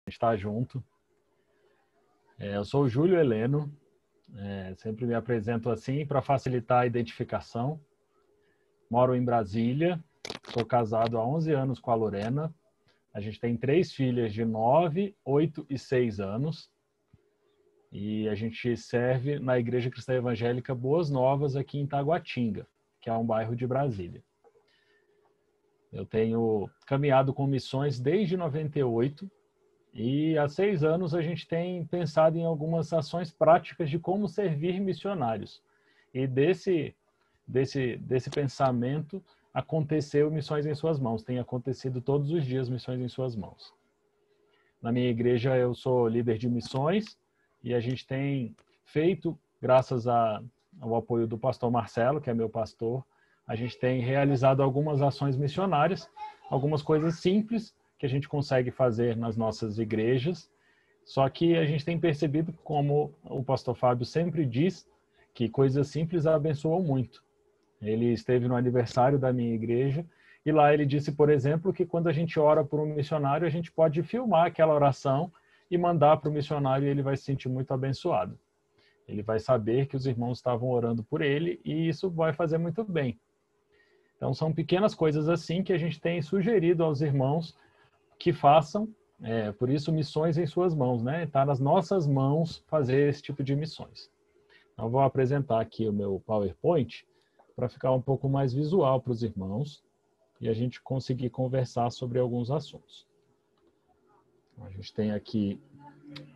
estar junto. Eu sou o Júlio Heleno, sempre me apresento assim para facilitar a identificação. Moro em Brasília, sou casado há 11 anos com a Lorena. A gente tem 3 filhas de 9, 8 e 6 anos. E a gente serve na Igreja Cristã Evangélica Boas Novas aqui em Taguatinga, que é um bairro de Brasília. Eu tenho caminhado com missões desde 98 e há 6 anos a gente tem pensado em algumas ações práticas de como servir missionários. E desse pensamento aconteceu Missões em Suas Mãos. Tem acontecido todos os dias Missões em Suas Mãos. Na minha igreja eu sou líder de missões e a gente tem feito, graças ao apoio do pastor Marcelo, que é meu pastor, a gente tem realizado algumas ações missionárias, algumas coisas simples que a gente consegue fazer nas nossas igrejas, só que a gente tem percebido, como o pastor Fábio sempre diz, que coisas simples abençoam muito. Ele esteve no aniversário da minha igreja e lá ele disse, por exemplo, que quando a gente ora por um missionário, a gente pode filmar aquela oração e mandar para o missionário e ele vai se sentir muito abençoado. Ele vai saber que os irmãos estavam orando por ele e isso vai fazer muito bem. Então, são pequenas coisas assim que a gente tem sugerido aos irmãos que façam, por isso, missões em suas mãos, né? Está nas nossas mãos fazer esse tipo de missões. Então, eu vou apresentar aqui o meu PowerPoint para ficar um pouco mais visual para os irmãos e a gente conseguir conversar sobre alguns assuntos. A gente tem aqui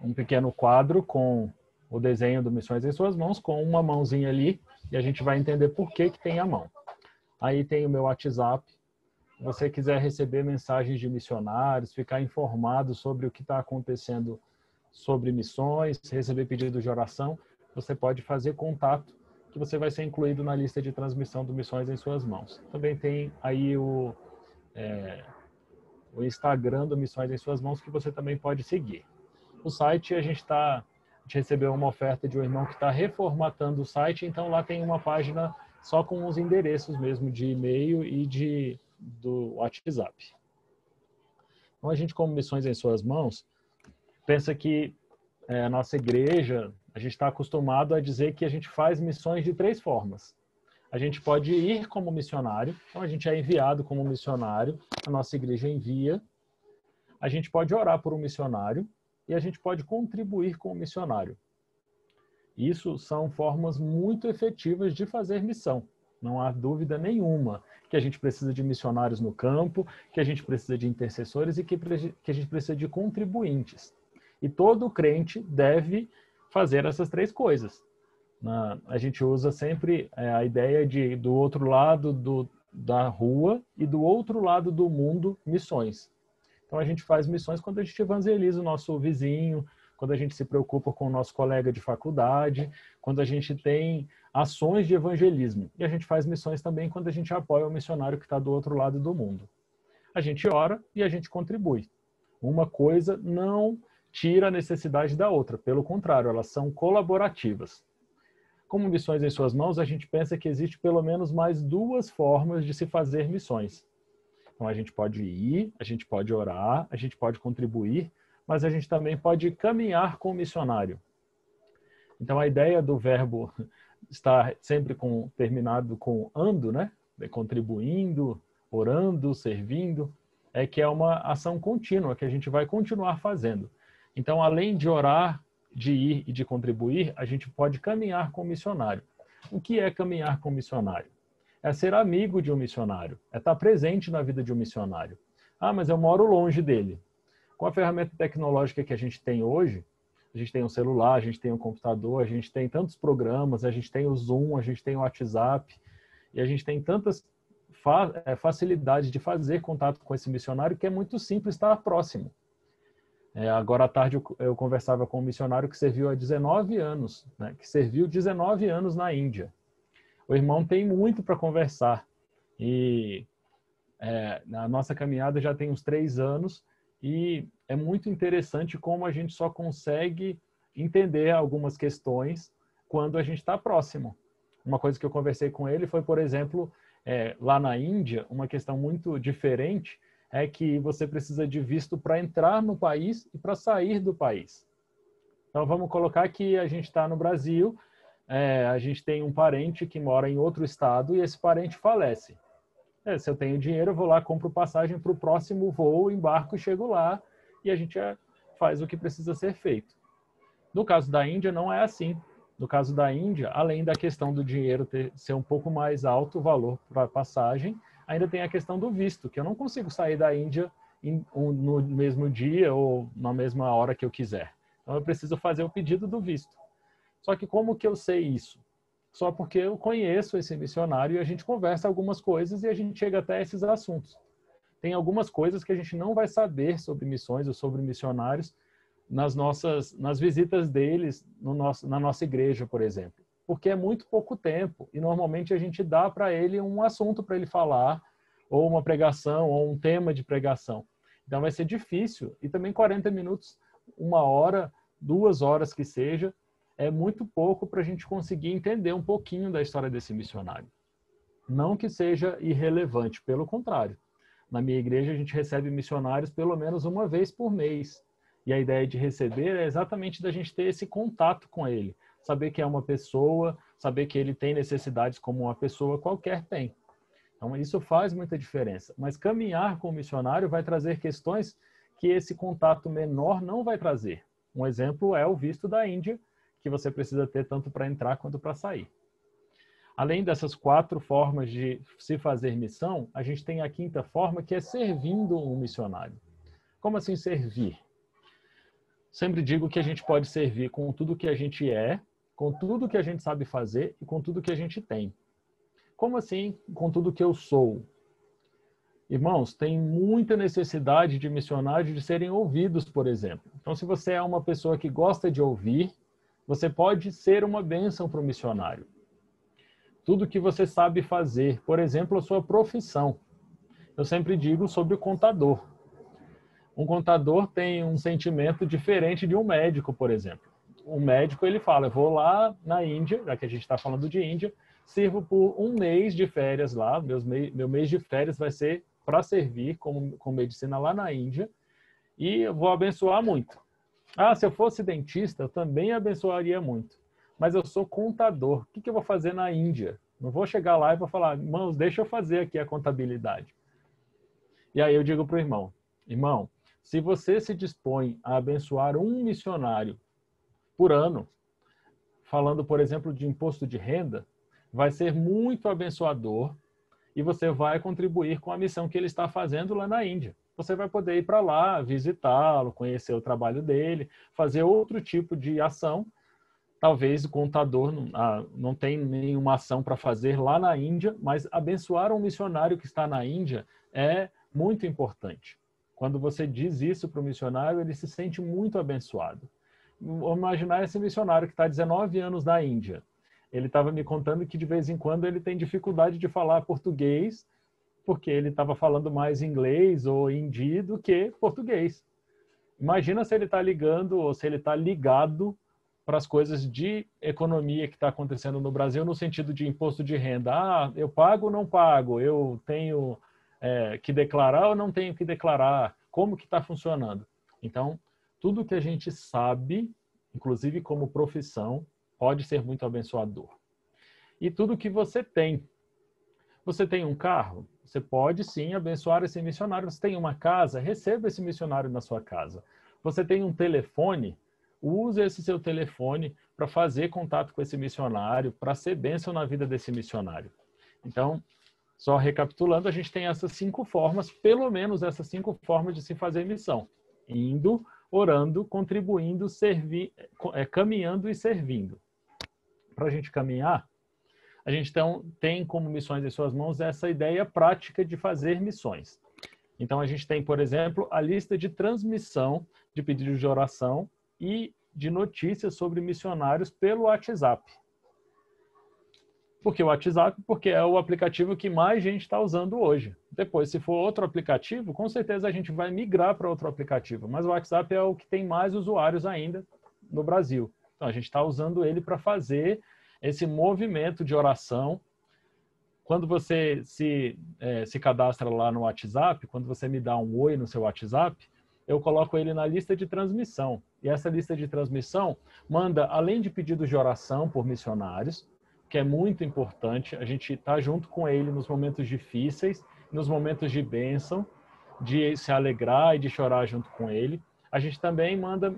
um pequeno quadro com o desenho do Missões em Suas Mãos, com uma mãozinha ali, e a gente vai entender por que tem a mão. Aí tem o meu WhatsApp. Se você quiser receber mensagens de missionários, ficar informado sobre o que está acontecendo sobre missões, receber pedidos de oração, você pode fazer contato, que você vai ser incluído na lista de transmissão do Missões em Suas Mãos. Também tem aí o Instagram do Missões em Suas Mãos, que você também pode seguir. O site, a gente recebeu uma oferta de um irmão que está reformatando o site, então lá tem uma página só com os endereços mesmo de e-mail e do WhatsApp. Então, a gente, como Missões em Suas Mãos, pensa que a nossa igreja, a gente está acostumado a dizer que a gente faz missões de 3 formas. A gente pode ir como missionário, então a gente é enviado como missionário, a nossa igreja envia. A gente pode orar por um missionário e a gente pode contribuir com o missionário. Isso são formas muito efetivas de fazer missão. Não há dúvida nenhuma que a gente precisa de missionários no campo, que a gente precisa de intercessores e que a gente precisa de contribuintes. E todo crente deve fazer essas 3 coisas. A gente usa sempre a ideia de do outro lado da rua e do outro lado do mundo, missões. Então a gente faz missões quando a gente evangeliza o nosso vizinho, quando a gente se preocupa com o nosso colega de faculdade, quando a gente tem ações de evangelismo. E a gente faz missões também quando a gente apoia o missionário que está do outro lado do mundo. A gente ora e a gente contribui. Uma coisa não tira a necessidade da outra, pelo contrário, elas são colaborativas. Como Missões em Suas Mãos, a gente pensa que existe pelo menos mais 2 formas de se fazer missões. Então a gente pode ir, a gente pode orar, a gente pode contribuir, mas a gente também pode caminhar com o missionário. Então a ideia do verbo estar sempre terminado com ando, né? Contribuindo, orando, servindo, é que é uma ação contínua que a gente vai continuar fazendo. Então, além de orar, de ir e de contribuir, a gente pode caminhar com o missionário. O que é caminhar com o missionário? É ser amigo de um missionário, é estar presente na vida de um missionário. Ah, mas eu moro longe dele. Com a ferramenta tecnológica que a gente tem hoje, a gente tem um celular, a gente tem um computador, a gente tem tantos programas, a gente tem o Zoom, a gente tem o WhatsApp, e a gente tem tantas facilidades de fazer contato com esse missionário que é muito simples estar próximo. Agora à tarde eu conversava com um missionário que serviu há 19 anos, né? Que serviu 19 anos na Índia. O irmão tem muito para conversar e na nossa caminhada já tem uns 3 anos e é muito interessante como a gente só consegue entender algumas questões quando a gente está próximo. Uma coisa que eu conversei com ele foi, por exemplo, lá na Índia, uma questão muito diferente é que você precisa de visto para entrar no país e para sair do país. Então, vamos colocar que a gente está no Brasil, a gente tem um parente que mora em outro estado e esse parente falece. Se eu tenho dinheiro, eu vou lá, compro passagem para o próximo voo, embarco e chego lá e a gente faz o que precisa ser feito. No caso da Índia, não é assim. No caso da Índia, além da questão do dinheiro ser um pouco mais alto o valor para a passagem, ainda tem a questão do visto, que eu não consigo sair da Índia no mesmo dia ou na mesma hora que eu quiser. Então, eu preciso fazer o pedido do visto. Só que como que eu sei isso? Só porque eu conheço esse missionário e a gente conversa algumas coisas e a gente chega até esses assuntos. Tem algumas coisas que a gente não vai saber sobre missões ou sobre missionários nas visitas deles na nossa igreja, por exemplo. Porque é muito pouco tempo e normalmente a gente dá para ele um assunto para ele falar, ou uma pregação, ou um tema de pregação. Então vai ser difícil. E também 40 minutos, 1 hora, 2 horas que seja, é muito pouco para a gente conseguir entender um pouquinho da história desse missionário. Não que seja irrelevante, pelo contrário. Na minha igreja a gente recebe missionários pelo menos uma vez por mês. E a ideia de receber é exatamente da gente ter esse contato com ele. Saber que é uma pessoa, saber que ele tem necessidades como uma pessoa qualquer tem. Então isso faz muita diferença. Mas caminhar com o missionário vai trazer questões que esse contato menor não vai trazer. Um exemplo é o visto da Índia, que você precisa ter tanto para entrar quanto para sair. Além dessas 4 formas de se fazer missão, a gente tem a 5ª forma, que é servindo um missionário. Como assim servir? Sempre digo que a gente pode servir com tudo que a gente é, com tudo que a gente sabe fazer e com tudo que a gente tem. Como assim com tudo que eu sou? Irmãos, tem muita necessidade de missionários de serem ouvidos, por exemplo. Então, se você é uma pessoa que gosta de ouvir, você pode ser uma bênção para o missionário. Tudo que você sabe fazer, por exemplo, a sua profissão. Eu sempre digo sobre o contador. Um contador tem um sentimento diferente de um médico, por exemplo. O médico, ele fala, eu vou lá na Índia, já que a gente está falando de Índia, sirvo por 1 mês de férias lá, meu mês de férias vai ser para servir com medicina lá na Índia, e eu vou abençoar muito. Se eu fosse dentista, eu também abençoaria muito. Mas eu sou contador. O que eu vou fazer na Índia? Não vou chegar lá e vou falar, irmãos, deixa eu fazer aqui a contabilidade. E aí eu digo para o irmão, se você se dispõe a abençoar um missionário por ano, falando, por exemplo, de imposto de renda, vai ser muito abençoador e você vai contribuir com a missão que ele está fazendo lá na Índia. Você vai poder ir para lá, visitá-lo, conhecer o trabalho dele, fazer outro tipo de ação. Talvez o contador não tem nenhuma ação para fazer lá na Índia, mas abençoar um missionário que está na Índia é muito importante. Quando você diz isso para o missionário, ele se sente muito abençoado. Vou imaginar esse missionário que está há 19 anos na Índia. Ele estava me contando que de vez em quando ele tem dificuldade de falar português, porque ele estava falando mais inglês ou hindi do que português. Imagina se ele está ligando ou se ele está ligado para as coisas de economia que está acontecendo no Brasil no sentido de imposto de renda. Eu pago ou não pago? Eu tenho que declarar ou não tenho que declarar? Como que está funcionando? Então, tudo que a gente sabe, inclusive como profissão, pode ser muito abençoador. E tudo que você tem. Você tem um carro? Você pode sim abençoar esse missionário. Você tem uma casa? Receba esse missionário na sua casa. Você tem um telefone? Use esse seu telefone para fazer contato com esse missionário, para ser bênção na vida desse missionário. Então, só recapitulando, a gente tem essas 5 formas, pelo menos essas 5 formas de se fazer missão. Indo, orando, contribuindo, caminhando e servindo. Para a gente caminhar, a gente então tem como missões em suas mãos essa ideia prática de fazer missões. Então a gente tem, por exemplo, a lista de transmissão de pedidos de oração e de notícias sobre missionários pelo WhatsApp. Por que o WhatsApp? Porque é o aplicativo que mais gente está usando hoje. Depois, se for outro aplicativo, com certeza a gente vai migrar para outro aplicativo. Mas o WhatsApp é o que tem mais usuários ainda no Brasil. Então a gente está usando ele para fazer esse movimento de oração. quando você se cadastra lá no WhatsApp, quando você me dá um oi no seu WhatsApp, eu coloco ele na lista de transmissão. E essa lista de transmissão manda, além de pedidos de oração por missionários, que é muito importante, a gente está junto com ele nos momentos difíceis, nos momentos de bênção, de se alegrar e de chorar junto com ele. A gente também manda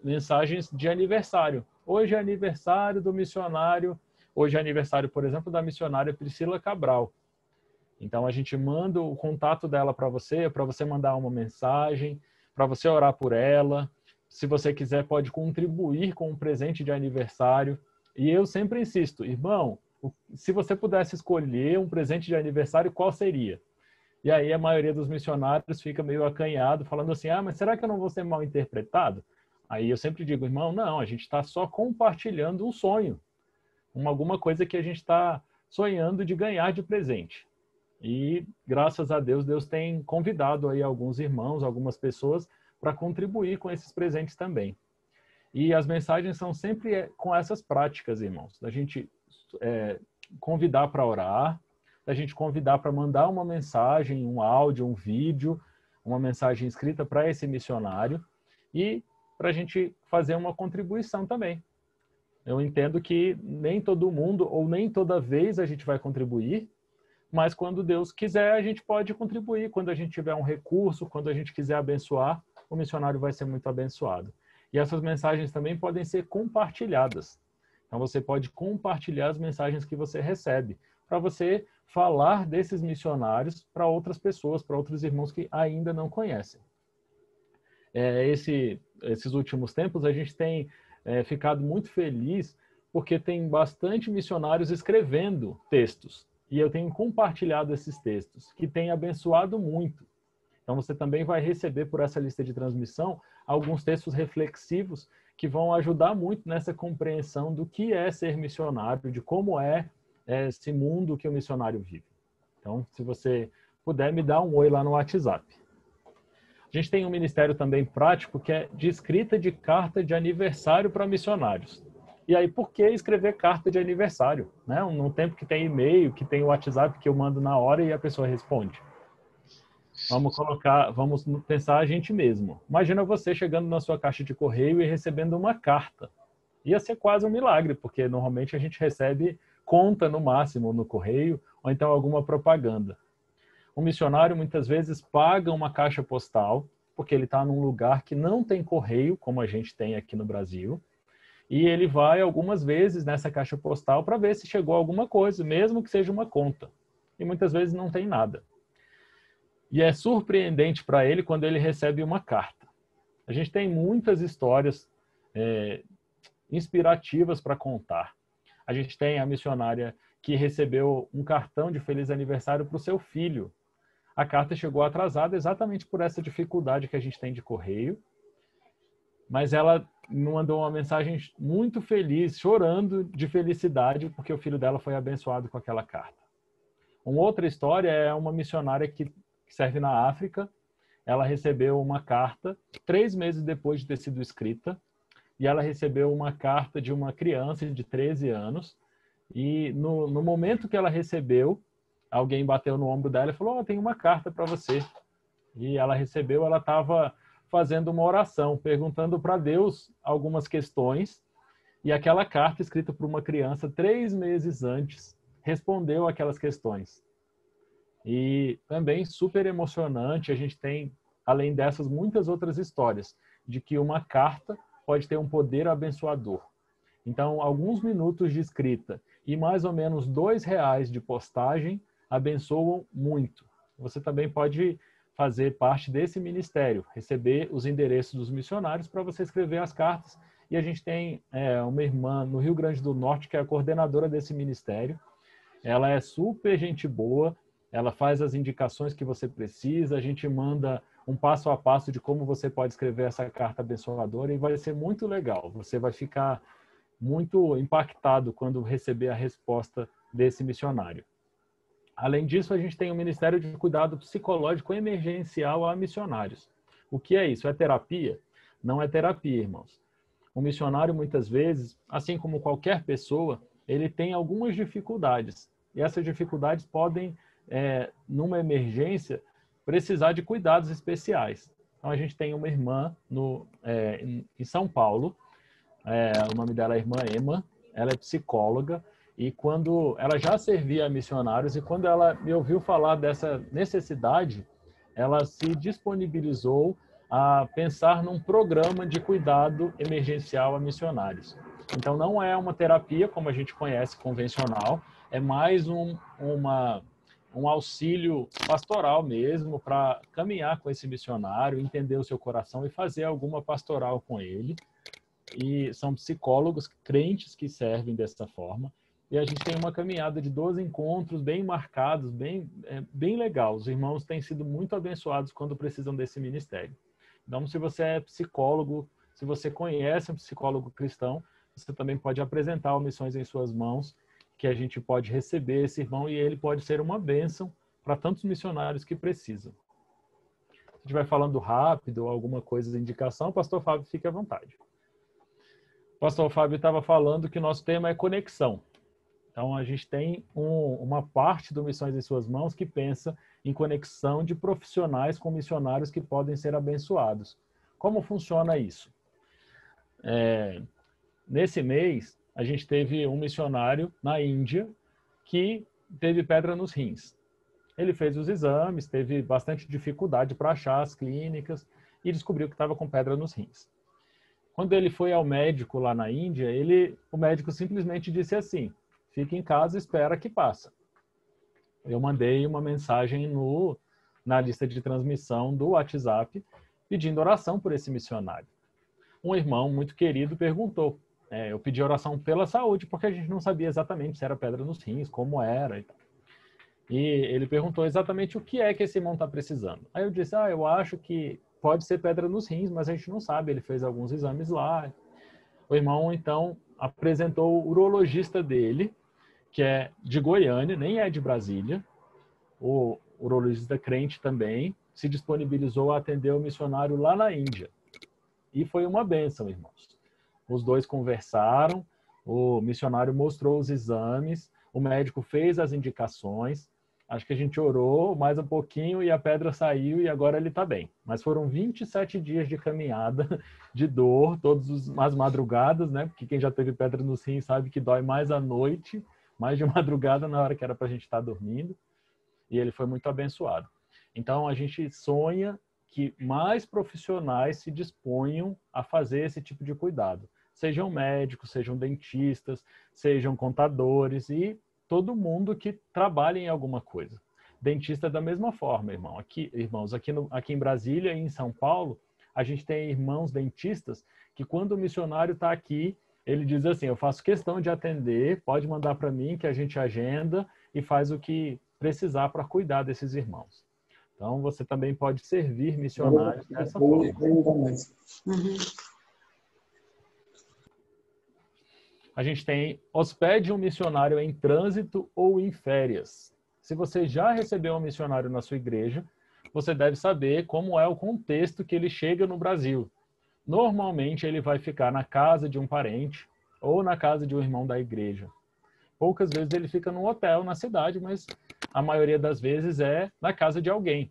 mensagens de aniversário. Hoje é aniversário do missionário, hoje é aniversário, por exemplo, da missionária Priscila Cabral. Então a gente manda o contato dela para você mandar uma mensagem, para você orar por ela. Se você quiser, pode contribuir com um presente de aniversário. E eu sempre insisto, irmão, se você pudesse escolher um presente de aniversário, qual seria? E aí a maioria dos missionários fica meio acanhado, falando assim, mas será que eu não vou ser mal interpretado? Aí eu sempre digo, irmão, não, a gente está só compartilhando um sonho, alguma coisa que a gente está sonhando de ganhar de presente. E graças a Deus, Deus tem convidado aí alguns irmãos, algumas pessoas para contribuir com esses presentes também. E as mensagens são sempre com essas práticas, irmãos, da gente convidar para orar, da gente convidar para mandar uma mensagem, um áudio, um vídeo, uma mensagem escrita para esse missionário e para a gente fazer uma contribuição também. Eu entendo que nem todo mundo ou nem toda vez a gente vai contribuir, mas quando Deus quiser, a gente pode contribuir. Quando a gente tiver um recurso, quando a gente quiser abençoar, o missionário vai ser muito abençoado. E essas mensagens também podem ser compartilhadas. Então você pode compartilhar as mensagens que você recebe, para você falar desses missionários para outras pessoas, para outros irmãos que ainda não conhecem. Esses últimos tempos a gente tem ficado muito feliz porque tem bastante missionários escrevendo textos. E eu tenho compartilhado esses textos, que têm abençoado muito. Então você também vai receber por essa lista de transmissão alguns textos reflexivos que vão ajudar muito nessa compreensão do que é ser missionário, de como é esse mundo que o missionário vive. Então, se você puder, me dá um oi lá no WhatsApp. A gente tem um ministério também prático que é de escrita de carta de aniversário para missionários. E aí, por que escrever carta de aniversário? Né? Num tempo que tem e-mail, que tem WhatsApp que eu mando na hora e a pessoa responde. Vamos pensar a gente mesmo. Imagina você chegando na sua caixa de correio e recebendo uma carta. Ia ser quase um milagre, porque normalmente a gente recebe conta no máximo no correio, ou então alguma propaganda. Um missionário muitas vezes paga uma caixa postal, porque ele está num lugar que não tem correio, como a gente tem aqui no Brasil, e ele vai algumas vezes nessa caixa postal para ver se chegou alguma coisa, mesmo que seja uma conta. E muitas vezes não tem nada. E é surpreendente para ele quando ele recebe uma carta. A gente tem muitas histórias inspirativas para contar. A gente tem a missionária que recebeu um cartão de feliz aniversário para o seu filho. A carta chegou atrasada exatamente por essa dificuldade que a gente tem de correio, mas ela mandou uma mensagem muito feliz, chorando de felicidade, porque o filho dela foi abençoado com aquela carta. Uma outra história é uma missionária que serve na África. Ela recebeu uma carta 3 meses depois de ter sido escrita, e ela recebeu uma carta de uma criança de 13 anos, e no momento que ela recebeu, alguém bateu no ombro dela e falou, tem uma carta para você. E ela recebeu, ela estava fazendo uma oração, perguntando para Deus algumas questões, e aquela carta escrita por uma criança 3 meses antes respondeu aquelas questões. E também super emocionante, a gente tem, além dessas, muitas outras histórias de que uma carta pode ter um poder abençoador. Então, alguns minutos de escrita e mais ou menos R$2 de postagem abençoam muito. Você também pode fazer parte desse ministério, receber os endereços dos missionários para você escrever as cartas. E a gente tem uma irmã no Rio Grande do Norte que é a coordenadora desse ministério. Ela é super gente boa, ela faz as indicações que você precisa, a gente manda um passo a passo de como você pode escrever essa carta abençoadora e vai ser muito legal. Você vai ficar muito impactado quando receber a resposta desse missionário. Além disso, a gente tem o Ministério de Cuidado Psicológico Emergencial a missionários. O que é isso? É terapia? Não é terapia, irmãos. O missionário, muitas vezes, assim como qualquer pessoa, ele tem algumas dificuldades. E essas dificuldades podem, numa emergência, precisar de cuidados especiais. Então, a gente tem uma irmã em São Paulo, o nome dela é irmã Emma, ela é psicóloga, e quando ela já servia a missionários, e quando ela me ouviu falar dessa necessidade, ela se disponibilizou a pensar num programa de cuidado emergencial a missionários. Então, não é uma terapia como a gente conhece convencional, é mais um auxílio pastoral mesmo para caminhar com esse missionário, entender o seu coração e fazer alguma pastoral com ele. E são psicólogos crentes que servem dessa forma. E a gente tem uma caminhada de 12 encontros bem marcados, bem legal. Os irmãos têm sido muito abençoados quando precisam desse ministério. Então, se você é psicólogo, se você conhece um psicólogo cristão, você também pode apresentar o Missões em Suas Mãos, que a gente pode receber esse irmão e ele pode ser uma bênção para tantos missionários que precisam. Se estiver falando rápido ou alguma coisa de indicação, pastor Fábio, fique à vontade. O pastor Fábio estava falando que o nosso tema é conexão. Então, a gente tem uma parte do Missões em Suas Mãos que pensa em conexão de profissionais com missionários que podem ser abençoados. Como funciona isso? Nesse mês, a gente teve um missionário na Índia que teve pedra nos rins. Ele fez os exames, teve bastante dificuldade para achar as clínicas e descobriu que estava com pedra nos rins. Quando ele foi ao médico lá na Índia, o médico simplesmente disse assim: fique em casa e espera que passa. Eu mandei uma mensagem na lista de transmissão do WhatsApp pedindo oração por esse missionário. Um irmão muito querido perguntou. Eu pedi oração pela saúde, porque a gente não sabia exatamente se era pedra nos rins, como era e tal. E ele perguntou exatamente o que é que esse irmão está precisando. Aí eu disse, eu acho que pode ser pedra nos rins, mas a gente não sabe, ele fez alguns exames lá. O irmão, então, apresentou o urologista dele, que é de Goiânia, nem é de Brasília. O urologista crente também se disponibilizou a atender o missionário lá na Índia. E foi uma bênção, irmãos. Os dois conversaram, o missionário mostrou os exames, o médico fez as indicações. Acho que a gente orou mais um pouquinho e a pedra saiu e agora ele está bem. Mas foram 27 dias de caminhada, de dor, todas as madrugadas, né? Porque quem já teve pedra nos rins sabe que dói mais à noite, mais de madrugada na hora que era para a gente estar dormindo. E ele foi muito abençoado. Então, a gente sonha que mais profissionais se disponham a fazer esse tipo de cuidado. Sejam médicos, sejam dentistas, sejam contadores e todo mundo que trabalha em alguma coisa. Dentista da mesma forma, irmãos. Aqui em Brasília e em São Paulo, a gente tem irmãos dentistas que quando o missionário está aqui, ele diz assim, eu faço questão de atender, pode mandar para mim que a gente agenda e faz o que precisar para cuidar desses irmãos. Então, você também pode servir missionários dessa forma. A gente tem hospede um missionário em trânsito ou em férias. Se você já recebeu um missionário na sua igreja, você deve saber como é o contexto que ele chega no Brasil. Normalmente, ele vai ficar na casa de um parente ou na casa de um irmão da igreja. Poucas vezes ele fica num hotel na cidade, mas a maioria das vezes é na casa de alguém.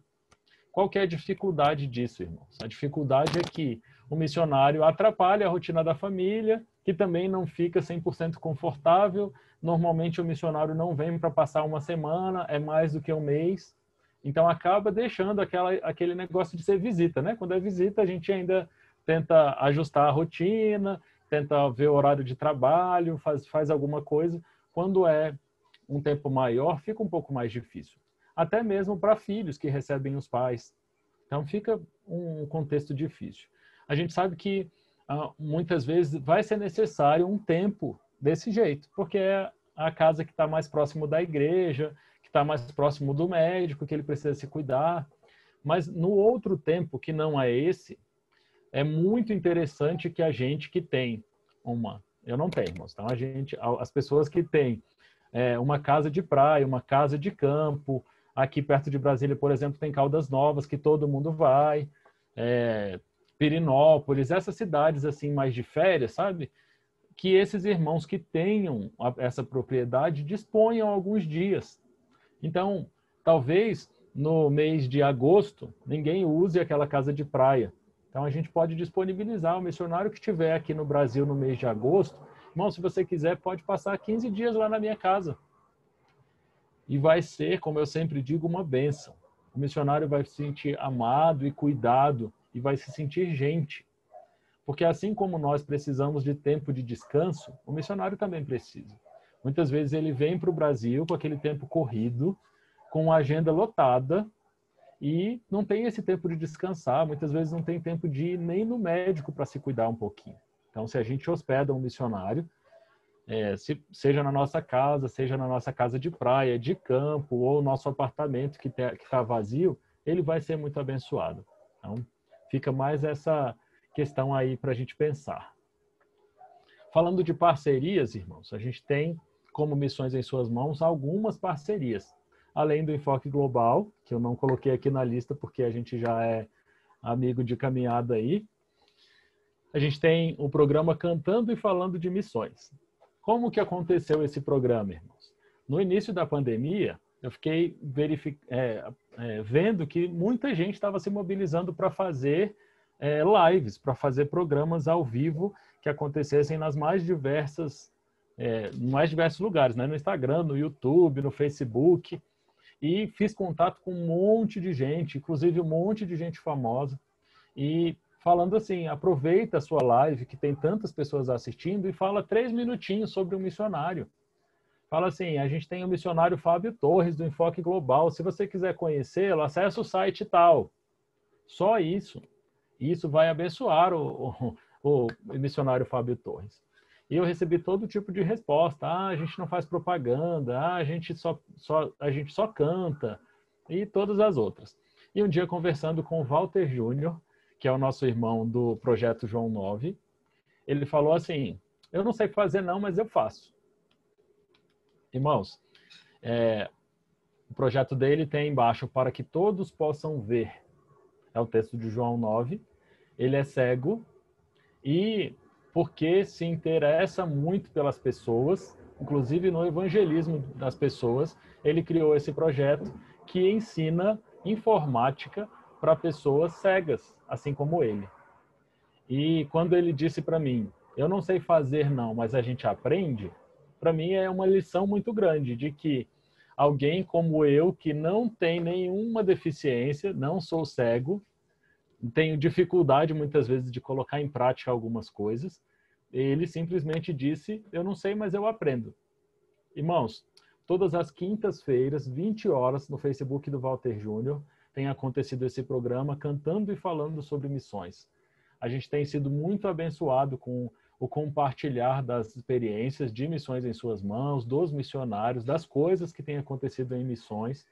Qual que é a dificuldade disso, irmãos? A dificuldade é que o missionário atrapalha a rotina da família, que também não fica 100% confortável. Normalmente o missionário não vem para passar uma semana, é mais do que um mês. Então acaba deixando aquele negócio de ser visita, né? Quando é visita, a gente ainda tenta ajustar a rotina, tenta ver o horário de trabalho, faz alguma coisa. Quando é um tempo maior, fica um pouco mais difícil. Até mesmo para filhos que recebem os pais. Então fica um contexto difícil. A gente sabe que muitas vezes vai ser necessário um tempo desse jeito, porque é a casa que está mais próximo da igreja, que está mais próximo do médico, que ele precisa se cuidar. Mas no outro tempo, que não é esse, é muito interessante que a gente que tem eu não tenho, irmãos. Então as pessoas que têm uma casa de praia, uma casa de campo, aqui perto de Brasília, por exemplo, tem Caldas Novas, que todo mundo vai, Pirinópolis, essas cidades assim mais de férias, sabe? que esses irmãos que tenham essa propriedade disponham alguns dias. Então, talvez no mês de agosto, ninguém use aquela casa de praia. Então, a gente pode disponibilizar o missionário que estiver aqui no Brasil no mês de agosto. Irmão, se você quiser, pode passar 15 dias lá na minha casa. E vai ser, como eu sempre digo, uma bênção. O missionário vai se sentir amado e cuidado e vai se sentir gente. Porque assim como nós precisamos de tempo de descanso, o missionário também precisa. Muitas vezes ele vem para o Brasil com aquele tempo corrido, com a agenda lotada, e não tem esse tempo de descansar. Muitas vezes não tem tempo de ir nem no médico para se cuidar um pouquinho. Então, se a gente hospeda um missionário, seja na nossa casa, seja na nossa casa de praia, de campo, ou nosso apartamento que está vazio, ele vai ser muito abençoado. Então, fica mais essa questão aí para a gente pensar. Falando de parcerias, irmãos, a gente tem, como Missões em Suas Mãos, algumas parcerias. Além do Enfoque Global, que eu não coloquei aqui na lista porque a gente já é amigo de caminhada aí. A gente tem o programa Cantando e Falando de Missões. Como que aconteceu esse programa, irmãos? No início da pandemia, eu fiquei vendo que muita gente estava se mobilizando para fazer lives, para fazer programas ao vivo que acontecessem nas mais diversos lugares, né? No Instagram, no YouTube, no Facebook. E fiz contato com um monte de gente, inclusive um monte de gente famosa, e falando assim, aproveita a sua live, que tem tantas pessoas assistindo, e fala 3 minutinhos sobre um missionário. Fala assim, a gente tem o missionário Fábio Torres, do Enfoque Global, se você quiser conhecê-lo, acessa o site tal. Só isso. Isso vai abençoar o missionário Fábio Torres. E eu recebi todo tipo de resposta. A gente não faz propaganda, a gente só canta, e todas as outras. E um dia, conversando com o Walter Júnior, que é o nosso irmão do Projeto João 9, ele falou assim, eu não sei fazer não, mas eu faço. Irmãos, o projeto dele tem embaixo, para que todos possam ver. É o texto de João 9. Ele é cego e porque se interessa muito pelas pessoas, inclusive no evangelismo das pessoas, ele criou esse projeto que ensina informática para pessoas cegas, assim como ele. E quando ele disse para mim, eu não sei fazer não, mas a gente aprende, para mim é uma lição muito grande de que alguém como eu, que não tem nenhuma deficiência, não sou cego, tenho dificuldade muitas vezes de colocar em prática algumas coisas, ele simplesmente disse, eu não sei, mas eu aprendo. Irmãos, todas as quintas-feiras, 20 horas, no Facebook do Walter Júnior, tem acontecido esse programa Cantando e Falando sobre Missões. A gente tem sido muito abençoado com o compartilhar das experiências de Missões em Suas Mãos, dos missionários, das coisas que têm acontecido em missões.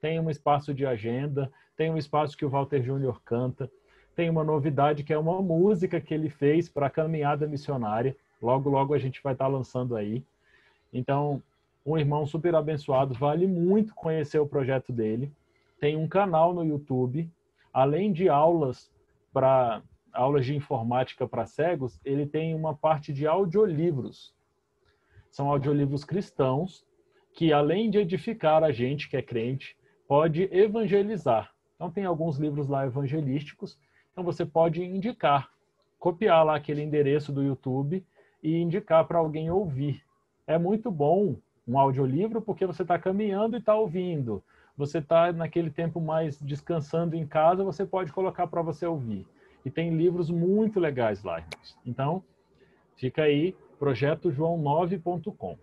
Tem um espaço de agenda, tem um espaço que o Walter Júnior canta, tem uma novidade que é uma música que ele fez para a caminhada missionária. Logo, logo a gente vai estar lançando aí. Então, um irmão super abençoado, vale muito conhecer o projeto dele. Tem um canal no YouTube, além de aulas de informática para cegos, ele tem uma parte de audiolivros. São audiolivros cristãos que, além de edificar a gente que é crente, pode evangelizar. Então, tem alguns livros lá evangelísticos. Então, você pode indicar, copiar lá aquele endereço do YouTube e indicar para alguém ouvir. É muito bom um audiolivro porque você está caminhando e está ouvindo. Você está naquele tempo mais descansando em casa, você pode colocar para você ouvir. E tem livros muito legais lá, irmãos. Então, fica aí, projetojoão9.com.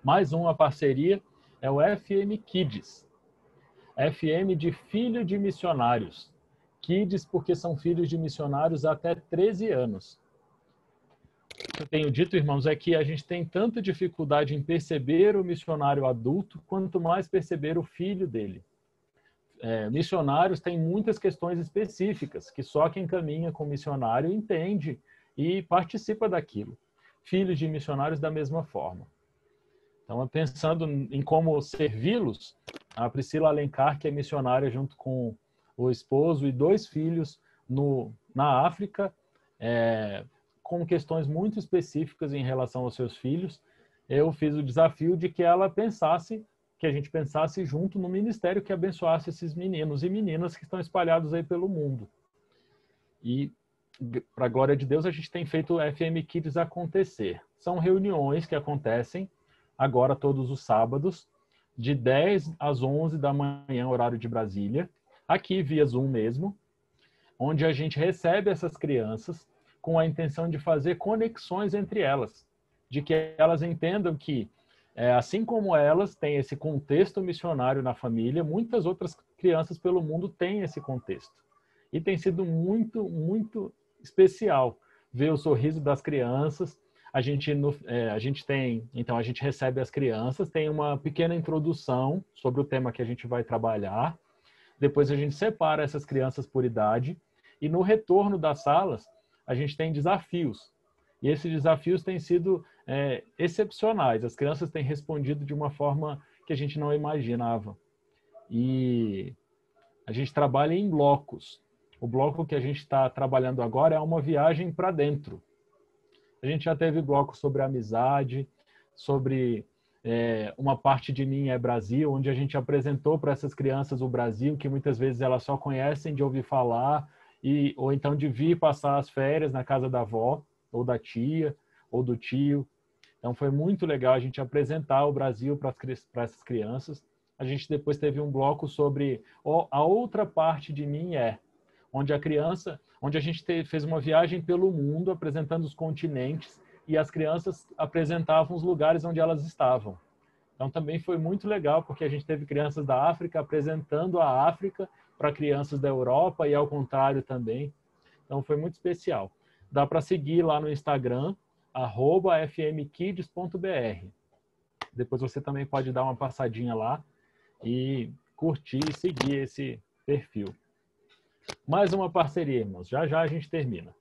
Mais uma parceria é o FM Kids. FM de Filho de Missionários. Kids porque são filhos de missionários até 13 anos. O que eu tenho dito, irmãos, é que a gente tem tanta dificuldade em perceber o missionário adulto, quanto mais perceber o filho dele. Missionários têm muitas questões específicas, que só quem caminha com missionário entende e participa daquilo. Filhos de missionários da mesma forma. Então, pensando em como servi-los, a Priscila Alencar, que é missionária junto com o esposo e 2 filhos na África, com questões muito específicas em relação aos seus filhos, eu fiz o desafio de que ela pensasse, que a gente pensasse junto no ministério que abençoasse esses meninos e meninas que estão espalhados aí pelo mundo. E, para a glória de Deus, a gente tem feito o FM Kids acontecer. São reuniões que acontecem agora todos os sábados, de 10 às 11 da manhã, horário de Brasília, aqui via Zoom mesmo, onde a gente recebe essas crianças com a intenção de fazer conexões entre elas, de que elas entendam que, assim como elas têm esse contexto missionário na família, muitas outras crianças pelo mundo têm esse contexto. E tem sido muito, muito especial ver o sorriso das crianças. A gente recebe as crianças, tem uma pequena introdução sobre o tema que a gente vai trabalhar. Depois a gente separa essas crianças por idade. E no retorno das salas, a gente tem desafios. E esses desafios têm sido excepcionais. As crianças têm respondido de uma forma que a gente não imaginava. E a gente trabalha em blocos. O bloco que a gente está trabalhando agora é uma viagem para dentro. A gente já teve blocos sobre amizade, sobre uma parte de mim é Brasil, onde a gente apresentou para essas crianças o Brasil, que muitas vezes elas só conhecem de ouvir falar, ou então de vir passar as férias na casa da avó, ou da tia, ou do tio. Então foi muito legal a gente apresentar o Brasil para essas crianças. A gente depois teve um bloco sobre a outra parte de mim onde a gente fez uma viagem pelo mundo apresentando os continentes e as crianças apresentavam os lugares onde elas estavam. Então também foi muito legal porque a gente teve crianças da África apresentando a África para crianças da Europa e ao contrário também. Então foi muito especial. Dá para seguir lá no Instagram, @fmkids.br. Depois você também pode dar uma passadinha lá e curtir e seguir esse perfil. Mais uma parceria, irmãos. Já já a gente termina.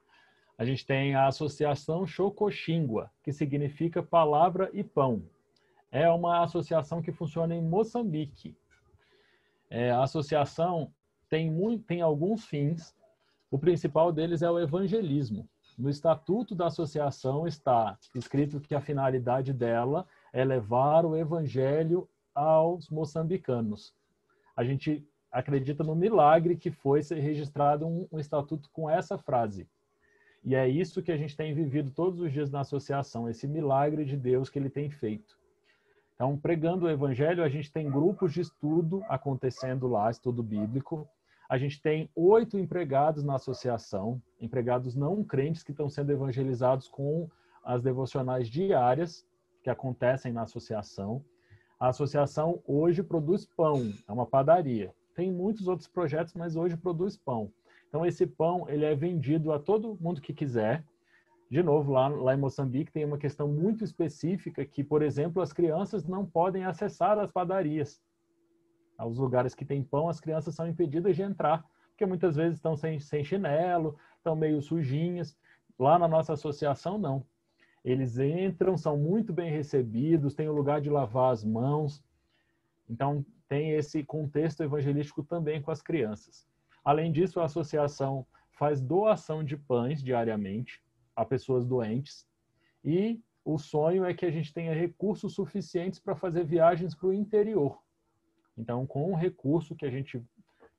A gente tem a Associação Xocoxingua, que significa palavra e pão. É uma associação que funciona em Moçambique. A associação tem alguns fins. O principal deles é o evangelismo. No estatuto da associação está escrito que a finalidade dela é levar o evangelho aos moçambicanos. A gente acredita no milagre que foi ser registrado um estatuto com essa frase. E é isso que a gente tem vivido todos os dias na associação, esse milagre de Deus que ele tem feito. Então, pregando o evangelho, a gente tem grupos de estudo acontecendo lá, estudo bíblico. A gente tem 8 empregados na associação, empregados não crentes que estão sendo evangelizados com as devocionais diárias que acontecem na associação. A associação hoje produz pão, é uma padaria. Tem muitos outros projetos, mas hoje produz pão. Então, esse pão ele é vendido a todo mundo que quiser. De novo, lá em Moçambique tem uma questão muito específica que, por exemplo, as crianças não podem acessar as padarias. Aos lugares que tem pão, as crianças são impedidas de entrar, porque muitas vezes estão sem chinelo, estão meio sujinhas. Lá na nossa associação, não. Eles entram, são muito bem recebidos, tem o lugar de lavar as mãos. Então, tem esse contexto evangelístico também com as crianças. Além disso, a associação faz doação de pães diariamente a pessoas doentes e o sonho é que a gente tenha recursos suficientes para fazer viagens para o interior. Então, com o recurso que a gente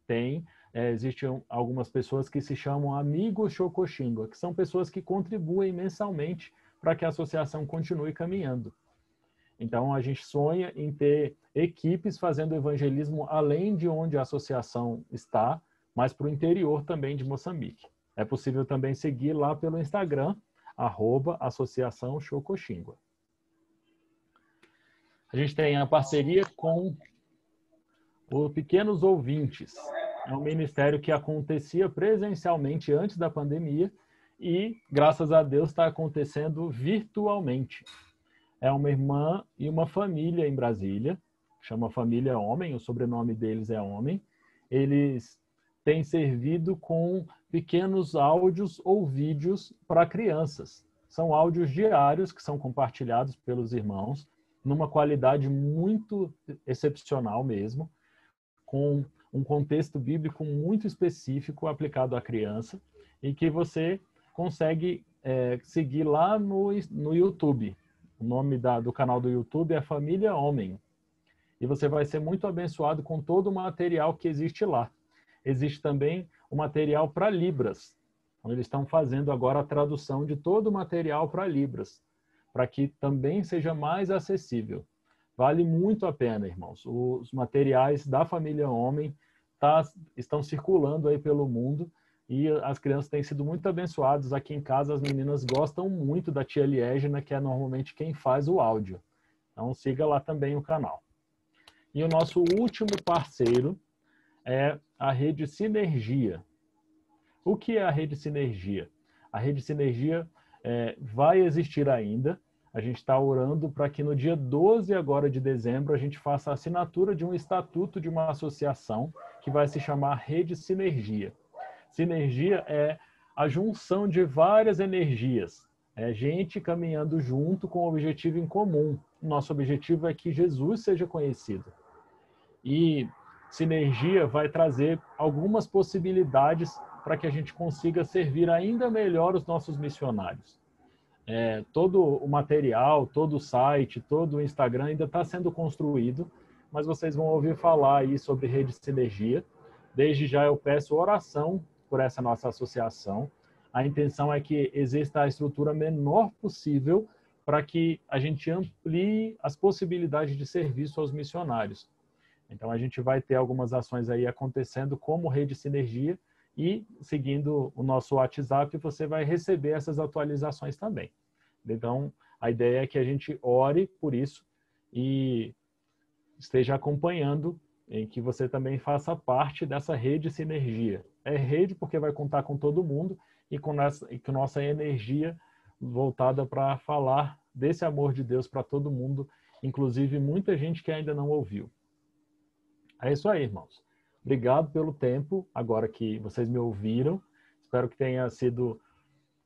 tem, existem algumas pessoas que se chamam Amigos Xocoxingua, que são pessoas que contribuem mensalmente para que a associação continue caminhando. Então, a gente sonha em ter equipes fazendo evangelismo além de onde a associação está, mas para o interior também de Moçambique. É possível também seguir lá pelo Instagram, @Associação Xocoxingua. A gente tem a parceria com o Pequenos Ouvintes. É um ministério que acontecia presencialmente antes da pandemia e, graças a Deus, está acontecendo virtualmente. É uma irmã e uma família em Brasília, chama Família Homem, o sobrenome deles é Homem. Eles têm servido com pequenos áudios ou vídeos para crianças. São áudios diários que são compartilhados pelos irmãos, numa qualidade muito excepcional mesmo, com um contexto bíblico muito específico aplicado à criança, e que você consegue seguir lá no YouTube. O nome do canal do YouTube é Família Homem. E você vai ser muito abençoado com todo o material que existe lá. Existe também o material para Libras. Então, eles estão fazendo agora a tradução de todo o material para Libras, para que também seja mais acessível. Vale muito a pena, irmãos. Os materiais da Família Homem estão circulando aí pelo mundo e as crianças têm sido muito abençoadas. Aqui em casa, as meninas gostam muito da tia Liégina, que é normalmente quem faz o áudio. Então, siga lá também o canal. E o nosso último parceiro é a Rede Sinergia. O que é a Rede Sinergia? A Rede Sinergia vai existir ainda. A gente está orando para que no dia 12 agora de dezembro a gente faça a assinatura de um estatuto de uma associação que vai se chamar Rede Sinergia. Sinergia é a junção de várias energias. É gente caminhando junto com um objetivo em comum. Nosso objetivo é que Jesus seja conhecido. E Sinergia vai trazer algumas possibilidades para que a gente consiga servir ainda melhor os nossos missionários. Todo o material, todo o site, todo o Instagram ainda está sendo construído, mas vocês vão ouvir falar aí sobre Rede Sinergia. Desde já eu peço oração por essa nossa associação. A intenção é que exista a estrutura menor possível para que a gente amplie as possibilidades de serviço aos missionários. Então, a gente vai ter algumas ações aí acontecendo como Rede Sinergia e, seguindo o nosso WhatsApp, você vai receber essas atualizações também. Então, a ideia é que a gente ore por isso e esteja acompanhando em que você também faça parte dessa Rede Sinergia. É rede porque vai contar com todo mundo e com nossa energia voltada para falar desse amor de Deus para todo mundo, inclusive muita gente que ainda não ouviu. É isso aí, irmãos. Obrigado pelo tempo, agora que vocês me ouviram. Espero que tenha sido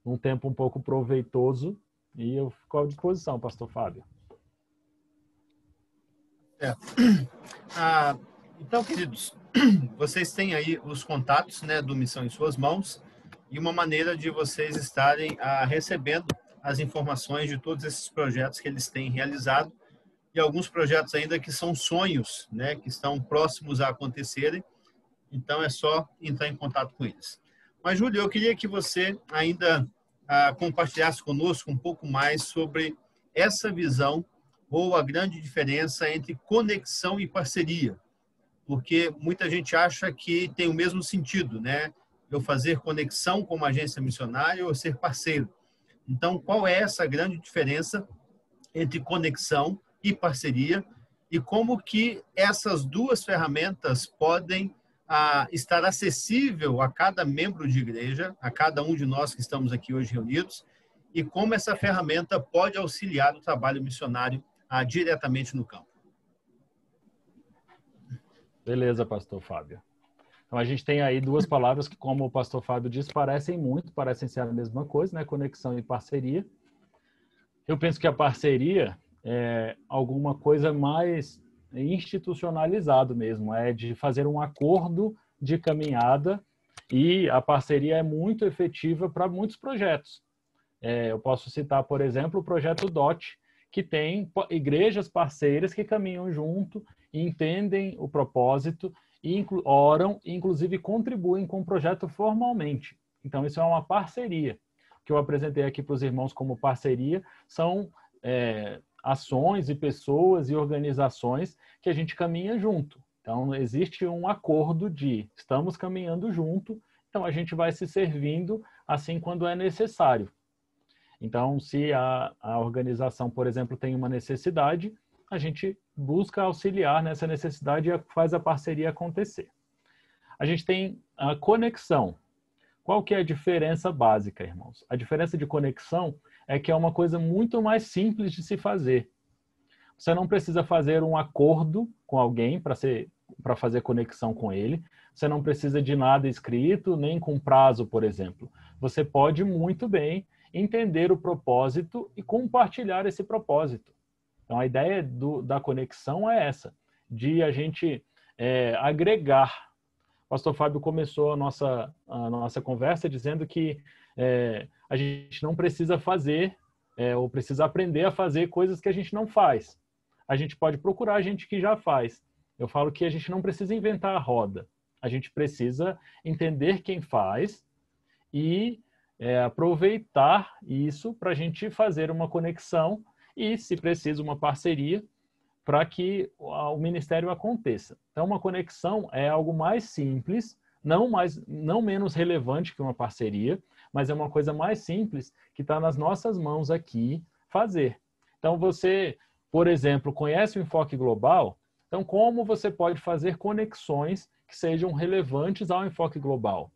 um tempo um pouco proveitoso e eu fico à disposição, pastor Fábio. Então, queridos, vocês têm aí os contatos, né, do Missão em Suas Mãos e uma maneira de vocês estarem recebendo as informações de todos esses projetos que eles têm realizado e alguns projetos ainda que são sonhos, né, que estão próximos a acontecerem. Então, é só entrar em contato com eles. Mas, Júlio, eu queria que você ainda compartilhasse conosco um pouco mais sobre essa visão ou a grande diferença entre conexão e parceria. Porque muita gente acha que tem o mesmo sentido, né? Eu fazer conexão com uma agência missionária ou ser parceiro. Então, qual é essa grande diferença entre conexão e parceria e como que essas duas ferramentas podem estar acessível a cada membro de igreja, a cada um de nós que estamos aqui hoje reunidos, e como essa ferramenta pode auxiliar o trabalho missionário diretamente no campo. Beleza, pastor Fábio. Então, a gente tem aí duas palavras que, como o pastor Fábio disse, parecem ser a mesma coisa, né? Conexão e parceria. Eu penso que a parceria é alguma coisa mais institucionalizado mesmo, é de fazer um acordo de caminhada e a parceria é muito efetiva para muitos projetos. Eu posso citar, por exemplo, o projeto DOT, que tem igrejas parceiras que caminham junto e entendem o propósito, e oram e, inclusive, contribuem com o projeto formalmente. Então, isso é uma parceria. O que eu apresentei aqui para os irmãos como parceria são ações e pessoas e organizações que a gente caminha junto. Então, existe um acordo de estamos caminhando junto, então a gente vai se servindo assim quando é necessário. Então, se a organização, por exemplo, tem uma necessidade, a gente busca auxiliar nessa necessidade e faz a parceria acontecer. A gente tem a conexão. Qual que é a diferença básica, irmãos? A diferença de conexão é que é uma coisa muito mais simples de se fazer. Você não precisa fazer um acordo com alguém para fazer conexão com ele. Você não precisa de nada escrito, nem com prazo, por exemplo. Você pode muito bem entender o propósito e compartilhar esse propósito. Então, a ideia da conexão é essa, de a gente agregar. O pastor Fábio começou a nossa conversa dizendo que A gente não precisa fazer ou precisa aprender a fazer coisas que a gente não faz. A gente pode procurar gente que já faz. Eu falo que a gente não precisa inventar a roda. A gente precisa entender quem faz e aproveitar isso para a gente fazer uma conexão e, se precisa, uma parceria para que o ministério aconteça. Então, uma conexão é algo mais simples, não menos relevante que uma parceria, mas é uma coisa mais simples que está nas nossas mãos aqui fazer. Então, você, por exemplo, conhece o enfoque global? Então, como você pode fazer conexões que sejam relevantes ao enfoque global?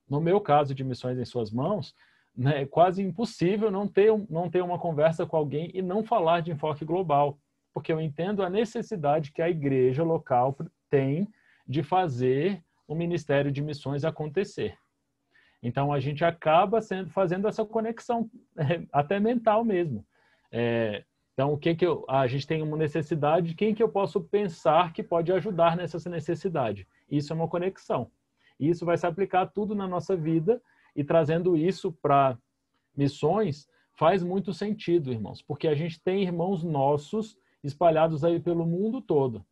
No meu caso de Missões em Suas Mãos, né, é quase impossível não ter uma conversa com alguém e não falar de enfoque global, porque eu entendo a necessidade que a igreja local tem de fazer o ministério de missões acontecer. Então, a gente acaba fazendo essa conexão, até mental mesmo. Então, a gente tem uma necessidade, de quem que eu posso pensar que pode ajudar nessa necessidade? Isso é uma conexão. Isso vai se aplicar tudo na nossa vida, e trazendo isso para missões faz muito sentido, irmãos, porque a gente tem irmãos nossos espalhados aí pelo mundo todo.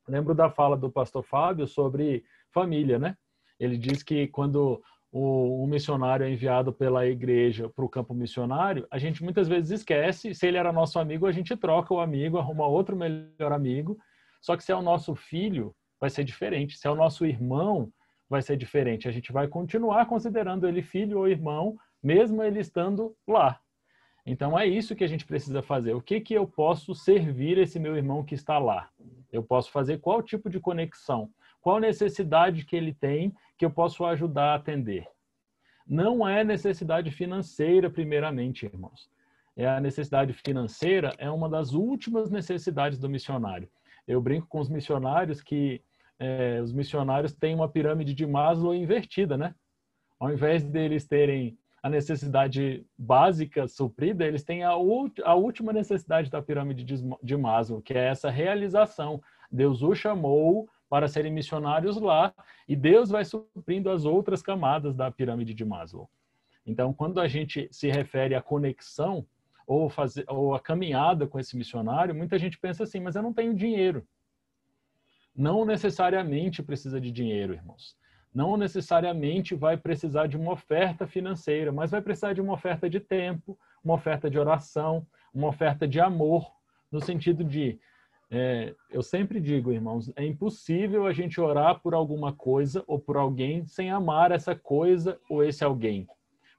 Lembro da fala do pastor Fábio sobre família, né? Ele diz que quando o missionário é enviado pela igreja para o campo missionário, a gente muitas vezes esquece, se ele era nosso amigo, a gente troca o amigo, arruma outro melhor amigo, só que se é o nosso filho, vai ser diferente. Se é o nosso irmão, vai ser diferente. A gente vai continuar considerando ele filho ou irmão, mesmo ele estando lá. Então, é isso que a gente precisa fazer. O que eu posso servir esse meu irmão que está lá? Eu posso fazer qual tipo de conexão? Qual necessidade que ele tem que eu posso ajudar a atender? Não é necessidade financeira, primeiramente, irmãos. A necessidade financeira é uma das últimas necessidades do missionário. Eu brinco com os missionários que os missionários têm uma pirâmide de Maslow invertida, né? Ao invés deles terem a necessidade básica suprida, eles têm a última necessidade da pirâmide de Maslow, que é essa realização. Deus o chamou para serem missionários lá, e Deus vai suprindo as outras camadas da pirâmide de Maslow. Então, quando a gente se refere à conexão ou a caminhada com esse missionário, muita gente pensa assim, mas eu não tenho dinheiro. Não necessariamente precisa de dinheiro, irmãos. Não necessariamente vai precisar de uma oferta financeira, mas vai precisar de uma oferta de tempo, uma oferta de oração, uma oferta de amor, no sentido de, eu sempre digo, irmãos, é impossível a gente orar por alguma coisa ou por alguém sem amar essa coisa ou esse alguém.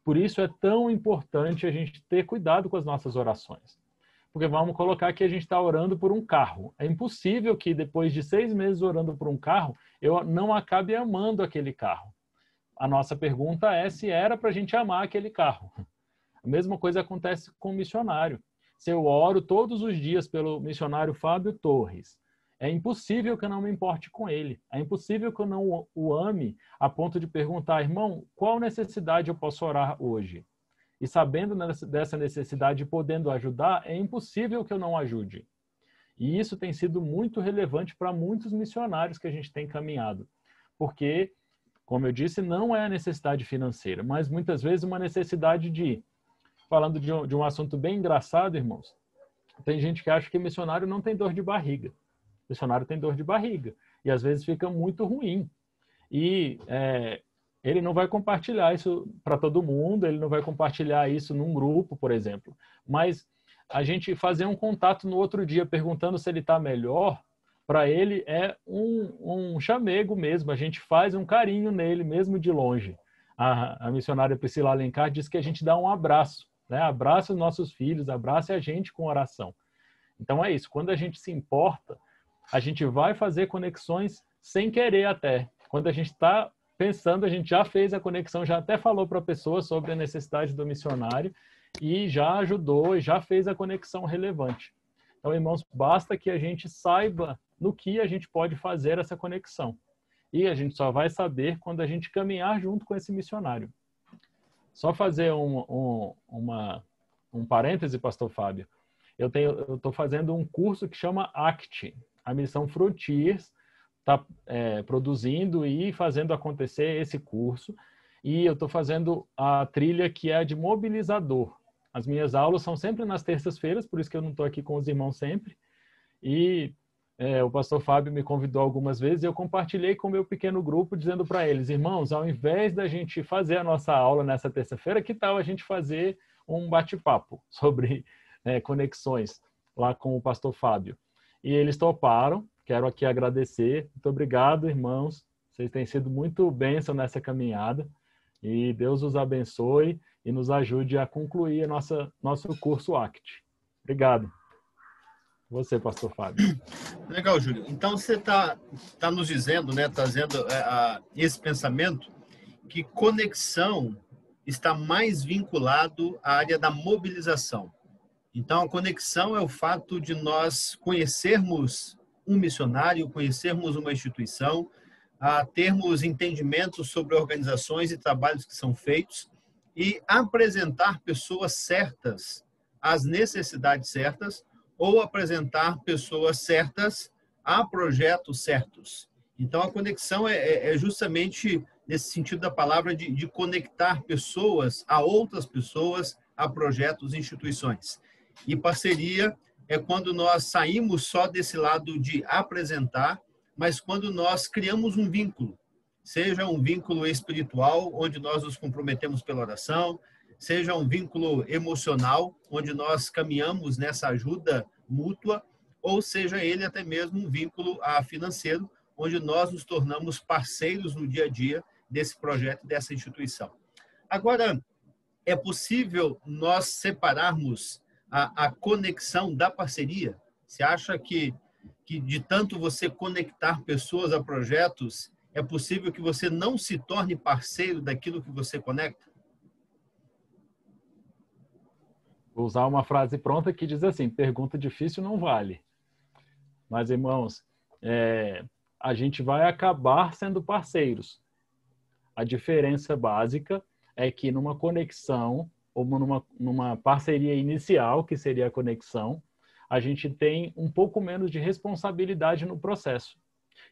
Por isso é tão importante a gente ter cuidado com as nossas orações. Porque vamos colocar que a gente está orando por um carro. É impossível que depois de 6 meses orando por um carro, eu não acabe amando aquele carro. A nossa pergunta é se era para a gente amar aquele carro. A mesma coisa acontece com o missionário. Se eu oro todos os dias pelo missionário Fábio Torres, é impossível que eu não me importe com ele. É impossível que eu não o ame a ponto de perguntar, irmão, qual necessidade eu posso orar hoje? E sabendo dessa necessidade e podendo ajudar, é impossível que eu não ajude. E isso tem sido muito relevante para muitos missionários que a gente tem caminhado. Porque, como eu disse, não é a necessidade financeira, mas muitas vezes uma necessidade falando de um assunto bem engraçado, irmãos, tem gente que acha que missionário não tem dor de barriga. Missionário tem dor de barriga. E às vezes fica muito ruim. E ele não vai compartilhar isso para todo mundo, ele não vai compartilhar isso num grupo, por exemplo. Mas a gente fazer um contato no outro dia perguntando se ele está melhor, para ele é um chamego mesmo. A gente faz um carinho nele, mesmo de longe. A missionária Priscila Alencar diz que a gente dá um abraço, né? Abraça os nossos filhos, abraça a gente com oração. Então é isso. Quando a gente se importa, a gente vai fazer conexões sem querer até. Quando a gente está pensando, a gente já fez a conexão, já até falou para a pessoa sobre a necessidade do missionário e já ajudou, já fez a conexão relevante. Então, irmãos, basta que a gente saiba no que a gente pode fazer essa conexão. E a gente só vai saber quando a gente caminhar junto com esse missionário. Só fazer um parêntese, pastor Fábio. Eu estou fazendo um curso que chama ACT, a Missão Frontiers, está produzindo e fazendo acontecer esse curso. e eu estou fazendo a trilha que é a de mobilizador. As minhas aulas são sempre nas terças-feiras, por isso que eu não estou aqui com os irmãos sempre. E o pastor Fábio me convidou algumas vezes e eu compartilhei com o meu pequeno grupo, dizendo para eles, irmãos, ao invés da gente fazer a nossa aula nessa terça-feira, que tal a gente fazer um bate-papo sobre conexões lá com o pastor Fábio? E eles toparam, quero aqui agradecer. Muito obrigado, irmãos. Vocês têm sido muito bênção nessa caminhada. E Deus os abençoe e nos ajude a concluir nosso curso ACT. Obrigado. Você, pastor Fábio. Legal, Júlio. Então, você tá nos dizendo, né, trazendo esse pensamento, que conexão está mais vinculado à área da mobilização. Então, a conexão é o fato de nós conhecermos um missionário, conhecermos uma instituição, termos entendimentos sobre organizações e trabalhos que são feitos e apresentar pessoas certas às necessidades certas ou apresentar pessoas certas a projetos certos. Então, a conexão é justamente nesse sentido da palavra de conectar pessoas a outras pessoas, a projetos e instituições. E parceria é quando nós saímos só desse lado de apresentar, mas quando nós criamos um vínculo, seja um vínculo espiritual, onde nós nos comprometemos pela oração, seja um vínculo emocional, onde nós caminhamos nessa ajuda mútua, ou seja ele até mesmo um vínculo financeiro, onde nós nos tornamos parceiros no dia a dia desse projeto, dessa instituição. Agora, é possível nós separarmos a conexão da parceria? Você acha que de tanto você conectar pessoas a projetos, é possível que você não se torne parceiro daquilo que você conecta? Vou usar uma frase pronta que diz assim, pergunta difícil não vale. Mas, irmãos, a gente vai acabar sendo parceiros. A diferença básica é que numa conexão, ou numa parceria inicial, que seria a conexão, a gente tem um pouco menos de responsabilidade no processo.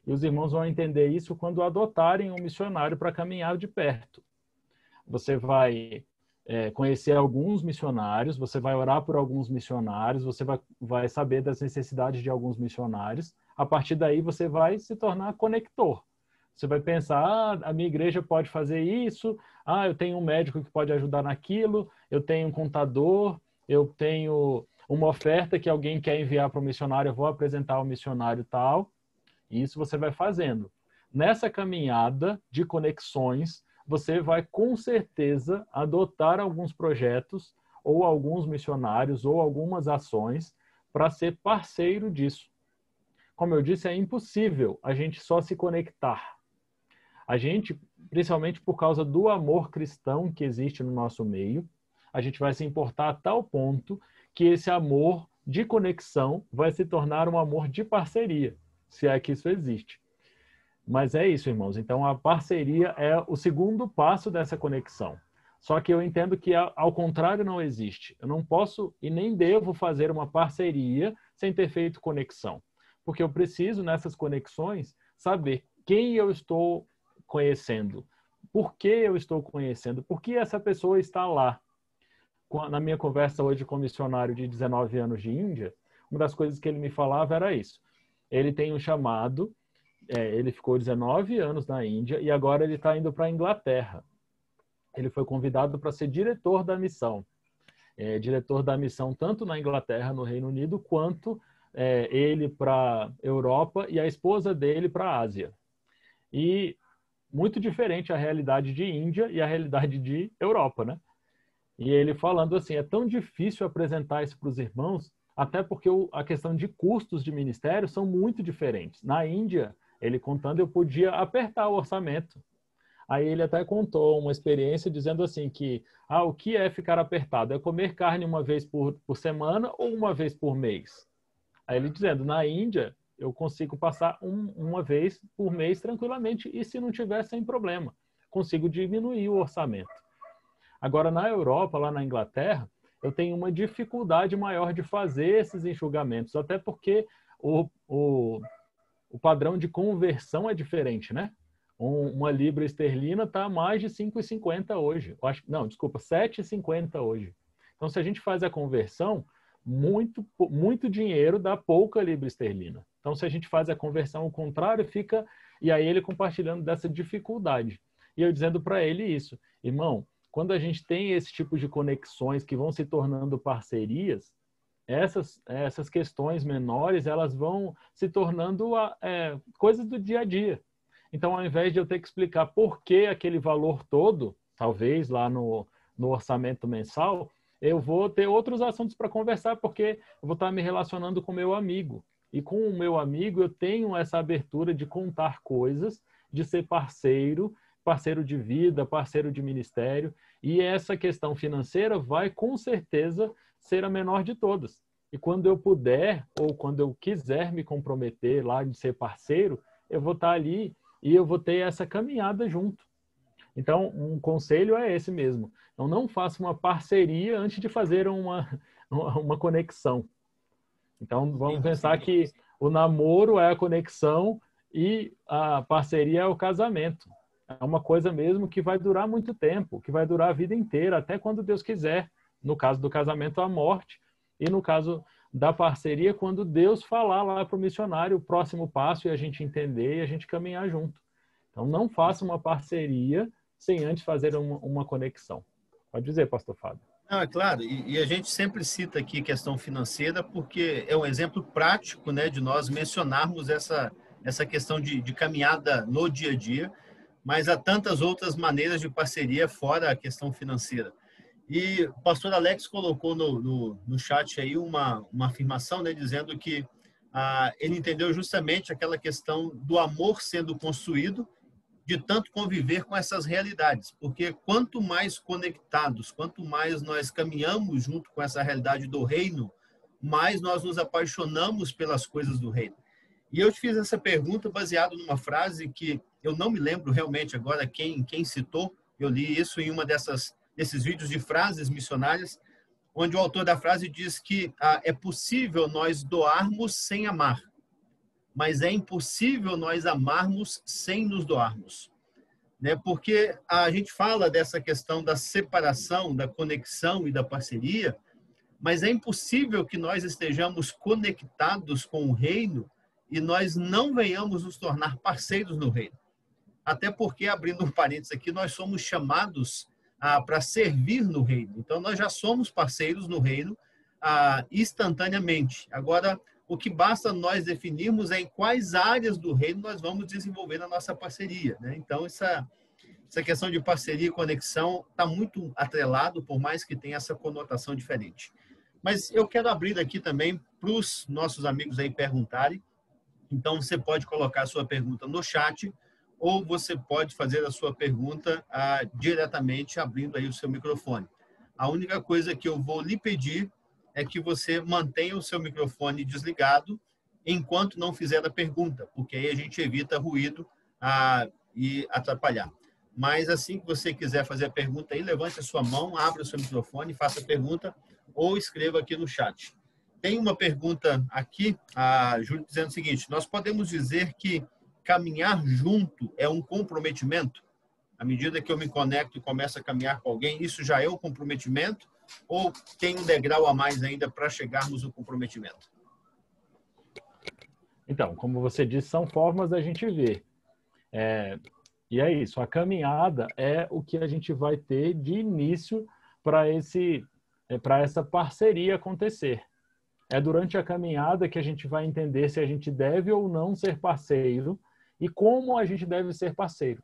E os irmãos vão entender isso quando adotarem um missionário para caminhar de perto. Você vai conhecer alguns missionários, você vai orar por alguns missionários, você vai saber das necessidades de alguns missionários. A partir daí, você vai se tornar conector. Você vai pensar, a minha igreja pode fazer isso, eu tenho um médico que pode ajudar naquilo, eu tenho um contador, eu tenho uma oferta que alguém quer enviar para o missionário, eu vou apresentar ao missionário tal. E isso você vai fazendo. Nessa caminhada de conexões, você vai com certeza adotar alguns projetos, ou alguns missionários, ou algumas ações para ser parceiro disso. Como eu disse, é impossível a gente só se conectar. A gente, principalmente por causa do amor cristão que existe no nosso meio, a gente vai se importar a tal ponto que esse amor de conexão vai se tornar um amor de parceria, se é que isso existe. Mas é isso, irmãos. Então, a parceria é o segundo passo dessa conexão. Só que eu entendo que, ao contrário, não existe. Eu não posso e nem devo fazer uma parceria sem ter feito conexão. Porque eu preciso, nessas conexões, saber quem eu estou conhecendo, por que eu estou conhecendo, por que essa pessoa está lá. Na minha conversa hoje com um missionário de 19 anos de Índia, uma das coisas que ele me falava era isso. Ele tem um chamado, ele ficou 19 anos na Índia e agora ele está indo para a Inglaterra. Ele foi convidado para ser diretor da missão. Diretor da missão tanto na Inglaterra, no Reino Unido, quanto ele para a Europa e a esposa dele para a Ásia. E muito diferente a realidade de Índia e a realidade de Europa, né? E ele falando assim, é tão difícil apresentar isso para os irmãos, até porque a questão de custos de ministério são muito diferentes. Na Índia, ele contando, eu podia apertar o orçamento. Aí ele até contou uma experiência dizendo assim que, o que é ficar apertado? É comer carne uma vez por semana ou uma vez por mês? Aí ele dizendo, na Índia, eu consigo passar uma vez por mês tranquilamente e se não tiver, sem problema. Consigo diminuir o orçamento. Agora, na Europa, lá na Inglaterra, eu tenho uma dificuldade maior de fazer esses enxugamentos, até porque o padrão de conversão é diferente, né? Uma libra esterlina está a mais de 5,50 hoje. Eu acho, não, desculpa, 7,50 hoje. Então, se a gente faz a conversão, muito dinheiro dá pouca libra esterlina. Então, se a gente faz a conversão ao contrário, fica... E aí ele compartilhando dessa dificuldade. E eu dizendo para ele isso. Irmão, quando a gente tem esse tipo de conexões que vão se tornando parcerias, essas questões menores, elas vão se tornando coisas do dia a dia. Então, ao invés de eu ter que explicar por que aquele valor todo, talvez lá no orçamento mensal, eu vou ter outros assuntos para conversar, porque eu vou estar me relacionando com o meu amigo. E com o meu amigo eu tenho essa abertura de contar coisas, de ser parceiro de vida, parceiro de ministério. E essa questão financeira vai, com certeza, ser a menor de todas. E quando eu puder, ou quando eu quiser me comprometer lá de ser parceiro, eu vou estar ali e eu vou ter essa caminhada junto. Então, um conselho é esse mesmo. Então, não faça uma parceria antes de fazer uma conexão. Então, vamos pensar que o namoro é a conexão e a parceria é o casamento. É uma coisa mesmo que vai durar muito tempo, que vai durar a vida inteira, até quando Deus quiser. No caso do casamento, a morte. E no caso da parceria, quando Deus falar lá para o missionário o próximo passo e a gente entender e a gente caminhar junto. Então, não faça uma parceria sem antes fazer uma conexão. Pode dizer, pastor Fábio. Não, é claro, e a gente sempre cita aqui questão financeira porque é um exemplo prático, né, de nós mencionarmos essa questão de caminhada no dia a dia, mas há tantas outras maneiras de parceria fora a questão financeira. E o pastor Alex colocou no chat aí uma afirmação, né, dizendo que ele entendeu justamente aquela questão do amor sendo construído, de tanto conviver com essas realidades, porque quanto mais conectados, quanto mais nós caminhamos junto com essa realidade do reino, mais nós nos apaixonamos pelas coisas do reino. E eu te fiz essa pergunta baseado numa frase que eu não me lembro realmente agora quem citou, eu li isso em uma desses vídeos de frases missionárias, onde o autor da frase diz que é possível nós doarmos sem amar, mas é impossível nós amarmos sem nos doarmos. Né? Porque a gente fala dessa questão da separação, da conexão e da parceria, mas é impossível que nós estejamos conectados com o reino e nós não venhamos nos tornar parceiros no reino. Até porque, abrindo um parênteses aqui, nós somos chamados para servir no reino. Então, nós já somos parceiros no reino instantaneamente. Agora, o que basta nós definirmos é em quais áreas do reino nós vamos desenvolver a nossa parceria. Né? Então, essa questão de parceria e conexão está muito atrelado, por mais que tenha essa conotação diferente. Mas eu quero abrir aqui também para os nossos amigos aí perguntarem. Então, você pode colocar a sua pergunta no chat ou você pode fazer a sua pergunta diretamente abrindo aí o seu microfone. A única coisa que eu vou lhe pedir é que você mantenha o seu microfone desligado enquanto não fizer a pergunta, porque aí a gente evita ruído e atrapalhar. Mas assim que você quiser fazer a pergunta aí, levante a sua mão, abra o seu microfone, faça a pergunta ou escreva aqui no chat. Tem uma pergunta aqui, a Júlia dizendo o seguinte: nós podemos dizer que caminhar junto é um comprometimento? À medida que eu me conecto e começo a caminhar com alguém, isso já é um comprometimento? Ou tem um degrau a mais ainda para chegarmos ao comprometimento? Então, como você disse, são formas da gente ver. E é isso, a caminhada é o que a gente vai ter de início para essa parceria acontecer. É durante a caminhada que a gente vai entender se a gente deve ou não ser parceiro e como a gente deve ser parceiro.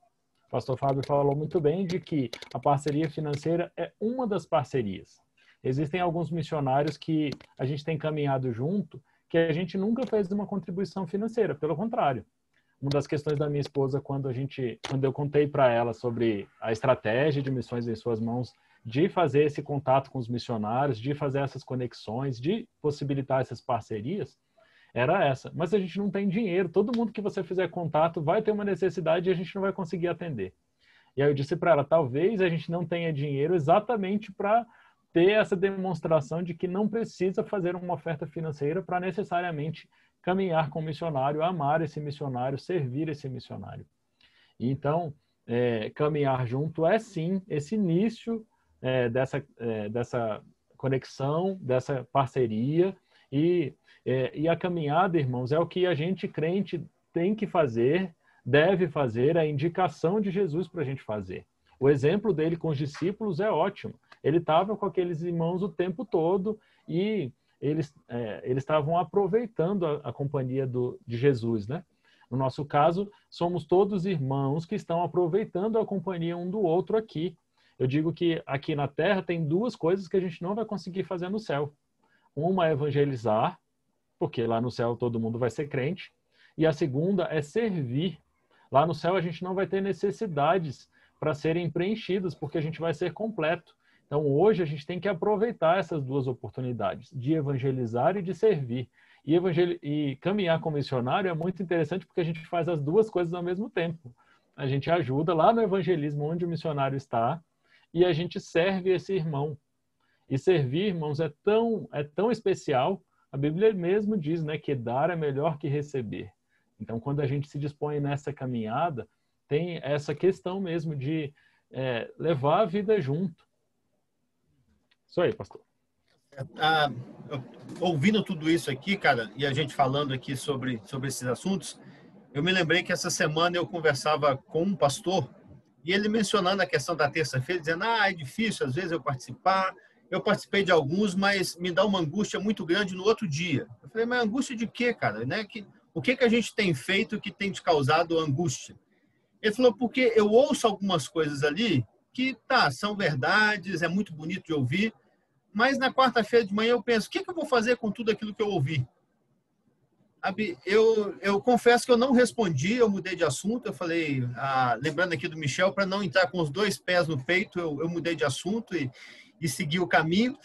O pastor Fábio falou muito bem de que a parceria financeira é uma das parcerias. Existem alguns missionários que a gente tem caminhado junto, que a gente nunca fez uma contribuição financeira, pelo contrário. Uma das questões da minha esposa, quando eu contei para ela sobre a estratégia de Missões em Suas Mãos, de fazer esse contato com os missionários, de fazer essas conexões, de possibilitar essas parcerias, era essa. Mas a gente não tem dinheiro. Todo mundo que você fizer contato vai ter uma necessidade e a gente não vai conseguir atender. E aí eu disse para ela, talvez a gente não tenha dinheiro exatamente para ter essa demonstração de que não precisa fazer uma oferta financeira para necessariamente caminhar com o missionário, amar esse missionário, servir esse missionário. Então, caminhar junto é sim esse início dessa conexão, dessa parceria, e a caminhada, irmãos, é o que a gente crente tem que fazer, deve fazer, a indicação de Jesus para a gente fazer. O exemplo dele com os discípulos é ótimo. Ele estava com aqueles irmãos o tempo todo e eles estavam aproveitando a companhia de Jesus, né? No nosso caso, somos todos irmãos que estão aproveitando a companhia um do outro aqui. Eu digo que aqui na Terra tem duas coisas que a gente não vai conseguir fazer no céu. Uma é evangelizar, porque lá no céu todo mundo vai ser crente. E a segunda é servir. Lá no céu a gente não vai ter necessidades para serem preenchidas, porque a gente vai ser completo. Então hoje a gente tem que aproveitar essas duas oportunidades, de evangelizar e de servir. E caminhar como missionário é muito interessante porque a gente faz as duas coisas ao mesmo tempo. A gente ajuda lá no evangelismo onde o missionário está e a gente serve esse irmão. E servir, irmãos, é tão especial. A Bíblia mesmo diz, né, que dar é melhor que receber. Então, quando a gente se dispõe nessa caminhada, tem essa questão mesmo de levar a vida junto. Isso aí, pastor. Ouvindo tudo isso aqui, cara, e a gente falando aqui sobre esses assuntos, eu me lembrei que essa semana eu conversava com um pastor e ele mencionando a questão da terça-feira, dizendo, é difícil às vezes eu participar. Eu participei de alguns, mas me dá uma angústia muito grande no outro dia. Eu falei, mas angústia de quê, cara? Né? O que a gente tem feito que tem te causado angústia? Ele falou, porque eu ouço algumas coisas ali que, são verdades, é muito bonito de ouvir, mas na quarta-feira de manhã eu penso, o que eu vou fazer com tudo aquilo que eu ouvi? Eu confesso que eu não respondi, eu mudei de assunto, eu falei, lembrando aqui do Michel, para não entrar com os dois pés no peito, eu mudei de assunto e segui o caminho,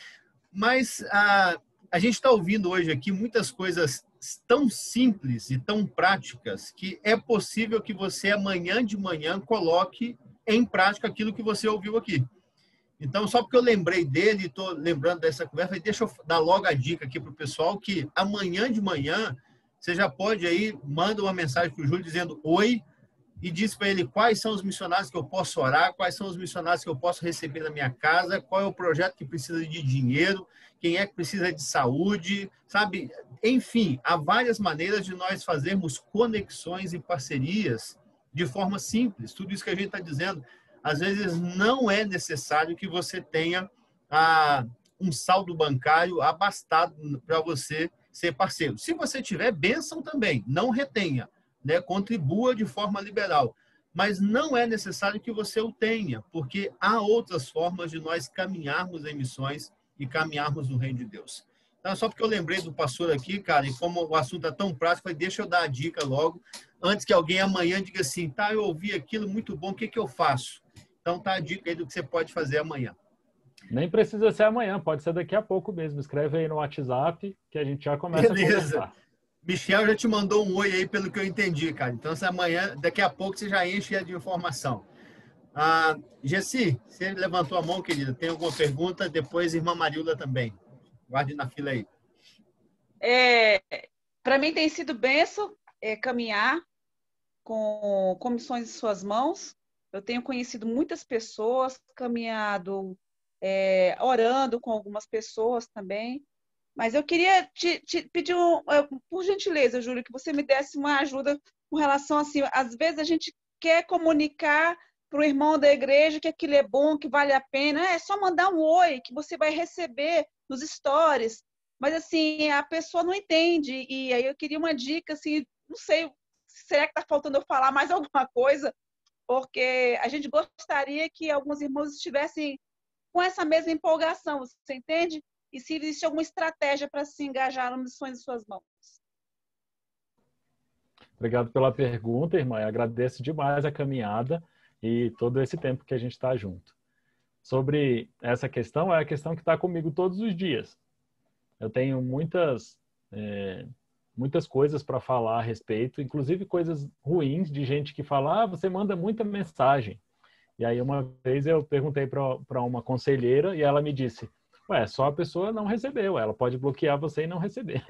mas a gente está ouvindo hoje aqui muitas coisas tão simples e tão práticas que é possível que você amanhã de manhã coloque em prática aquilo que você ouviu aqui. Então, só porque eu lembrei dele e estou lembrando dessa conversa, deixa eu dar logo a dica aqui para o pessoal que amanhã de manhã você já pode aí, manda uma mensagem para o Júlio dizendo oi e diz para ele quais são os missionários que eu posso orar, quais são os missionários que eu posso receber na minha casa, qual é o projeto que precisa de dinheiro, quem é que precisa de saúde, sabe? Enfim, há várias maneiras de nós fazermos conexões e parcerias de forma simples. Tudo isso que a gente está dizendo, às vezes não é necessário que você tenha um saldo bancário abastado para você ser parceiro. Se você tiver, bênção também, não retenha, né? Contribua de forma liberal. Mas não é necessário que você o tenha, porque há outras formas de nós caminharmos em missões e caminharmos no reino de Deus. Então, só porque eu lembrei do pastor aqui, cara, e como o assunto é tão prático, falei, deixa eu dar a dica logo, antes que alguém amanhã diga assim, eu ouvi aquilo, muito bom, o que eu faço? Então, a dica aí do que você pode fazer amanhã. Nem precisa ser amanhã, pode ser daqui a pouco mesmo. Escreve aí no WhatsApp que a gente já começa a conversar. Michel já te mandou um oi aí, pelo que eu entendi, cara. Então, se amanhã, daqui a pouco, você já enche de informação. Gessi, você levantou a mão, querida. Tem alguma pergunta? Depois, irmã Marilda também. Guarde na fila aí. Para mim tem sido bênção caminhar com missões em suas mãos. Eu tenho conhecido muitas pessoas, caminhado, orando com algumas pessoas também. Mas eu queria te pedir, por gentileza, Júlio, que você me desse uma ajuda com relação assim, às vezes a gente quer comunicar para o irmão da igreja que aquilo é bom, que vale a pena, é só mandar um oi, que você vai receber nos stories, mas assim, a pessoa não entende, e aí eu queria uma dica, assim, não sei, será que está faltando eu falar mais alguma coisa? Porque a gente gostaria que alguns irmãos estivessem com essa mesma empolgação, você entende? E se existe alguma estratégia para se engajar no Missões em Suas Mãos. Obrigado pela pergunta, irmã. Eu agradeço demais a caminhada e todo esse tempo que a gente está junto. Sobre essa questão, é a questão que está comigo todos os dias. Eu tenho muitas coisas para falar a respeito, inclusive coisas ruins de gente que fala, você manda muita mensagem. E aí uma vez eu perguntei para uma conselheira e ela me disse, só a pessoa não recebeu, ela pode bloquear você e não receber.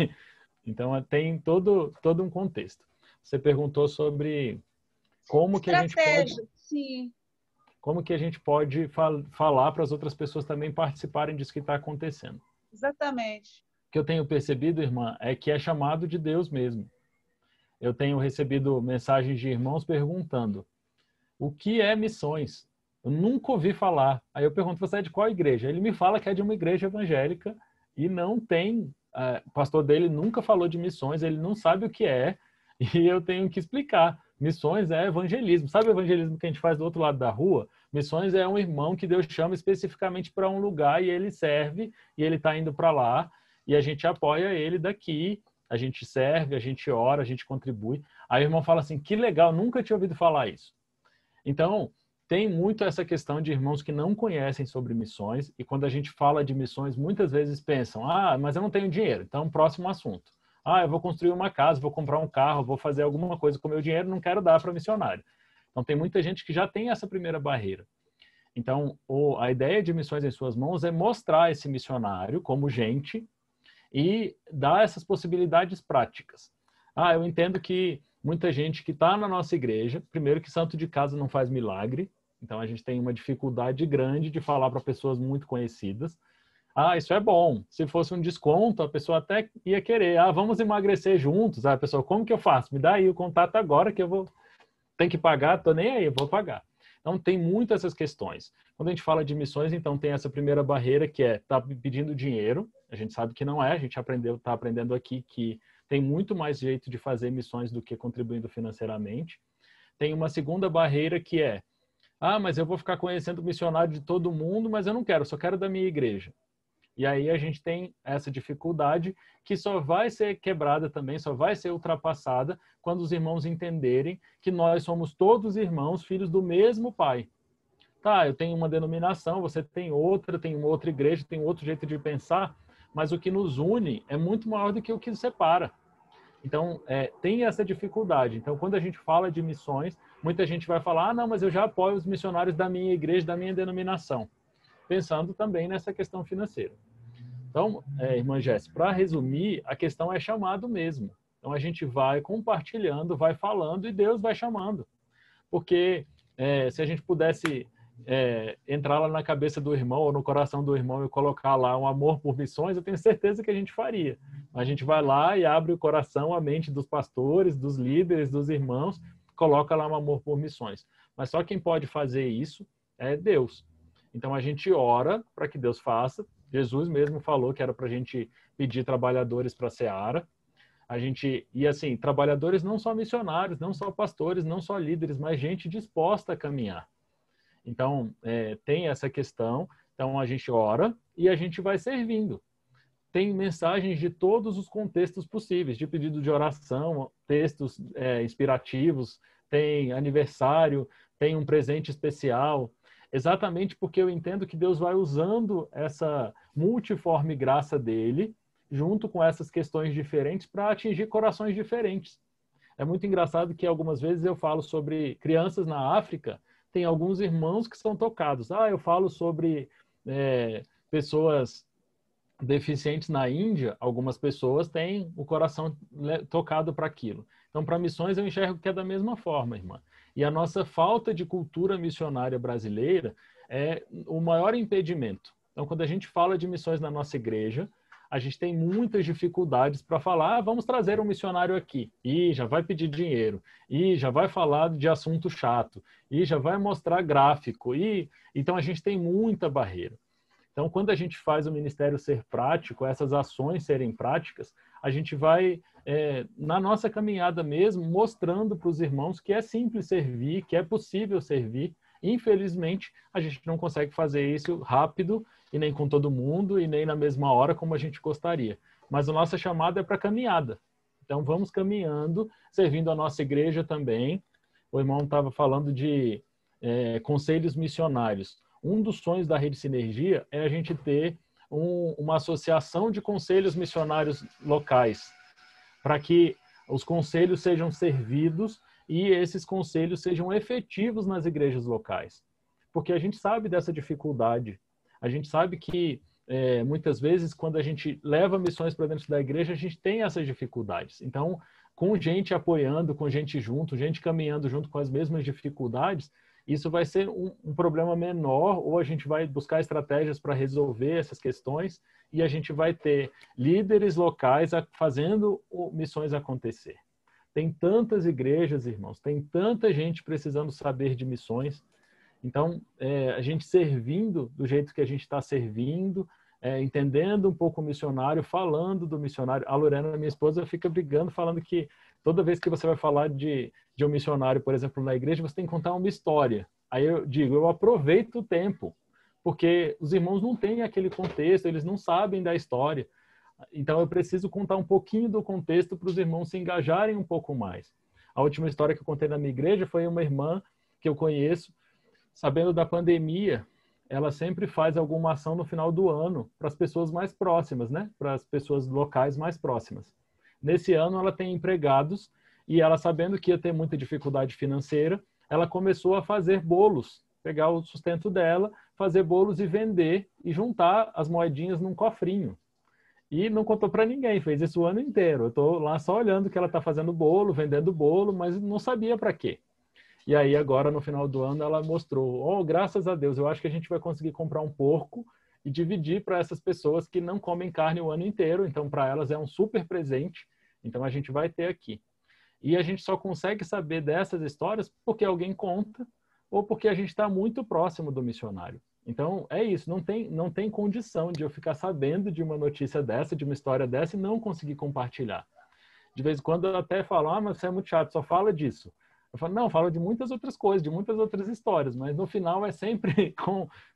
Então tem todo um contexto. Você perguntou sobre como que a gente pode, Estratégia, sim. como que a gente pode falar para as outras pessoas também participarem disso que está acontecendo. Exatamente. O que eu tenho percebido, irmã, é que é chamado de Deus mesmo. Eu tenho recebido mensagens de irmãos perguntando: o que é missões? Eu nunca ouvi falar. Aí eu pergunto: você é de qual igreja? Ele me fala que é de uma igreja evangélica e não tem. O pastor dele nunca falou de missões, ele não sabe o que é, e eu tenho que explicar. Missões é evangelismo. Sabe o evangelismo que a gente faz do outro lado da rua? Missões é um irmão que Deus chama especificamente para um lugar e ele serve, e ele está indo para lá, e a gente apoia ele daqui, a gente serve, a gente ora, a gente contribui. Aí o irmão fala assim: que legal, nunca tinha ouvido falar isso. Então, tem muito essa questão de irmãos que não conhecem sobre missões, e quando a gente fala de missões, muitas vezes pensam: ah, mas eu não tenho dinheiro, então próximo assunto. Ah, eu vou construir uma casa, vou comprar um carro, vou fazer alguma coisa com o meu dinheiro, não quero dar para missionário. Então, tem muita gente que já tem essa primeira barreira. Então, a ideia de Missões em Suas Mãos é mostrar esse missionário como gente e dar essas possibilidades práticas. Ah, eu entendo que muita gente que está na nossa igreja, primeiro que santo de casa não faz milagre, então a gente tem uma dificuldade grande de falar para pessoas muito conhecidas. Ah, isso é bom. Se fosse um desconto, a pessoa até ia querer. Ah, vamos emagrecer juntos. Ah, a pessoa: como que eu faço? Me dá aí o contato agora que eu vou. Tem que pagar? Tô nem aí, eu vou pagar. Então, tem muitas essas questões. Quando a gente fala de missões, então tem essa primeira barreira que é tá pedindo dinheiro. A gente sabe que não é. A gente está aprendendo aqui que tem muito mais jeito de fazer missões do que contribuindo financeiramente. Tem uma segunda barreira que é: ah, mas eu vou ficar conhecendo missionário de todo mundo, mas eu não quero, só quero da minha igreja. E aí a gente tem essa dificuldade que só vai ser quebrada também, só vai ser ultrapassada quando os irmãos entenderem que nós somos todos irmãos, filhos do mesmo Pai. Tá, eu tenho uma denominação, você tem outra, tem uma outra igreja, tem outro jeito de pensar, mas o que nos une é muito maior do que o que nos separa. Então, tem essa dificuldade. Então, quando a gente fala de missões, muita gente vai falar: ah, não, mas eu já apoio os missionários da minha igreja, da minha denominação. Pensando também nessa questão financeira. Então, irmã Jéssica, para resumir, a questão é chamado mesmo. Então, a gente vai compartilhando, vai falando e Deus vai chamando. Porque se a gente pudesse entrar lá na cabeça do irmão ou no coração do irmão e colocar lá um amor por missões, eu tenho certeza que a gente faria. A gente vai lá e abre o coração, a mente dos pastores, dos líderes, dos irmãos, coloca lá um amor por missões. Mas só quem pode fazer isso é Deus. Então, a gente ora para que Deus faça. Jesus mesmo falou que era para a gente pedir trabalhadores para a seara. E assim, trabalhadores não só missionários, não só pastores, não só líderes, mas gente disposta a caminhar. Então, tem essa questão. Então, a gente ora e a gente vai servindo. Tem mensagens de todos os contextos possíveis, de pedido de oração, textos inspirativos, tem aniversário, tem um presente especial, exatamente porque eu entendo que Deus vai usando essa multiforme graça dele, junto com essas questões diferentes, para atingir corações diferentes. É muito engraçado que algumas vezes eu falo sobre crianças na África, tem alguns irmãos que são tocados. Ah, eu falo sobre pessoas deficientes na Índia, algumas pessoas têm o coração tocado para aquilo. Então, para missões, eu enxergo que é da mesma forma, irmã. E a nossa falta de cultura missionária brasileira é o maior impedimento. Então, quando a gente fala de missões na nossa igreja, a gente tem muitas dificuldades para falar: ah, vamos trazer um missionário aqui. E já vai pedir dinheiro. E já vai falar de assunto chato. E já vai mostrar gráfico. Então, a gente tem muita barreira. Então, quando a gente faz o ministério ser prático, essas ações serem práticas, a gente vai, na nossa caminhada mesmo, mostrando para os irmãos que é simples servir, que é possível servir. Infelizmente, a gente não consegue fazer isso rápido, e nem com todo mundo, e nem na mesma hora como a gente gostaria. Mas a nossa chamada é para caminhada. Então, vamos caminhando, servindo a nossa igreja também. O irmão estava falando de conselhos missionários. Um dos sonhos da Rede Sinergia é a gente ter uma associação de conselhos missionários locais, para que os conselhos sejam servidos e esses conselhos sejam efetivos nas igrejas locais. Porque a gente sabe dessa dificuldade. A gente sabe que, muitas vezes, quando a gente leva missões para dentro da igreja, a gente tem essas dificuldades. Então, com gente apoiando, com gente junto, gente caminhando junto com as mesmas dificuldades, isso vai ser um problema menor, ou a gente vai buscar estratégias para resolver essas questões e a gente vai ter líderes locais fazendo missões acontecer. Tem tantas igrejas, irmãos, tem tanta gente precisando saber de missões. Então, a gente servindo do jeito que a gente está servindo, entendendo um pouco o missionário, falando do missionário. A Lorena, minha esposa, fica brigando, falando que toda vez que você vai falar de um missionário, por exemplo, na igreja, você tem que contar uma história. Aí eu digo, eu aproveito o tempo, porque os irmãos não têm aquele contexto, eles não sabem da história. Então, eu preciso contar um pouquinho do contexto para os irmãos se engajarem um pouco mais. A última história que eu contei na minha igreja foi uma irmã que eu conheço, sabendo da pandemia, ela sempre faz alguma ação no final do ano para as pessoas mais próximas, né? Para as pessoas locais mais próximas. Nesse ano, ela tem empregados e ela, sabendo que ia ter muita dificuldade financeira, ela começou a fazer bolos, pegar o sustento dela, fazer bolos e vender e juntar as moedinhas num cofrinho. E não contou para ninguém, fez isso o ano inteiro. Eu estou lá só olhando que ela está fazendo bolo, vendendo bolo, mas não sabia para quê. E aí agora, no final do ano, ela mostrou, graças a Deus, eu acho que a gente vai conseguir comprar um porco e dividir para essas pessoas que não comem carne o ano inteiro. Então, para elas é um super presente. Então, a gente vai ter aqui. E a gente só consegue saber dessas histórias porque alguém conta ou porque a gente está muito próximo do missionário. Então, é isso. Não tem condição de eu ficar sabendo de uma notícia dessa, de uma história dessa e não conseguir compartilhar. De vez em quando eu até falo, mas você é muito chato, só fala disso. Eu falo, não, falo de muitas outras coisas, de muitas outras histórias, mas no final é sempre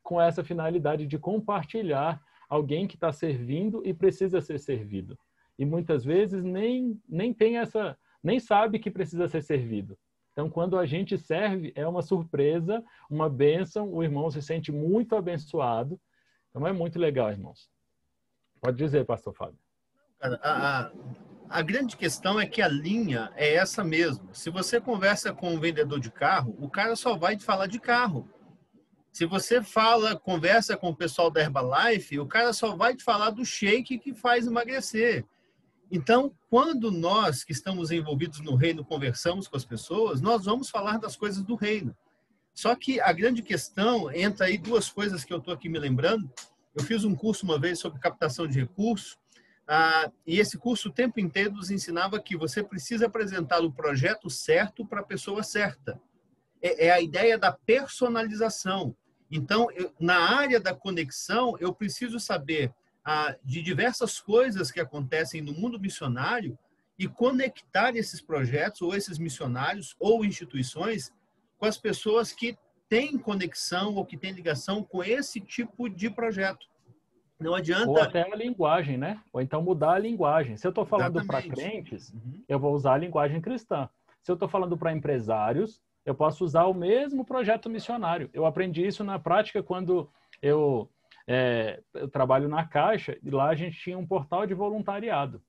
com essa finalidade de compartilhar alguém que está servindo e precisa ser servido. E muitas vezes nem sabe que precisa ser servido. Então, quando a gente serve, é uma surpresa, uma bênção, o irmão se sente muito abençoado. Então, é muito legal, irmãos. Pode dizer, pastor Fábio. A grande questão é que a linha é essa mesmo. Se você conversa com um vendedor de carro, o cara só vai te falar de carro. Se você conversa com o pessoal da Herbalife, o cara só vai te falar do shake que faz emagrecer. Então, quando nós que estamos envolvidos no reino conversamos com as pessoas, nós vamos falar das coisas do reino. Só que a grande questão, entra aí duas coisas que eu estou aqui me lembrando. Eu fiz um curso uma vez sobre captação de recursos, e esse curso o tempo inteiro nos ensinava que você precisa apresentar o projeto certo para a pessoa certa. É a ideia da personalização. Então, na área da conexão, eu preciso saber de diversas coisas que acontecem no mundo missionário e conectar esses projetos, ou esses missionários, ou instituições, com as pessoas que têm conexão ou que têm ligação com esse tipo de projeto. Não adianta... Ou até a linguagem, né? Ou então mudar a linguagem. Se eu estou falando para crentes, eu vou usar a linguagem cristã. Se eu estou falando para empresários, eu posso usar o mesmo projeto missionário. Eu aprendi isso na prática quando eu trabalho na Caixa, e lá a gente tinha um portal de voluntariado.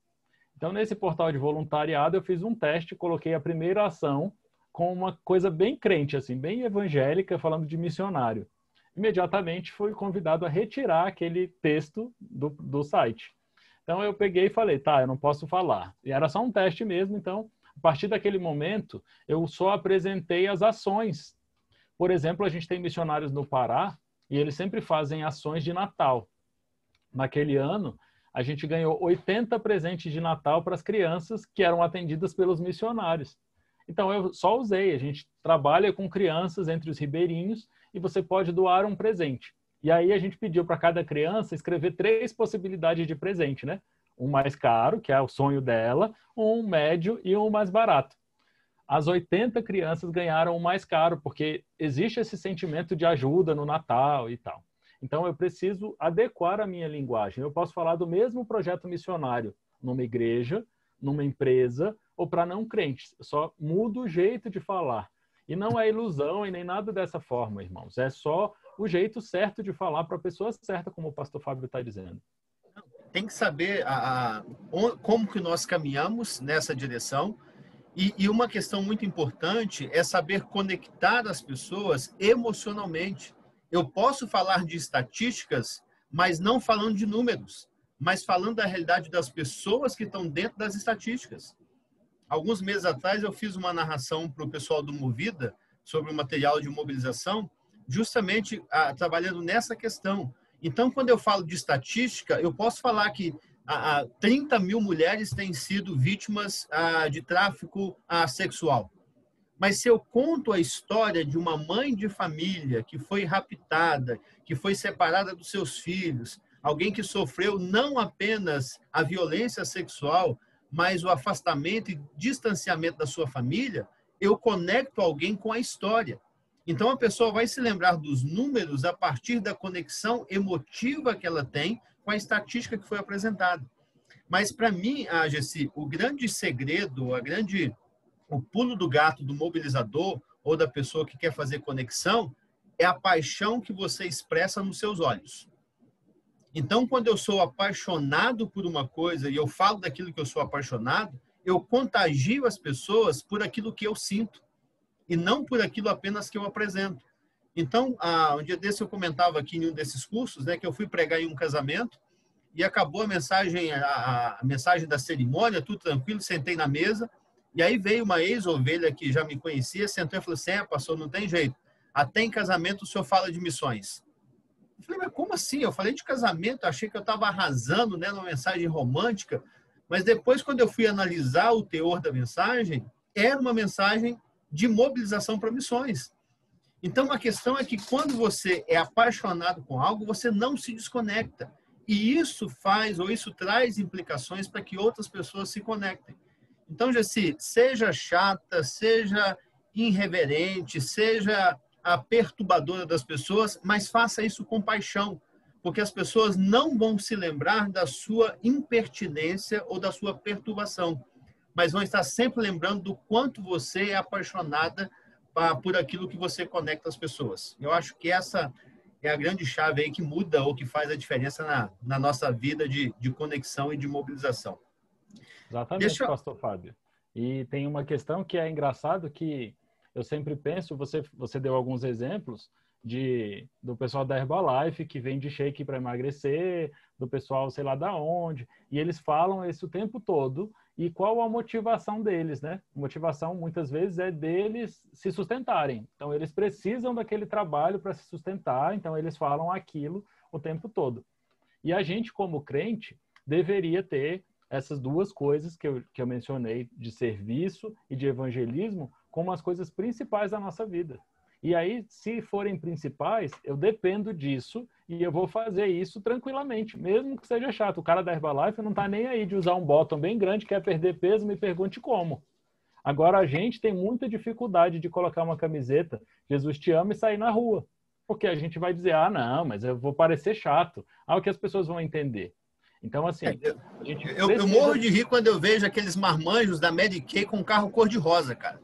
Então, nesse portal de voluntariado, eu fiz um teste, coloquei a primeira ação com uma coisa bem crente, assim, bem evangélica, falando de missionário. Imediatamente fui convidado a retirar aquele texto do site. Então, eu peguei e falei, eu não posso falar. E era só um teste mesmo, então, a partir daquele momento, eu só apresentei as ações. Por exemplo, a gente tem missionários no Pará, e eles sempre fazem ações de Natal. Naquele ano, a gente ganhou 80 presentes de Natal para as crianças que eram atendidas pelos missionários. Então, eu só usei. A gente trabalha com crianças entre os ribeirinhos e você pode doar um presente. E aí a gente pediu para cada criança escrever 3 possibilidades de presente, né? Um mais caro, que é o sonho dela, um médio e um mais barato. As 80 crianças ganharam o mais caro, porque existe esse sentimento de ajuda no Natal e tal. Então, eu preciso adequar a minha linguagem. Eu posso falar do mesmo projeto missionário numa igreja, numa empresa ou para não crentes. Eu só mudo o jeito de falar. E não é ilusão e nem nada dessa forma, irmãos. É só o jeito certo de falar para a pessoa certa, como o pastor Fábio está dizendo. Tem que saber como que nós caminhamos nessa direção. E uma questão muito importante é saber conectar as pessoas emocionalmente. Eu posso falar de estatísticas, mas não falando de números, mas falando da realidade das pessoas que estão dentro das estatísticas. alguns meses atrás eu fiz uma narração para o pessoal do Movida sobre o material de mobilização, justamente trabalhando nessa questão. Então, quando eu falo de estatística, eu posso falar que 30 mil mulheres têm sido vítimas de tráfico sexual. Mas se eu conto a história de uma mãe de família que foi raptada, que foi separada dos seus filhos, alguém que sofreu não apenas a violência sexual, mas o afastamento e distanciamento da sua família, eu conecto alguém com a história. Então, a pessoa vai se lembrar dos números a partir da conexão emotiva que ela tem com a estatística que foi apresentada. Mas, para mim, Gessi, o grande segredo, o pulo do gato do mobilizador ou da pessoa que quer fazer conexão é a paixão que você expressa nos seus olhos. Então, quando eu sou apaixonado por uma coisa e eu falo daquilo que eu sou apaixonado, eu contagio as pessoas por aquilo que eu sinto e não por aquilo apenas que eu apresento. Então, um dia desse eu comentava aqui em um desses cursos, né, que eu fui pregar em um casamento e acabou a mensagem da cerimônia, tudo tranquilo, sentei na mesa. E aí veio uma ex-ovelha que já me conhecia, sentou e falou assim, pastor, não tem jeito. Até em casamento o senhor fala de missões. Eu falei, mas como assim? Eu falei de casamento, achei que eu estava arrasando, né, numa mensagem romântica. Mas depois, quando eu fui analisar o teor da mensagem, era uma mensagem de mobilização para missões. Então, a questão é que quando você é apaixonado com algo, você não se desconecta. E isso traz implicações para que outras pessoas se conectem. Então, Gessi, seja chata, seja irreverente, seja a perturbadora das pessoas, mas faça isso com paixão, porque as pessoas não vão se lembrar da sua impertinência ou da sua perturbação, mas vão estar sempre lembrando do quanto você é apaixonada por aquilo que você conecta as pessoas. Eu acho que essa é a grande chave aí que muda ou que faz a diferença na nossa vida de conexão e de mobilização. Exatamente, pastor Fábio. E tem uma questão que é engraçado que eu sempre penso, você deu alguns exemplos do pessoal da Herbalife que vende shake para emagrecer, do pessoal sei lá da onde, e eles falam isso o tempo todo. E qual a motivação deles, né? A motivação muitas vezes é deles se sustentarem. Então eles precisam daquele trabalho para se sustentar, então eles falam aquilo o tempo todo. E a gente como crente deveria ter essas duas coisas que eu mencionei, de serviço e de evangelismo, como as coisas principais da nossa vida. E aí, se forem principais, eu dependo disso e eu vou fazer isso tranquilamente, mesmo que seja chato. O cara da Herbalife não está nem aí de usar um bottom bem grande, quer perder peso, me pergunte como. Agora, a gente tem muita dificuldade de colocar uma camiseta, Jesus te ama, e sair na rua. Porque a gente vai dizer, não, mas eu vou parecer chato. O que as pessoas vão entender. Então, assim... Eu morro de rir quando eu vejo aqueles marmanjos da Mary Kay com carro cor-de-rosa, cara.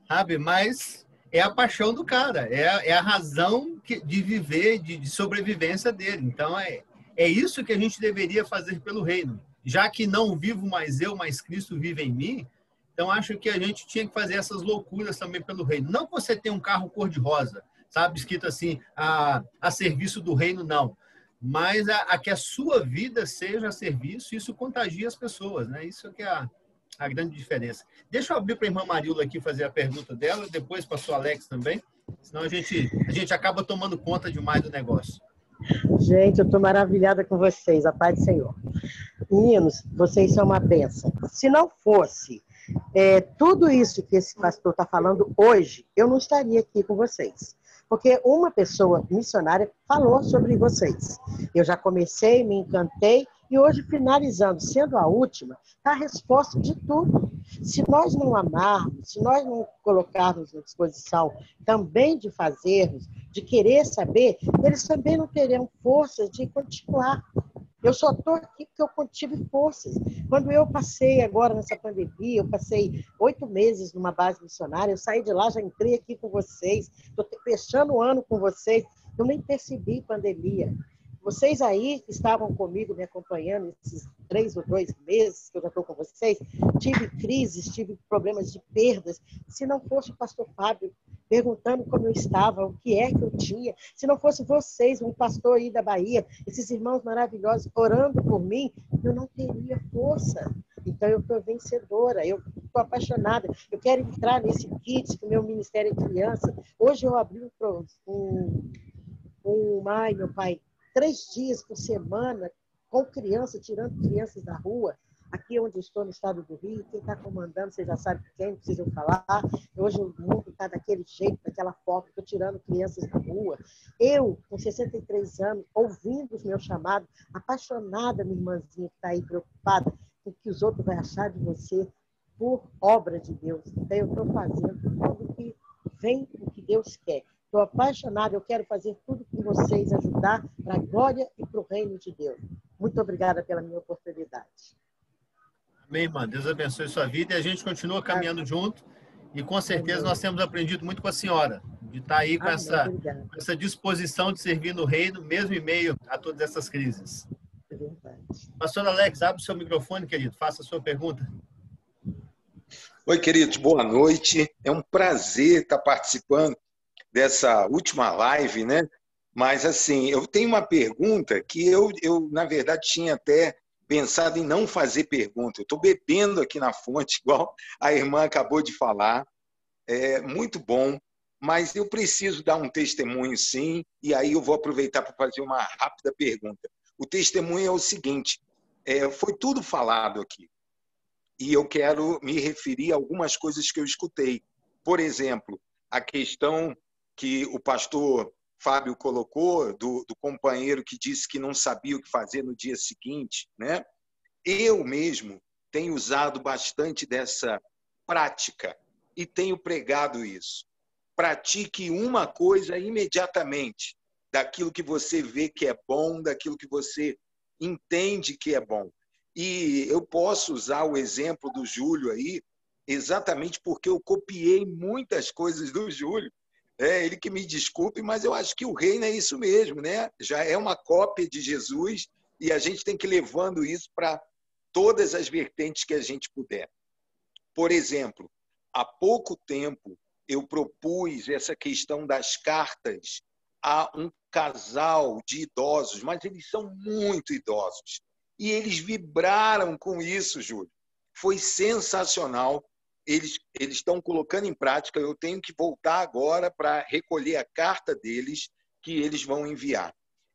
Sabe? Mas é a paixão do cara. É a razão de viver, de sobrevivência dele. Então, é isso que a gente deveria fazer pelo reino. Já que não vivo mais eu, mas Cristo vive em mim, então acho que a gente tinha que fazer essas loucuras também pelo reino. Não que você tenha um carro cor-de-rosa, sabe? Escrito assim, a serviço do reino, não. Mas que a sua vida seja a serviço, isso contagia as pessoas, né? Isso que é a grande diferença. Deixa eu abrir para a irmã Marila aqui fazer a pergunta dela, depois para o pastor Alex também, senão a gente acaba tomando conta demais do negócio. Gente, eu estou maravilhada com vocês, a paz do Senhor. Meninos, vocês são uma bênção. Se não fosse tudo isso que esse pastor está falando hoje, eu não estaria aqui com vocês. Porque uma pessoa missionária falou sobre vocês. Eu já comecei, me encantei, e hoje, finalizando, sendo a última, está a resposta de tudo. Se nós não amarmos, se nós não colocarmos à disposição também de fazermos, de querer saber, eles também não terão forças de continuar. Eu só estou aqui porque eu tive forças. Quando eu passei agora nessa pandemia, eu passei 8 meses numa base missionária, eu saí de lá, já entrei aqui com vocês, estou fechando o ano com vocês, eu nem percebi pandemia. Vocês aí que estavam comigo, me acompanhando esses 3 ou 2 meses que eu já estou com vocês, tive crises, tive problemas de perdas. Se não fosse o pastor Fábio perguntando como eu estava, o que é que eu tinha, se não fosse vocês, um pastor aí da Bahia, esses irmãos maravilhosos orando por mim, eu não teria força. Então, eu estou vencedora, eu estou apaixonada. Eu quero entrar nesse kit que o meu Ministério é Criança. Hoje eu abri meu pai, 3 dias por semana com criança, tirando crianças da rua. Aqui onde eu estou, no estado do Rio, quem está comandando, você já sabe quem, não precisa falar. Hoje o mundo está daquele jeito, daquela forma, estou tirando crianças da rua. Eu, com 63 anos, ouvindo os meus chamados, apaixonada, minha irmãzinha que está aí preocupada com o que os outros vão achar de você, por obra de Deus. Então, eu estou fazendo tudo que vem, o que Deus quer. Estou apaixonada, eu quero fazer tudo com vocês, ajudar para a glória e para o reino de Deus. Muito obrigada pela minha oportunidade. Amém, irmã. Deus abençoe sua vida e a gente continua caminhando junto. E com certeza nós temos aprendido muito com a senhora, de estar aí com essa disposição de servir no reino, mesmo em meio a todas essas crises. É verdade. Pastor Alex, abre o seu microfone, querido. Faça a sua pergunta. Oi, queridos. Boa noite. É um prazer estar participando dessa última live, né? Mas, assim, eu tenho uma pergunta que eu na verdade, tinha até pensado em não fazer pergunta. Eu estou bebendo aqui na fonte, igual a irmã acabou de falar. É muito bom, mas eu preciso dar um testemunho, sim, e aí eu vou aproveitar para fazer uma rápida pergunta. O testemunho é o seguinte, foi tudo falado aqui, e eu quero me referir a algumas coisas que eu escutei. Por exemplo, a questão que o pastor Fábio colocou, do companheiro que disse que não sabia o que fazer no dia seguinte, né? Eu mesmo tenho usado bastante dessa prática e tenho pregado isso. Pratique uma coisa imediatamente, daquilo que você vê que é bom, daquilo que você entende que é bom. E eu posso usar o exemplo do Júlio aí, exatamente porque eu copiei muitas coisas do Júlio. Ele que me desculpe, mas eu acho que o reino é isso mesmo, né? Já é uma cópia de Jesus e a gente tem que ir levando isso para todas as vertentes que a gente puder. Por exemplo, há pouco tempo eu propus essa questão das cartas a um casal de idosos, mas eles são muito idosos. E eles vibraram com isso, Júlio. Foi sensacional. Eles estão colocando em prática. Eu tenho que voltar agora para recolher a carta deles que eles vão enviar.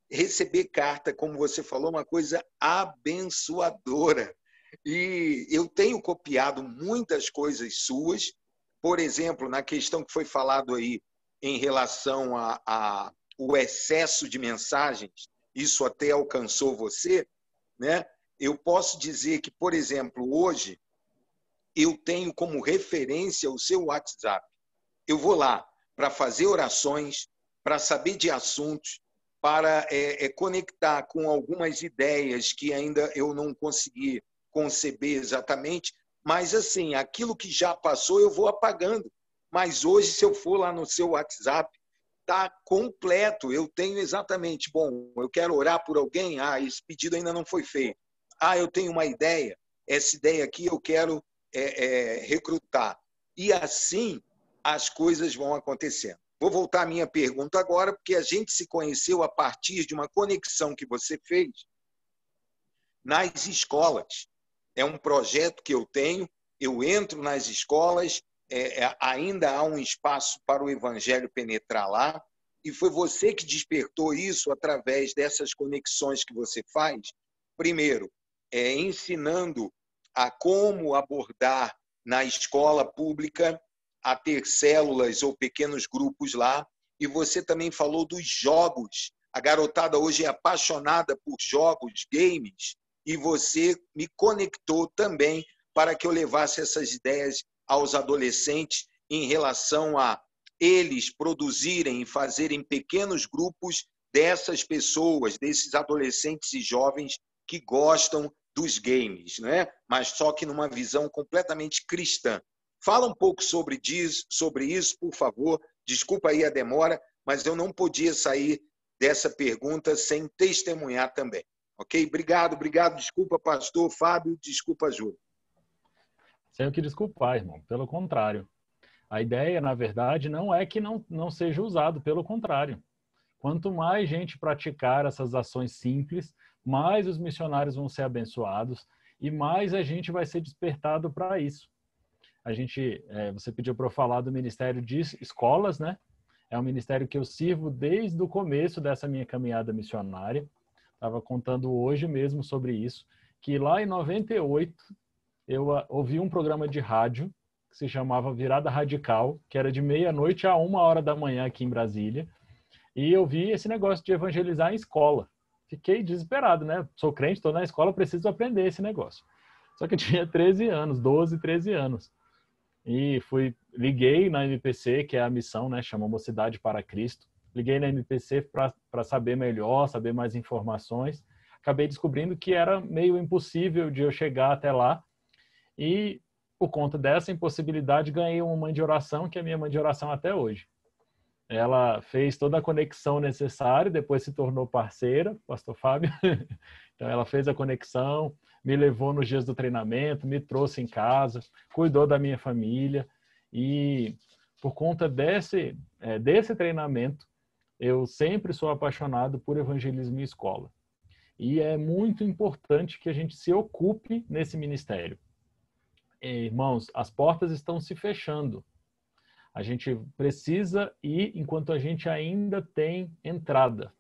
Receber carta, como você falou, é uma coisa abençoadora. E eu tenho copiado muitas coisas suas. Por exemplo, na questão que foi falado aí em relação ao excesso de mensagens, isso até alcançou você, né? Eu posso dizer que, por exemplo, hoje, eu tenho como referência o seu WhatsApp. Eu vou lá para fazer orações, para saber de assuntos, para conectar com algumas ideias que ainda eu não consegui conceber exatamente, mas assim, aquilo que já passou eu vou apagando. Mas hoje, se eu for lá no seu WhatsApp, está completo. Eu tenho exatamente, bom, eu quero orar por alguém, esse pedido ainda não foi feito. Eu tenho uma ideia, essa ideia aqui eu quero recrutar. E assim as coisas vão acontecendo. Vou voltar à minha pergunta agora, porque a gente se conheceu a partir de uma conexão que você fez nas escolas. É um projeto que eu tenho, eu entro nas escolas, ainda há um espaço para o evangelho penetrar lá, e foi você que despertou isso através dessas conexões que você faz. Primeiro, ensinando a como abordar na escola pública, a ter células ou pequenos grupos lá, e você também falou dos jogos. A garotada hoje é apaixonada por jogos, games, e você me conectou também para que eu levasse essas ideias aos adolescentes em relação a eles produzirem e fazerem pequenos grupos dessas pessoas, desses adolescentes e jovens que gostam dos games, né? Mas só que numa visão completamente cristã. Fala um pouco sobre isso, por favor. Desculpa aí a demora, mas eu não podia sair dessa pergunta sem testemunhar também. Ok? Obrigado. Desculpa, pastor Fábio. Desculpa, Júlio. Sem o que desculpar, irmão. Pelo contrário. A ideia, na verdade, não é que não seja usado. Pelo contrário. Quanto mais gente praticar essas ações simples, mais os missionários vão ser abençoados. e mais a gente vai ser despertado para isso. Você pediu para eu falar do Ministério de Escolas, né? É um ministério que eu sirvo desde o começo dessa minha caminhada missionária. Estava contando hoje mesmo sobre isso, que lá em 98 eu ouvi um programa de rádio que se chamava Virada Radical, que era de meia-noite a 1h da manhã aqui em Brasília, e eu vi esse negócio de evangelizar em escola. Fiquei desesperado, né? Sou crente, estou na escola, preciso aprender esse negócio. Só que eu tinha 13 anos, 12, 13 anos. E liguei na MPC, que é a missão, né? Chama Mocidade para Cristo. Liguei na MPC para saber melhor, saber mais informações. Acabei descobrindo que era meio impossível de eu chegar até lá. E, por conta dessa impossibilidade, ganhei uma mãe de oração, que é a minha mãe de oração até hoje. Ela fez toda a conexão necessária, depois se tornou parceira, pastor Fábio. Então, ela fez a conexão, me levou nos dias do treinamento, me trouxe em casa, cuidou da minha família. E, por conta desse treinamento, eu sempre sou apaixonado por evangelismo em escola. E é muito importante que a gente se ocupe nesse ministério. Irmãos, as portas estão se fechando. A gente precisa ir enquanto a gente ainda tem entrada.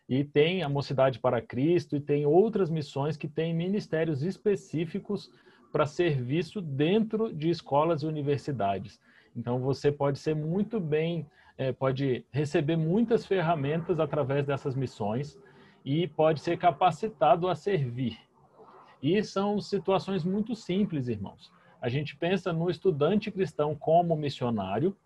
E tem a Mocidade para Cristo e tem outras missões que têm ministérios específicos para serviço dentro de escolas e universidades. Então, você pode ser muito bem, pode receber muitas ferramentas através dessas missões e pode ser capacitado a servir. E são situações muito simples, irmãos. A gente pensa no estudante cristão como missionário,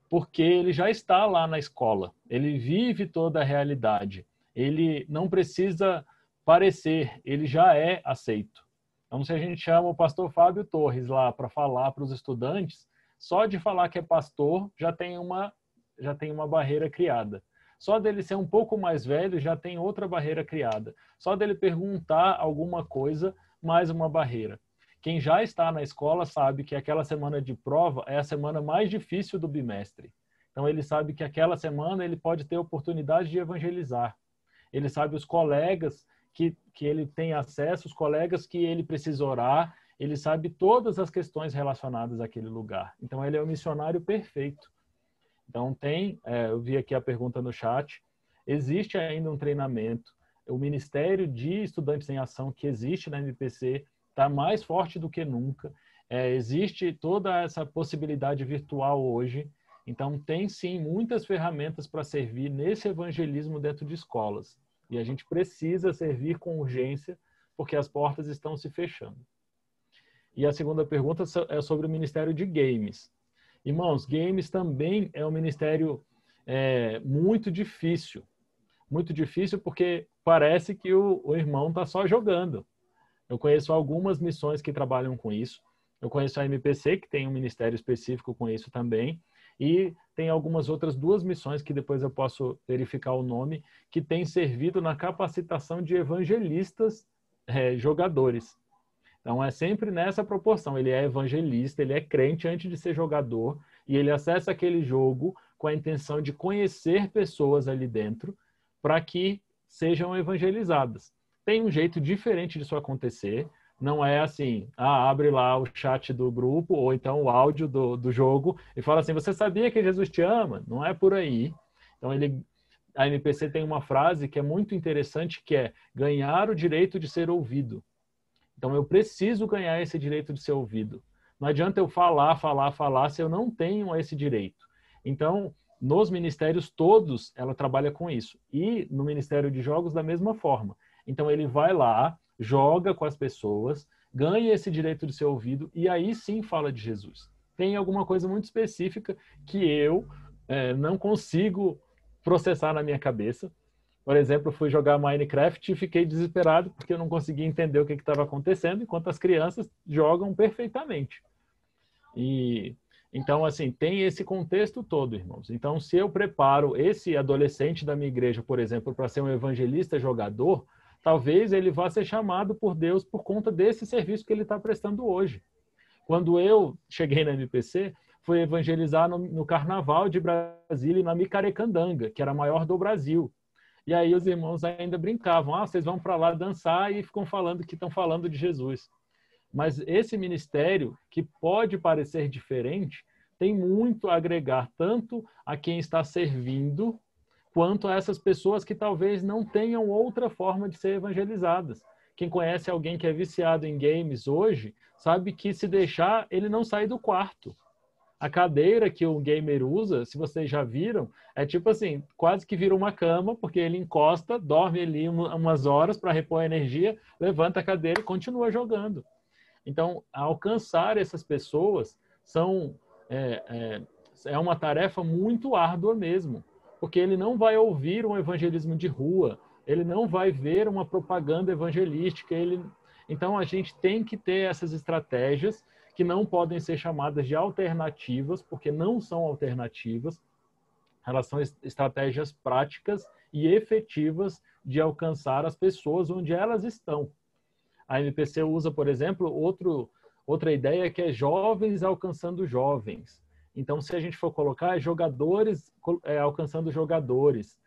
porque ele já está lá na escola, ele vive toda a realidade, ele não precisa parecer, ele já é aceito. Então, se a gente chama o pastor Fábio Torres lá para falar para os estudantes, só de falar que é pastor já tem uma barreira criada. Só dele ser um pouco mais velho já tem outra barreira criada. Só dele perguntar alguma coisa, mais uma barreira. Quem já está na escola sabe que aquela semana de prova é a semana mais difícil do bimestre. Então, ele sabe que aquela semana ele pode ter oportunidade de evangelizar. Ele sabe os colegas que ele tem acesso, os colegas que ele precisa orar, ele sabe todas as questões relacionadas àquele lugar. Então, ele é o missionário perfeito. Então, eu vi aqui a pergunta no chat, existe ainda um treinamento, o Ministério de Estudantes em Ação que existe na MPC está mais forte do que nunca. Existe toda essa possibilidade virtual hoje. Então, tem sim muitas ferramentas para servir nesse evangelismo dentro de escolas. E a gente precisa servir com urgência, porque as portas estão se fechando. E a segunda pergunta é sobre o Ministério de Games. Irmãos, games também é um ministério muito difícil. Muito difícil porque parece que o irmão está só jogando. Eu conheço algumas missões que trabalham com isso. Eu conheço a MPC, que tem um ministério específico com isso também. E tem algumas outras 2 missões, que depois eu posso verificar o nome, que têm servido na capacitação de evangelistas jogadores. Então, é sempre nessa proporção. Ele é evangelista, ele é crente antes de ser jogador, e ele acessa aquele jogo com a intenção de conhecer pessoas ali dentro para que sejam evangelizadas. Tem um jeito diferente disso acontecer. Não é assim, abre lá o chat do grupo ou então o áudio do jogo e fala assim, você sabia que Jesus te ama? Não é por aí. Então, a MPC tem uma frase que é muito interessante, que é ganhar o direito de ser ouvido. Então, eu preciso ganhar esse direito de ser ouvido. Não adianta eu falar se eu não tenho esse direito. Então, nos ministérios todos, ela trabalha com isso. E no Ministério de Jogos, da mesma forma. Então, ele vai lá, joga com as pessoas, ganha esse direito de ser ouvido e aí sim fala de Jesus. Tem alguma coisa muito específica que eu não consigo processar na minha cabeça. Por exemplo, eu fui jogar Minecraft e fiquei desesperado porque eu não conseguia entender o que estava acontecendo, enquanto as crianças jogam perfeitamente. Então, assim, tem esse contexto todo, irmãos. Então, se eu preparo esse adolescente da minha igreja, por exemplo, para ser um evangelista jogador, talvez ele vá ser chamado por Deus por conta desse serviço que ele está prestando hoje. Quando eu cheguei na MPC, fui evangelizar no Carnaval de Brasília, na Micarecandanga, que era a maior do Brasil. E aí os irmãos ainda brincavam, vocês vão para lá dançar e ficam falando que estão falando de Jesus. Mas esse ministério, que pode parecer diferente, tem muito a agregar tanto a quem está servindo, quanto a essas pessoas que talvez não tenham outra forma de ser evangelizadas. Quem conhece alguém que é viciado em games hoje, sabe que se deixar, ele não sai do quarto. A cadeira que o gamer usa, se vocês já viram, é tipo assim, quase que vira uma cama, porque ele encosta, dorme ali umas horas para repor a energia, levanta a cadeira e continua jogando. Então, alcançar essas pessoas é uma tarefa muito árdua mesmo, porque ele não vai ouvir um evangelismo de rua, ele não vai ver uma propaganda evangelística. Então, a gente tem que ter essas estratégias que não podem ser chamadas de alternativas, porque não são alternativas, elas são estratégias práticas e efetivas de alcançar as pessoas onde elas estão. A MPC usa, por exemplo, outra ideia que é jovens alcançando jovens. Então, se a gente for colocar jogadores alcançando jogadores,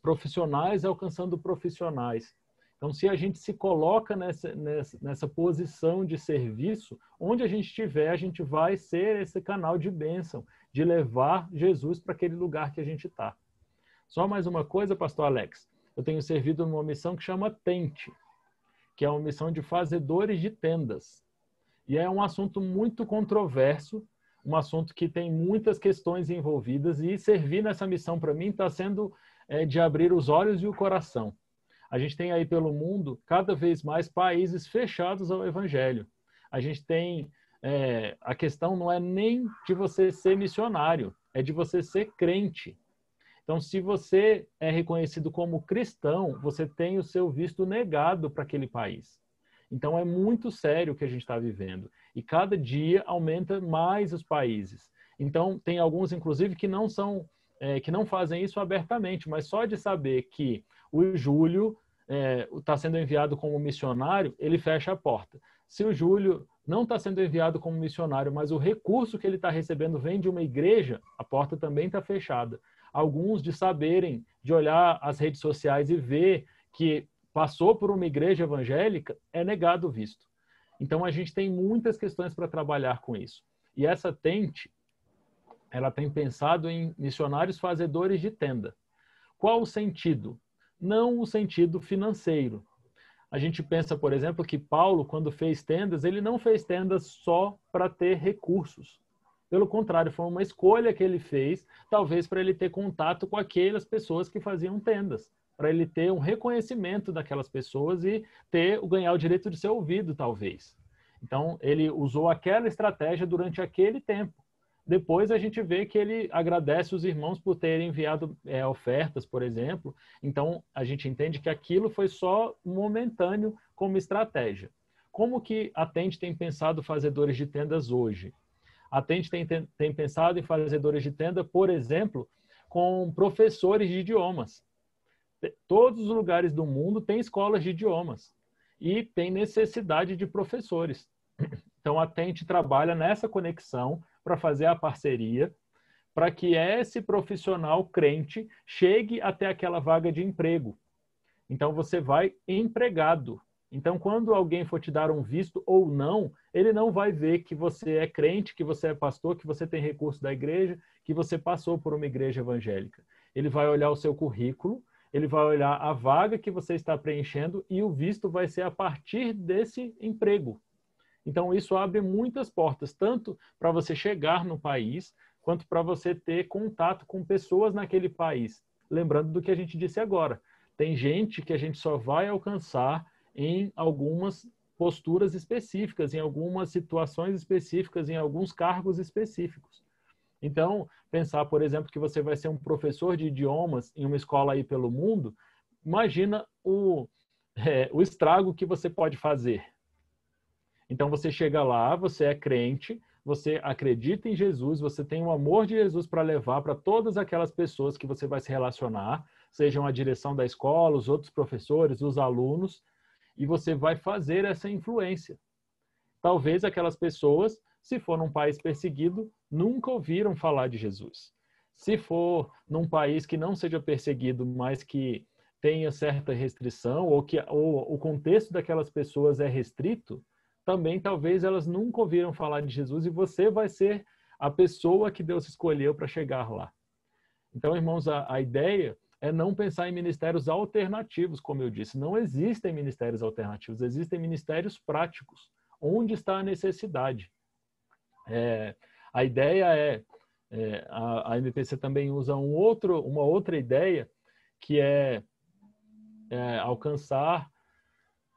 profissionais alcançando profissionais. Então, se a gente se coloca nessa posição de serviço, onde a gente estiver, a gente vai ser esse canal de bênção, de levar Jesus para aquele lugar que a gente está. Só mais uma coisa, pastor Alex. Eu tenho servido numa missão que chama Tente, que é uma missão de fazedores de tendas. E é um assunto muito controverso, um assunto que tem muitas questões envolvidas, e servir nessa missão para mim está sendo de abrir os olhos e o coração. A gente tem aí pelo mundo cada vez mais países fechados ao evangelho. A gente tem, a questão não é nem de você ser missionário, é de você ser crente. Então, se você é reconhecido como cristão, você tem o seu visto negado para aquele país. Então, é muito sério o que a gente está vivendo. E cada dia aumenta mais os países. Então, tem alguns, inclusive, que não fazem isso abertamente, mas só de saber que o Júlio está sendo enviado como missionário, ele fecha a porta. Se o Júlio não está sendo enviado como missionário, mas o recurso que ele está recebendo vem de uma igreja, a porta também está fechada. Alguns de saberem, de olhar as redes sociais e ver que passou por uma igreja evangélica, é negado o visto. Então, a gente tem muitas questões para trabalhar com isso. E essa Tente, ela tem pensado em missionários fazedores de tenda. Qual o sentido? Não o sentido financeiro. A gente pensa, por exemplo, que Paulo, quando fez tendas, ele não fez tendas só para ter recursos. Pelo contrário, foi uma escolha que ele fez, talvez para ele ter contato com aquelas pessoas que faziam tendas, para ele ter um reconhecimento daquelas pessoas e ganhar o direito de ser ouvido, talvez. Então, ele usou aquela estratégia durante aquele tempo. Depois a gente vê que ele agradece os irmãos por terem enviado ofertas, por exemplo. Então, a gente entende que aquilo foi só momentâneo como estratégia. Como que a Tente tem pensado fazedores de tendas hoje? A Tente tem pensado em fazedores de tenda, por exemplo, com professores de idiomas. Todos os lugares do mundo têm escolas de idiomas e tem necessidade de professores. Então, a Tente trabalha nessa conexão para fazer a parceria, para que esse profissional crente chegue até aquela vaga de emprego. Então, você vai empregado. Então, quando alguém for te dar um visto ou não, ele não vai ver que você é crente, que você é pastor, que você tem recurso da igreja, que você passou por uma igreja evangélica. Ele vai olhar o seu currículo, ele vai olhar a vaga que você está preenchendo e o visto vai ser a partir desse emprego. Então, isso abre muitas portas, tanto para você chegar no país, quanto para você ter contato com pessoas naquele país. Lembrando do que a gente disse agora. Tem gente que a gente só vai alcançar em algumas posturas específicas, em algumas situações específicas, em alguns cargos específicos. Então, pensar, por exemplo, que você vai ser um professor de idiomas em uma escola aí pelo mundo, imagina o estrago que você pode fazer. Então, você chega lá, você é crente, você acredita em Jesus, você tem o amor de Jesus para levar para todas aquelas pessoas que você vai se relacionar, sejam a direção da escola, os outros professores, os alunos, e você vai fazer essa influência. Talvez aquelas pessoas, se for num país perseguido, nunca ouviram falar de Jesus. Se for num país que não seja perseguido, mas que tenha certa restrição, ou que o contexto daquelas pessoas é restrito, também talvez elas nunca ouviram falar de Jesus e você vai ser a pessoa que Deus escolheu para chegar lá. Então, irmãos, a ideia é não pensar em ministérios alternativos, como eu disse. Não existem ministérios alternativos, existem ministérios práticos. Onde está a necessidade? A ideia a MPC também usa uma outra ideia, que é alcançar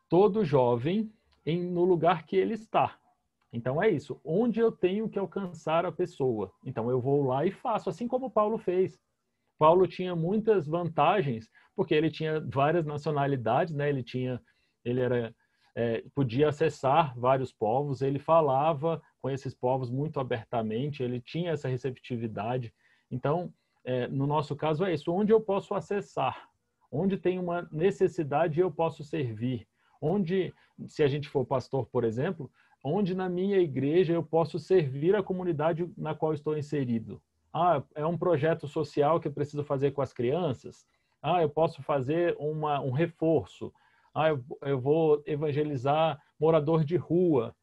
todo jovem no lugar que ele está. Então é isso, onde eu tenho que alcançar a pessoa. Então eu vou lá e faço, assim como Paulo fez. Paulo tinha muitas vantagens, porque ele tinha várias nacionalidades, né? Podia acessar vários povos, ele falava com esses povos muito abertamente, ele tinha essa receptividade. Então, no nosso caso é isso, onde eu posso acessar, onde tem uma necessidade eu posso servir, onde, se a gente for pastor, por exemplo, onde na minha igreja eu posso servir a comunidade na qual estou inserido. É um projeto social que eu preciso fazer com as crianças? Eu posso fazer um reforço. Eu vou evangelizar morador de rua.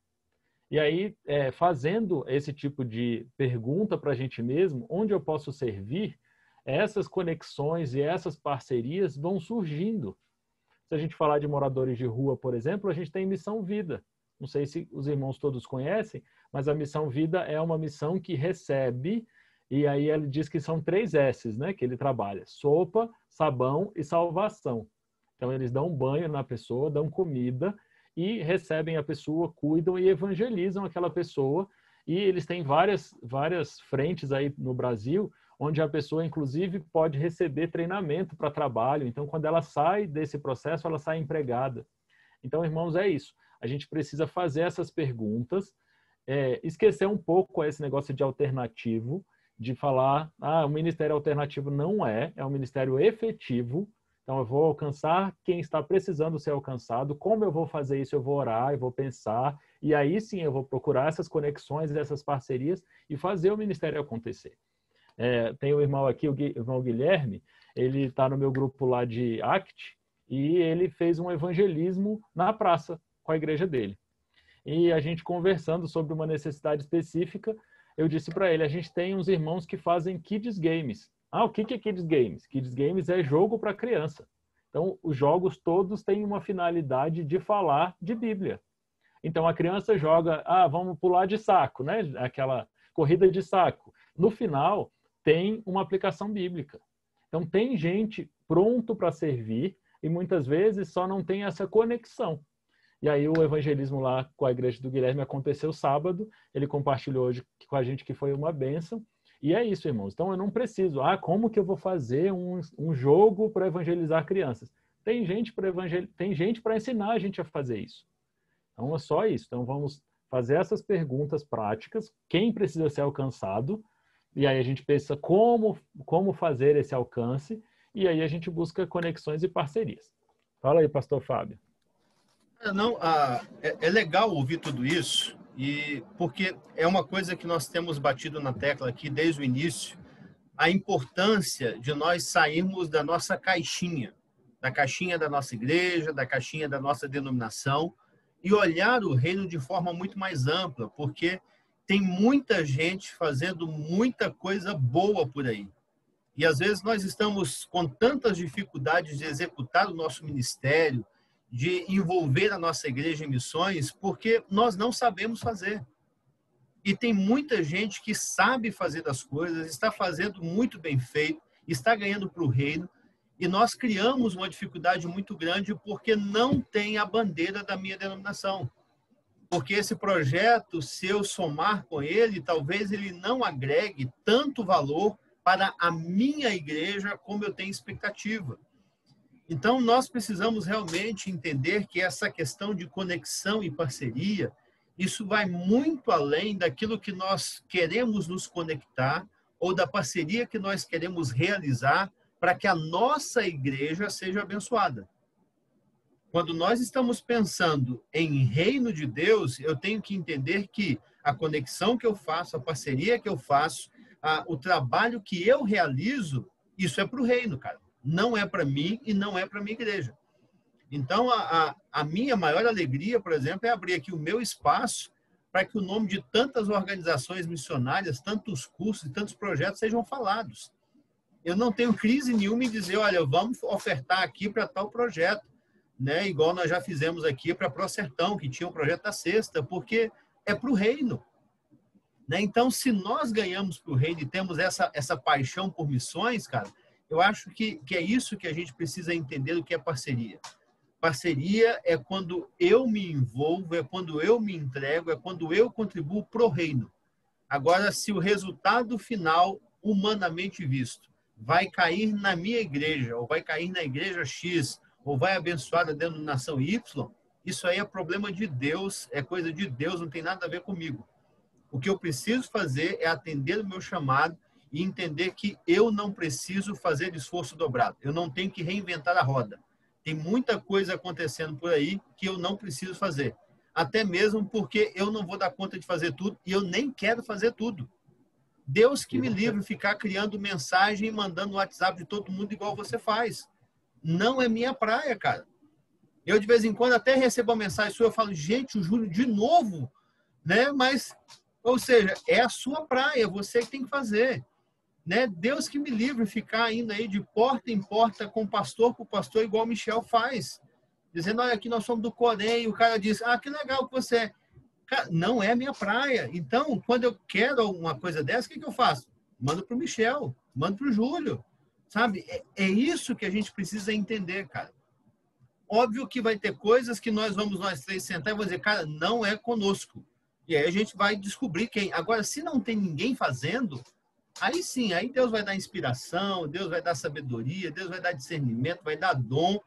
E aí, fazendo esse tipo de pergunta para a gente mesmo, onde eu posso servir, essas conexões e essas parcerias vão surgindo. Se a gente falar de moradores de rua, por exemplo, a gente tem Missão Vida. Não sei se os irmãos todos conhecem, mas a Missão Vida é uma missão que recebe, e aí ele diz que são 3 S's, né, que ele trabalha: sopa, sabão e salvação. Então eles dão banho na pessoa, dão comida e recebem a pessoa, cuidam e evangelizam aquela pessoa. E eles têm várias frentes aí no Brasil, onde a pessoa, inclusive, pode receber treinamento para trabalho. Então, quando ela sai desse processo, ela sai empregada. Então, irmãos, é isso. A gente precisa fazer essas perguntas, esquecer um pouco esse negócio de alternativo, de falar, o ministério alternativo não é um ministério efetivo. Então, eu vou alcançar quem está precisando ser alcançado. Como eu vou fazer isso? Eu vou orar, eu vou pensar, e aí sim eu vou procurar essas conexões, essas parcerias e fazer o ministério acontecer. Tem o irmão aqui, o irmão Guilherme, ele está no meu grupo lá de ACT, e ele fez um evangelismo na praça com a igreja dele. E a gente conversando sobre uma necessidade específica, eu disse para ele, a gente tem uns irmãos que fazem Kids Games. O que é Kids Games? Kids Games é jogo para criança. Então, os jogos todos têm uma finalidade de falar de Bíblia. Então, a criança joga, vamos pular de saco, né? Aquela corrida de saco. No final, tem uma aplicação bíblica. Então, tem gente pronto para servir e muitas vezes só não tem essa conexão. E aí o evangelismo lá com a igreja do Guilherme aconteceu sábado, ele compartilhou hoje com a gente que foi uma bênção. E é isso, irmãos. Então eu não preciso, como que eu vou fazer um jogo para evangelizar crianças? Tem gente para ensinar a gente a fazer isso. Então é só isso. Então vamos fazer essas perguntas práticas, quem precisa ser alcançado, e aí a gente pensa como fazer esse alcance, e aí a gente busca conexões e parcerias. Fala aí, pastor Fábio. É legal ouvir tudo isso, porque é uma coisa que nós temos batido na tecla aqui desde o início, a importância de nós sairmos da nossa caixinha, da caixinha da nossa igreja, da caixinha da nossa denominação, e olhar o reino de forma muito mais ampla, porque tem muita gente fazendo muita coisa boa por aí. E às vezes nós estamos com tantas dificuldades de executar o nosso ministério, de envolver a nossa igreja em missões, porque nós não sabemos fazer. E tem muita gente que sabe fazer as coisas, está fazendo muito bem feito, está ganhando para o reino, e nós criamos uma dificuldade muito grande porque não tem a bandeira da minha denominação. Porque esse projeto, se eu somar com ele, talvez ele não agregue tanto valor para a minha igreja como eu tenho expectativa. Então, nós precisamos realmente entender que essa questão de conexão e parceria, isso vai muito além daquilo que nós queremos nos conectar ou da parceria que nós queremos realizar para que a nossa igreja seja abençoada. Quando nós estamos pensando em reino de Deus, eu tenho que entender que a conexão que eu faço, a parceria que eu faço, o trabalho que eu realizo, isso é para o reino, cara. Não é para mim e não é para a minha igreja. Então, a minha maior alegria, por exemplo, é abrir aqui o meu espaço para que o nome de tantas organizações missionárias, tantos cursos e tantos projetos sejam falados. Eu não tenho crise nenhuma em dizer, olha, vamos ofertar aqui para tal projeto, né? Igual nós já fizemos aqui para Prosertão, que tinha um projeto da Sexta, porque é para o reino. Né? Então, se nós ganhamos para o reino e temos essa paixão por missões, cara, eu acho que é isso que a gente precisa entender do que é parceria. Parceria é quando eu me envolvo, é quando eu me entrego, é quando eu contribuo para o reino. Agora, se o resultado final, humanamente visto, vai cair na minha igreja, ou vai cair na igreja X, ou vai abençoar a denominação Y, isso aí é problema de Deus, é coisa de Deus, não tem nada a ver comigo. O que eu preciso fazer é atender o meu chamado e entender que eu não preciso fazer esforço dobrado. Eu não tenho que reinventar a roda. Tem muita coisa acontecendo por aí que eu não preciso fazer. Até mesmo porque eu não vou dar conta de fazer tudo e eu nem quero fazer tudo. Deus que me livre de ficar criando mensagem e mandando no WhatsApp de todo mundo igual você faz. Não é minha praia, cara. Eu, de vez em quando, até recebo uma mensagem sua, eu falo, gente, o Júlio de novo, né? Mas, ou seja, é a sua praia, você que tem que fazer. Né? Deus que me livre de ficar indo aí de porta em porta com pastor por pastor, igual o Michel faz. Dizendo, olha, aqui nós somos do Corém, e o cara diz, que legal que você é. Cara, não é minha praia. Então, quando eu quero uma coisa dessa, o que eu faço? Mando para o Michel, mando para o Júlio. Sabe? É isso que a gente precisa entender, cara. Óbvio que vai ter coisas que nós três sentar e vamos dizer, cara, não é conosco. E aí a gente vai descobrir quem. Agora, se não tem ninguém fazendo, aí sim, aí Deus vai dar inspiração, Deus vai dar sabedoria, Deus vai dar discernimento, vai dar dom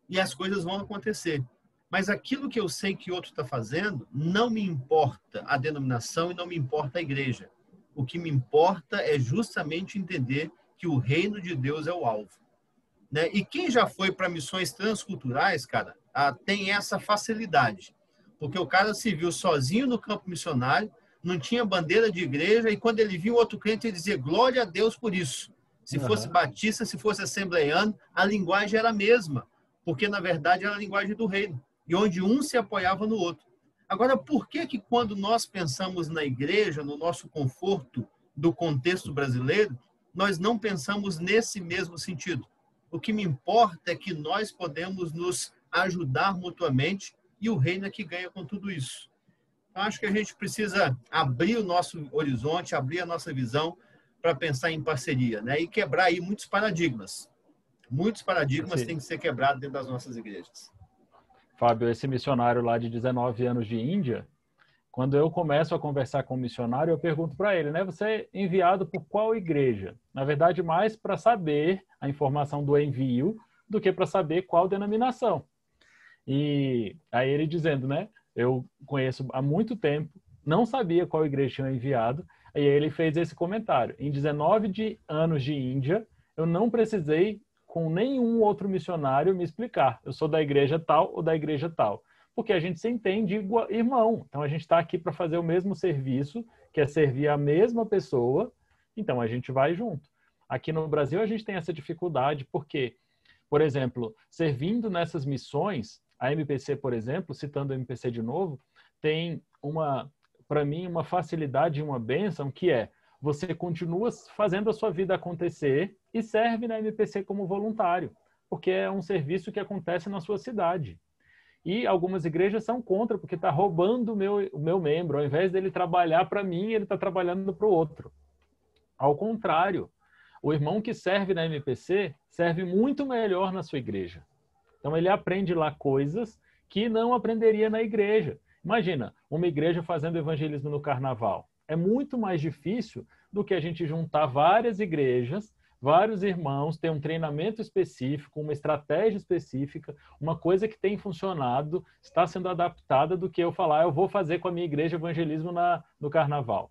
e as coisas vão acontecer. Mas aquilo que eu sei que outro está fazendo, não me importa a denominação e não me importa a igreja. O que me importa é justamente entender que o reino de Deus é o alvo. Né? E quem já foi para missões transculturais, cara, tem essa facilidade. Porque o cara se viu sozinho no campo missionário, não tinha bandeira de igreja, e quando ele viu outro crente, ele dizia, glória a Deus por isso. Se fosse batista, se fosse assembleiano, a linguagem era a mesma, porque, na verdade, era a linguagem do reino, e onde um se apoiava no outro. Agora, por que quando nós pensamos na igreja, no nosso conforto do contexto brasileiro, nós não pensamos nesse mesmo sentido? O que me importa é que nós podemos nos ajudar mutuamente, e o reino é que ganha com tudo isso. Acho que a gente precisa abrir o nosso horizonte, abrir a nossa visão para pensar em parceria, né? E quebrar aí muitos paradigmas. Muitos paradigmas têm que ser quebrados dentro das nossas igrejas. Fábio, esse missionário lá de 19 anos de Índia, quando eu começo a conversar com o missionário, eu pergunto para ele, né? Você é enviado por qual igreja? Na verdade, mais para saber a informação do envio do que para saber qual denominação. E aí ele dizendo, né? Eu conheço há muito tempo, não sabia qual igreja tinha enviado, e aí ele fez esse comentário. Em 19 anos de Índia, eu não precisei com nenhum outro missionário me explicar. Eu sou da igreja tal ou da igreja tal. Porque a gente se entende irmão. Então a gente está aqui para fazer o mesmo serviço, que é servir a mesma pessoa, então a gente vai junto. Aqui no Brasil a gente tem essa dificuldade porque, por exemplo, servindo nessas missões, a MPC, por exemplo, citando a MPC de novo, tem para mim, uma facilidade e uma bênção que é, você continua fazendo a sua vida acontecer e serve na MPC como voluntário, porque é um serviço que acontece na sua cidade. E algumas igrejas são contra, porque está roubando o meu membro. Ao invés dele trabalhar para mim, ele está trabalhando para o outro. Ao contrário, o irmão que serve na MPC serve muito melhor na sua igreja. Então, ele aprende lá coisas que não aprenderia na igreja. Imagina, uma igreja fazendo evangelismo no carnaval. É muito mais difícil do que a gente juntar várias igrejas, vários irmãos, ter um treinamento específico, uma estratégia específica, uma coisa que tem funcionado, está sendo adaptada, do que eu falar, eu vou fazer com a minha igreja evangelismo no carnaval.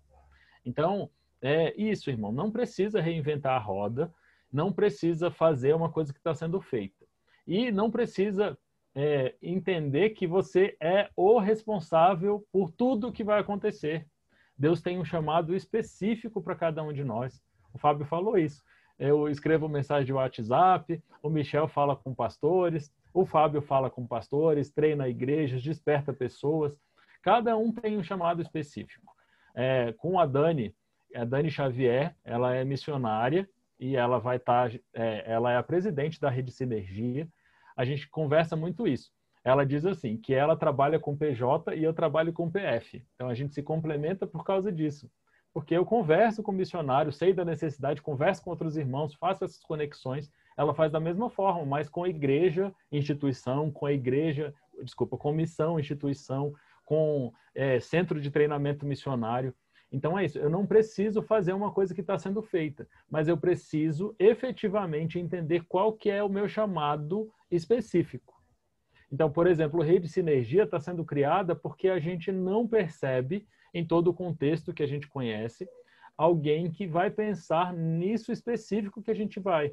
Então, é isso, irmão. Não precisa reinventar a roda, não precisa fazer uma coisa que está sendo feita. E não precisa entender que você é o responsável por tudo que vai acontecer. Deus tem um chamado específico para cada um de nós. O Fábio falou isso. Eu escrevo mensagem de WhatsApp, o Michel fala com pastores, o Fábio fala com pastores, treina igrejas, desperta pessoas. Cada um tem um chamado específico. Com a Dani Xavier, ela é missionária e ela vai estar, ela é a presidente da Rede Sinergia. A gente conversa muito isso. Ela diz assim, que ela trabalha com PJ e eu trabalho com PF. Então a gente se complementa por causa disso. Porque eu converso com missionários, sei da necessidade, converso com outros irmãos, faço essas conexões. Ela faz da mesma forma, mas com igreja, instituição, com missão, instituição, com centro de treinamento missionário. Então é isso, eu não preciso fazer uma coisa que está sendo feita, mas eu preciso efetivamente entender qual que é o meu chamado específico. Então, por exemplo, Rede Sinergia está sendo criada porque a gente não percebe, em todo o contexto que a gente conhece, alguém que vai pensar nisso específico que a gente vai,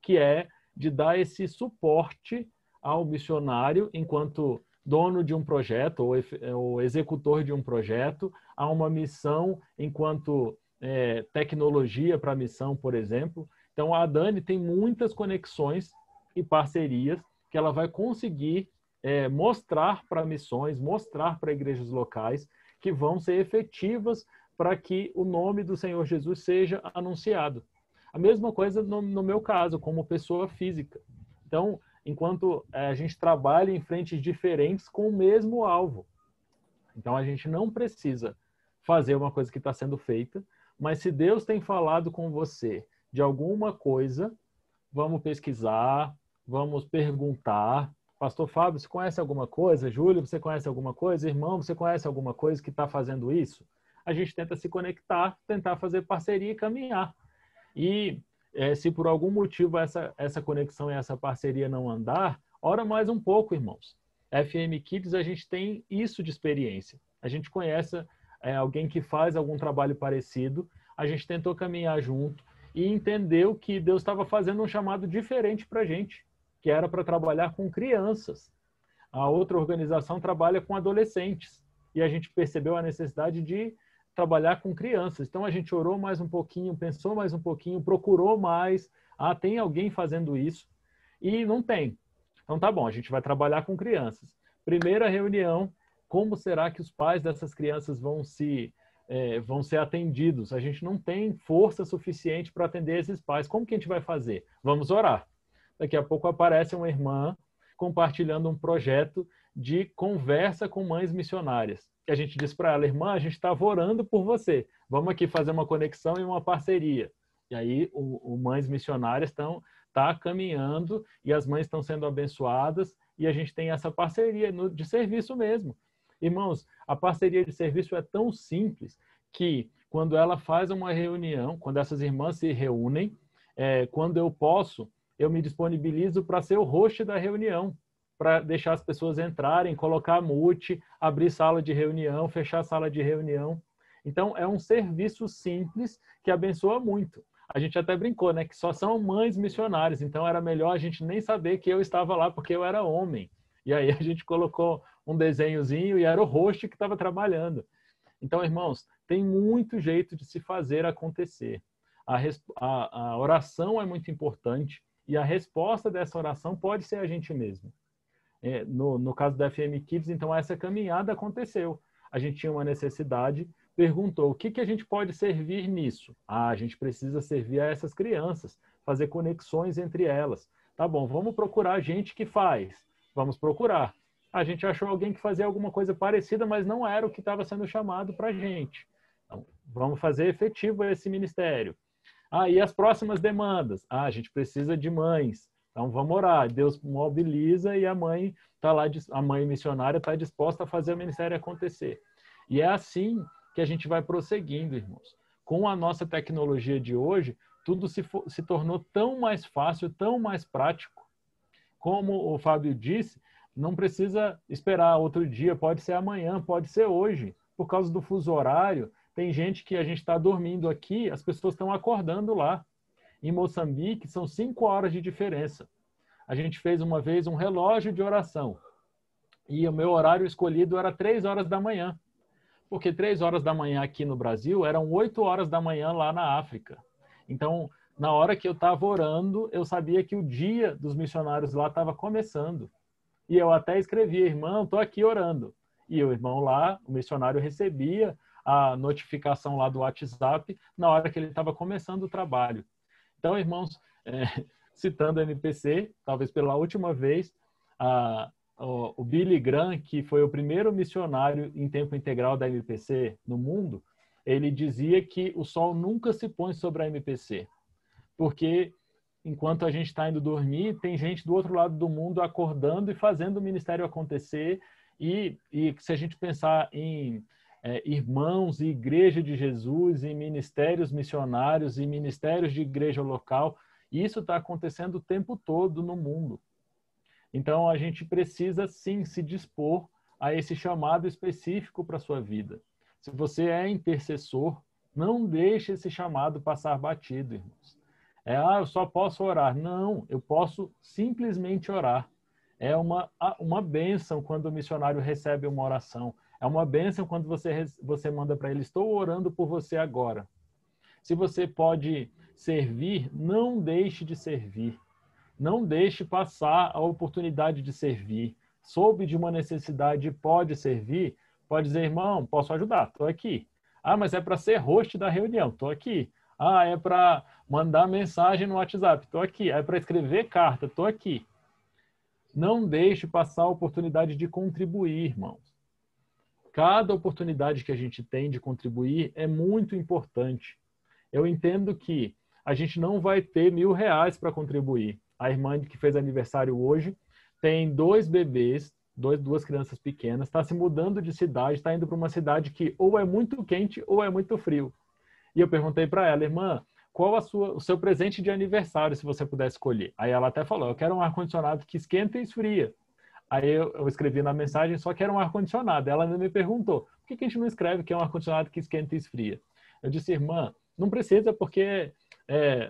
que é de dar esse suporte ao missionário enquanto dono de um projeto ou executor de um projeto, a uma missão enquanto tecnologia para a missão, por exemplo. Então, a Dani tem muitas conexões e parcerias que ela vai conseguir mostrar para missões, mostrar para igrejas locais, que vão ser efetivas para que o nome do Senhor Jesus seja anunciado. A mesma coisa no meu caso, como pessoa física. Então, enquanto a gente trabalha em frentes diferentes com o mesmo alvo. Então, a gente não precisa fazer uma coisa que está sendo feita, mas se Deus tem falado com você de alguma coisa, vamos pesquisar, vamos perguntar. Pastor Fábio, você conhece alguma coisa? Júlio, você conhece alguma coisa? Irmão, você conhece alguma coisa que está fazendo isso? A gente tenta se conectar, tentar fazer parceria e caminhar. E se por algum motivo essa conexão e essa parceria não andar, ora mais um pouco, irmãos. FM Kids, a gente tem isso de experiência. A gente conhece alguém que faz algum trabalho parecido, a gente tentou caminhar junto e entendeu que Deus estava fazendo um chamado diferente para a gente, que era para trabalhar com crianças. A outra organização trabalha com adolescentes. E a gente percebeu a necessidade de trabalhar com crianças. Então, a gente orou mais um pouquinho, pensou mais um pouquinho, procurou mais. Tem alguém fazendo isso? E não tem. Então, tá bom, a gente vai trabalhar com crianças. Primeira reunião, como será que os pais dessas crianças vão ser atendidos? A gente não tem força suficiente para atender esses pais. Como que a gente vai fazer? Vamos orar. Daqui a pouco aparece uma irmã compartilhando um projeto de conversa com mães missionárias. E a gente diz para ela, irmã, a gente estava orando por você. Vamos aqui fazer uma conexão e uma parceria. E aí, o Mães Missionárias está caminhando e as mães estão sendo abençoadas e a gente tem essa parceria de serviço mesmo. Irmãos, a parceria de serviço é tão simples que quando ela faz uma reunião, quando essas irmãs se reúnem, quando eu posso, eu me disponibilizo para ser o host da reunião, para deixar as pessoas entrarem, colocar mute, abrir sala de reunião, fechar sala de reunião. Então, é um serviço simples que abençoa muito. A gente até brincou, né, que só são mães missionárias, então era melhor a gente nem saber que eu estava lá, porque eu era homem. E aí a gente colocou um desenhozinho e era o host que estava trabalhando. Então, irmãos, tem muito jeito de se fazer acontecer. A oração é muito importante, e a resposta dessa oração pode ser a gente mesmo. No caso da FM Kids, então, essa caminhada aconteceu. A gente tinha uma necessidade, perguntou, o que a gente pode servir nisso? A gente precisa servir a essas crianças, fazer conexões entre elas. Tá bom, vamos procurar gente que faz. Vamos procurar. A gente achou alguém que fazia alguma coisa parecida, mas não era o que estava sendo chamado para a gente. Então, vamos fazer efetivo esse ministério. E as próximas demandas? A gente precisa de mães. Então, vamos orar. Deus mobiliza e a mãe está lá, a mãe missionária está disposta a fazer o ministério acontecer. E é assim que a gente vai prosseguindo, irmãos. Com a nossa tecnologia de hoje, tudo se tornou tão mais fácil, tão mais prático. Como o Fábio disse, não precisa esperar outro dia, pode ser amanhã, pode ser hoje. Por causa do fuso horário, tem gente que a gente está dormindo aqui, as pessoas estão acordando lá. Em Moçambique, são 5 horas de diferença. A gente fez uma vez um relógio de oração. E o meu horário escolhido era 3 horas da manhã. Porque 3 horas da manhã aqui no Brasil eram 8 horas da manhã lá na África. Então, na hora que eu estava orando, eu sabia que o dia dos missionários lá estava começando. E eu até escrevia, irmão, estou aqui orando. E o irmão lá, o missionário, recebia a notificação lá do WhatsApp na hora que ele estava começando o trabalho. Então, irmãos, citando a MPC, talvez pela última vez, o Billy Graham, que foi o primeiro missionário em tempo integral da MPC no mundo, ele dizia que o sol nunca se põe sobre a MPC, porque enquanto a gente está indo dormir, tem gente do outro lado do mundo acordando e fazendo o ministério acontecer. E se a gente pensar em irmãos e igreja de Jesus, em ministérios missionários e ministérios de igreja local, isso está acontecendo o tempo todo no mundo. Então, a gente precisa, sim, se dispor a esse chamado específico para a sua vida. Se você é intercessor, não deixe esse chamado passar batido, irmãos. Eu só posso orar. Não, eu posso simplesmente orar. É uma bênção quando o missionário recebe uma oração. É uma bênção quando você manda para ele, estou orando por você agora. Se você pode servir, não deixe de servir. Não deixe passar a oportunidade de servir. Soube de uma necessidade e pode servir, pode dizer, irmão, posso ajudar, estou aqui. Mas é para ser host da reunião, estou aqui. É para mandar mensagem no WhatsApp, estou aqui. É para escrever carta, estou aqui. Não deixe passar a oportunidade de contribuir, irmãos. Cada oportunidade que a gente tem de contribuir é muito importante. Eu entendo que a gente não vai ter R$1.000 para contribuir. A irmã que fez aniversário hoje tem 2 bebês, duas crianças pequenas, está se mudando de cidade, está indo para uma cidade que ou é muito quente ou é muito frio. E eu perguntei para ela, irmã, qual o seu presente de aniversário, se você puder escolher? Aí ela até falou, eu quero um ar-condicionado que esquenta e esfria. Aí eu escrevi na mensagem, só quero um ar-condicionado. Ela ainda me perguntou, por que a gente não escreve que é um ar-condicionado que esquenta e esfria? Eu disse, irmã, não precisa, porque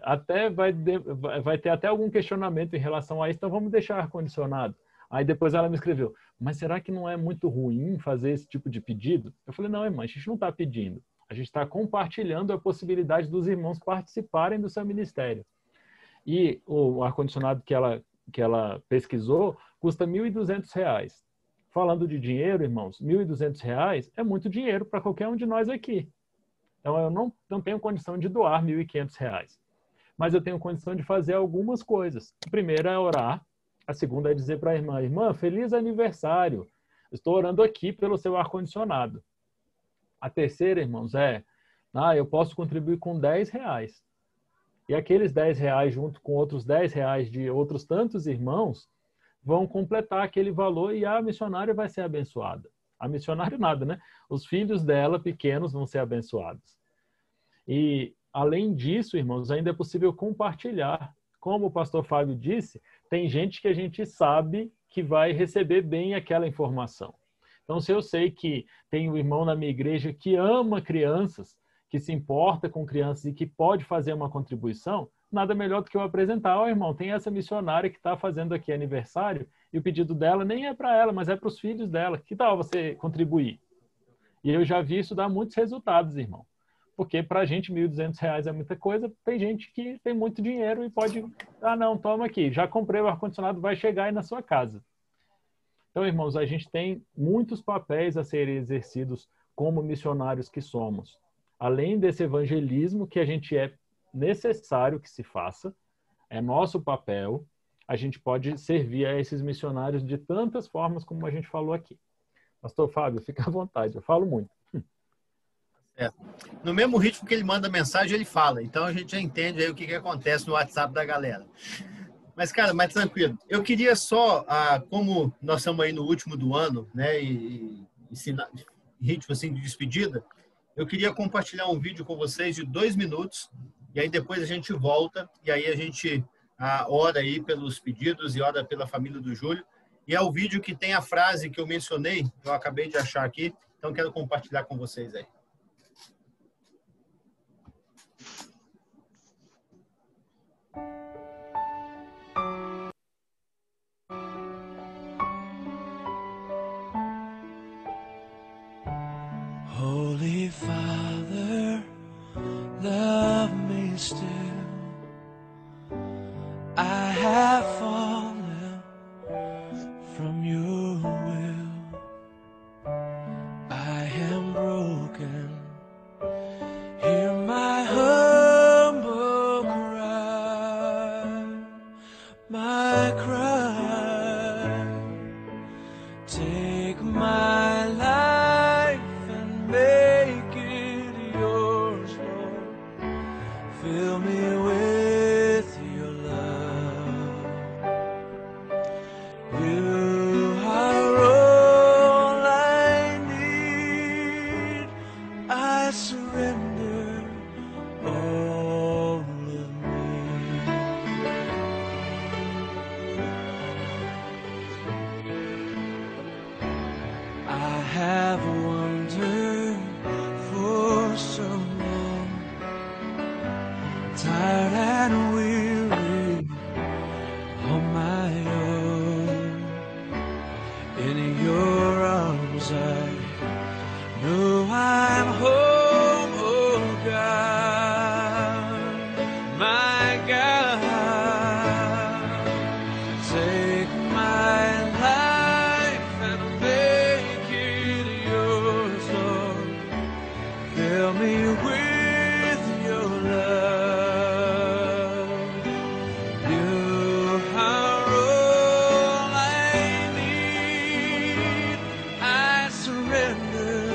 até vai ter até algum questionamento em relação a isso, então vamos deixar ar-condicionado. Aí depois ela me escreveu, mas será que não é muito ruim fazer esse tipo de pedido? Eu falei, não, irmã, a gente não está pedindo. A gente está compartilhando a possibilidade dos irmãos participarem do seu ministério. E o ar-condicionado que ela pesquisou custa R$1.200. Falando de dinheiro, irmãos, R$1.200 é muito dinheiro para qualquer um de nós aqui. Então, eu não tenho condição de doar R$1.500. Mas eu tenho condição de fazer algumas coisas. A primeira é orar. A segunda é dizer para a irmã, irmã, feliz aniversário. Estou orando aqui pelo seu ar-condicionado. A terceira, irmãos, eu posso contribuir com R$10. E aqueles R$10, junto com outros R$10 de outros tantos irmãos, vão completar aquele valor e a missionária vai ser abençoada. A missionária nada, né? Os filhos dela, pequenos, vão ser abençoados. E, além disso, irmãos, ainda é possível compartilhar. Como o pastor Fábio disse, tem gente que a gente sabe que vai receber bem aquela informação. Então, se eu sei que tem um irmão na minha igreja que ama crianças, que se importa com crianças e que pode fazer uma contribuição, nada melhor do que eu apresentar, irmão, tem essa missionária que está fazendo aqui aniversário e o pedido dela nem é para ela, mas é para os filhos dela. Que tal você contribuir? E eu já vi isso dar muitos resultados, irmão. Porque para a gente R$1.200 é muita coisa, tem gente que tem muito dinheiro e pode, não, toma aqui, já comprei o ar-condicionado, vai chegar aí na sua casa. Então, irmãos, a gente tem muitos papéis a serem exercidos como missionários que somos. Além desse evangelismo que a gente é necessário que se faça, é nosso papel, a gente pode servir a esses missionários de tantas formas como a gente falou aqui. Pastor Fábio, fica à vontade, eu falo muito. No mesmo ritmo que ele manda mensagem, ele fala. Então a gente já entende aí o que acontece no WhatsApp da galera. Mas, cara, mais tranquilo. Eu queria só, como nós estamos aí no último do ano, né, e ritmo assim de despedida, eu queria compartilhar um vídeo com vocês de 2 minutos, e aí depois a gente volta, e aí a gente ora aí pelos pedidos e ora pela família do Júlio. E é o vídeo que tem a frase que eu mencionei, que eu acabei de achar aqui, então quero compartilhar com vocês aí. Holy Father, love me still. I have fallen from your will. I am broken. Hear my humble cry, my cry. Take my life and make it yours, Lord. Fill me with your love. You are all I need. I surrender all of me. I have wandered for so long, tired and weary on my own. In your arms I know I'm home, oh God, my God. Take my life and make it yours, Lord. Fill me with your love. You are all I need. I surrender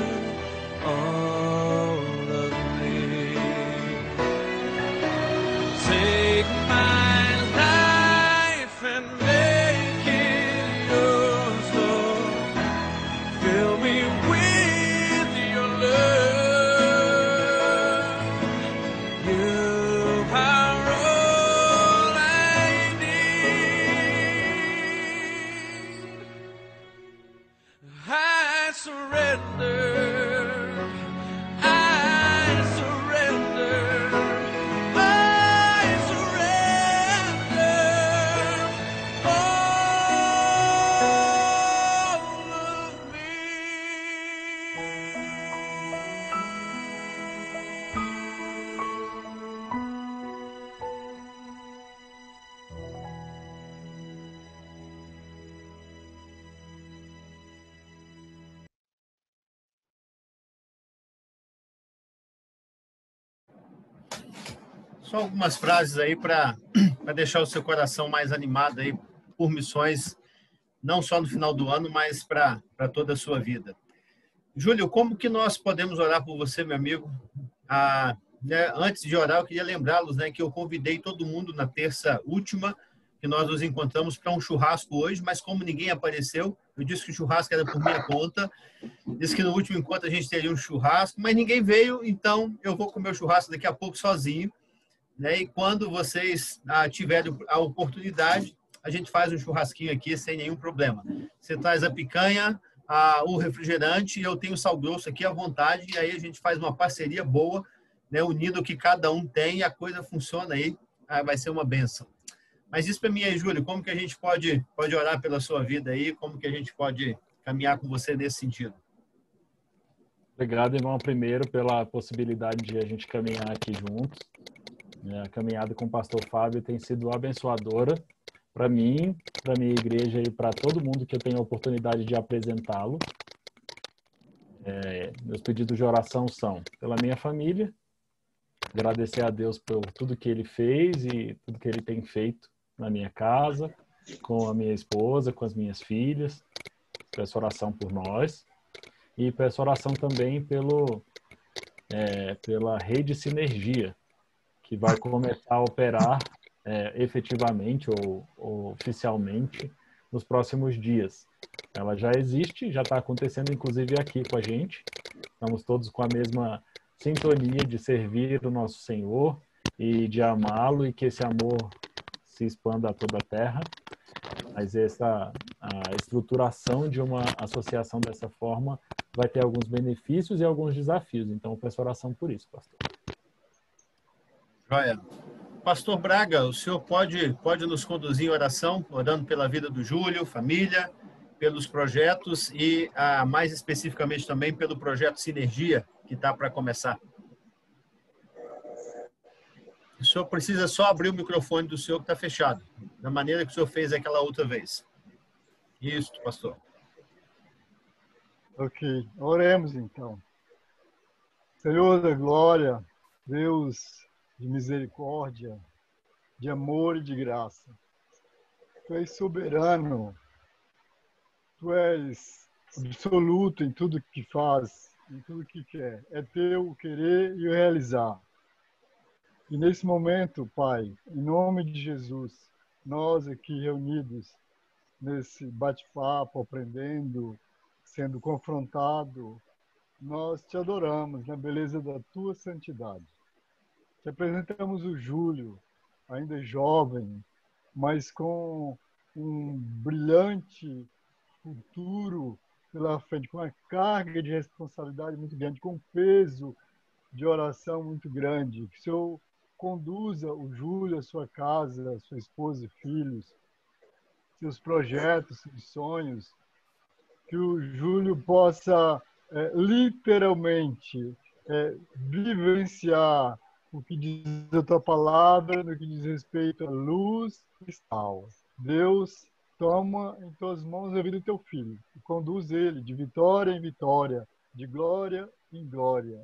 all of me. Take my life and make it yours, Lord. Fill me with your love. You are all I need. I surrender. I surrender. I surrender all of Só algumas frases aí para deixar o seu coração mais animado aí por missões, não só no final do ano, mas para toda a sua vida. Júlio, como que nós podemos orar por você, meu amigo? Antes de orar, eu queria lembrá-los, né, que eu convidei todo mundo na terça última, que nós nos encontramos para um churrasco hoje, mas como ninguém apareceu, eu disse que o churrasco era por minha conta, disse que no último encontro a gente teria um churrasco, mas ninguém veio, então eu vou comer o churrasco daqui a pouco sozinho, né? E quando vocês tiverem a oportunidade, a gente faz um churrasquinho aqui sem nenhum problema. Você traz a picanha, o refrigerante, e eu tenho sal grosso aqui à vontade, e aí a gente faz uma parceria boa, né, unindo o que cada um tem, e a coisa funciona aí, vai ser uma bênção. Mas diz para mim aí, Júlio, como que a gente pode orar pela sua vida aí, como que a gente pode caminhar com você nesse sentido? Obrigado, irmão, primeiro pela possibilidade de a gente caminhar aqui juntos. A caminhada com o pastor Fábio tem sido abençoadora para mim, para minha igreja e para todo mundo que eu tenho a oportunidade de apresentá-lo. Meus pedidos de oração são pela minha família, agradecer a Deus por tudo que Ele fez e tudo que Ele tem feito na minha casa, com a minha esposa, com as minhas filhas. Peço oração por nós e peço oração também pela rede Sinergia, que vai começar a operar efetivamente ou oficialmente nos próximos dias. Ela já existe, já está acontecendo inclusive aqui com a gente. Estamos todos com a mesma sintonia de servir o nosso Senhor e de amá-lo, e que esse amor se expanda a toda a terra. Mas a estruturação de uma associação dessa forma vai ter alguns benefícios e alguns desafios. Então, eu peço oração por isso, pastor. Joia. Pastor Braga, o senhor pode nos conduzir em oração, orando pela vida do Júlio, família, pelos projetos e, mais especificamente, também pelo projeto Sinergia, que está para começar. O senhor precisa só abrir o microfone do senhor que está fechado, da maneira que o senhor fez aquela outra vez. Isso, pastor. Ok, oremos então. Senhor da glória, Deus de misericórdia, de amor e de graça. Tu és soberano, tu és absoluto em tudo que faz, em tudo que quer. É teu o querer e o realizar. E nesse momento, Pai, em nome de Jesus, nós aqui reunidos nesse bate-papo, aprendendo, sendo confrontado, nós te adoramos na beleza da tua santidade. Te apresentamos o Júlio, ainda jovem, mas com um brilhante futuro pela frente, com uma carga de responsabilidade muito grande, com um peso de oração muito grande. Que o Senhor conduza o Júlio, a sua casa, a sua esposa e filhos, seus projetos, seus sonhos, que o Júlio possa literalmente vivenciar o que diz a tua palavra, no que diz respeito à luz e sal. Deus, toma em tuas mãos a vida do teu filho e conduz ele de vitória em vitória, de glória em glória.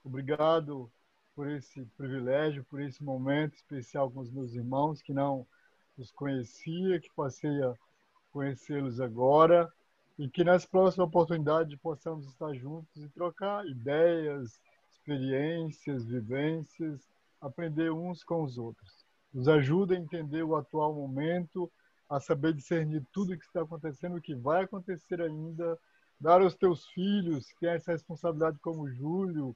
Obrigado por esse privilégio, por esse momento especial com os meus irmãos que não os conhecia, que passei a conhecê-los agora, e que nas próximas oportunidades possamos estar juntos e trocar ideias, experiências, vivências, aprender uns com os outros. Nos ajuda a entender o atual momento, a saber discernir tudo o que está acontecendo, o que vai acontecer ainda, dar aos teus filhos, que têm essa responsabilidade como o Júlio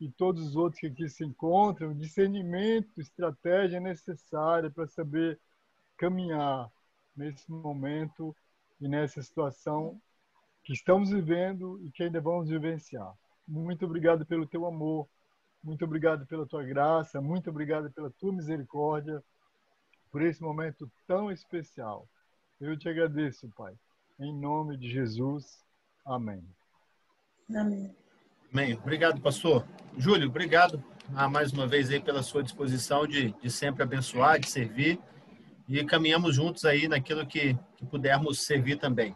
e todos os outros que aqui se encontram, discernimento, estratégia necessária para saber caminhar nesse momento e nessa situação que estamos vivendo e que ainda vamos vivenciar. Muito obrigado pelo teu amor, muito obrigado pela tua graça, muito obrigado pela tua misericórdia, por esse momento tão especial. Eu te agradeço, Pai. Em nome de Jesus. Amém. Amém. Amém. Obrigado, pastor. Júlio, obrigado mais uma vez aí pela sua disposição de sempre abençoar, de servir, e caminhamos juntos aí naquilo que pudermos servir também.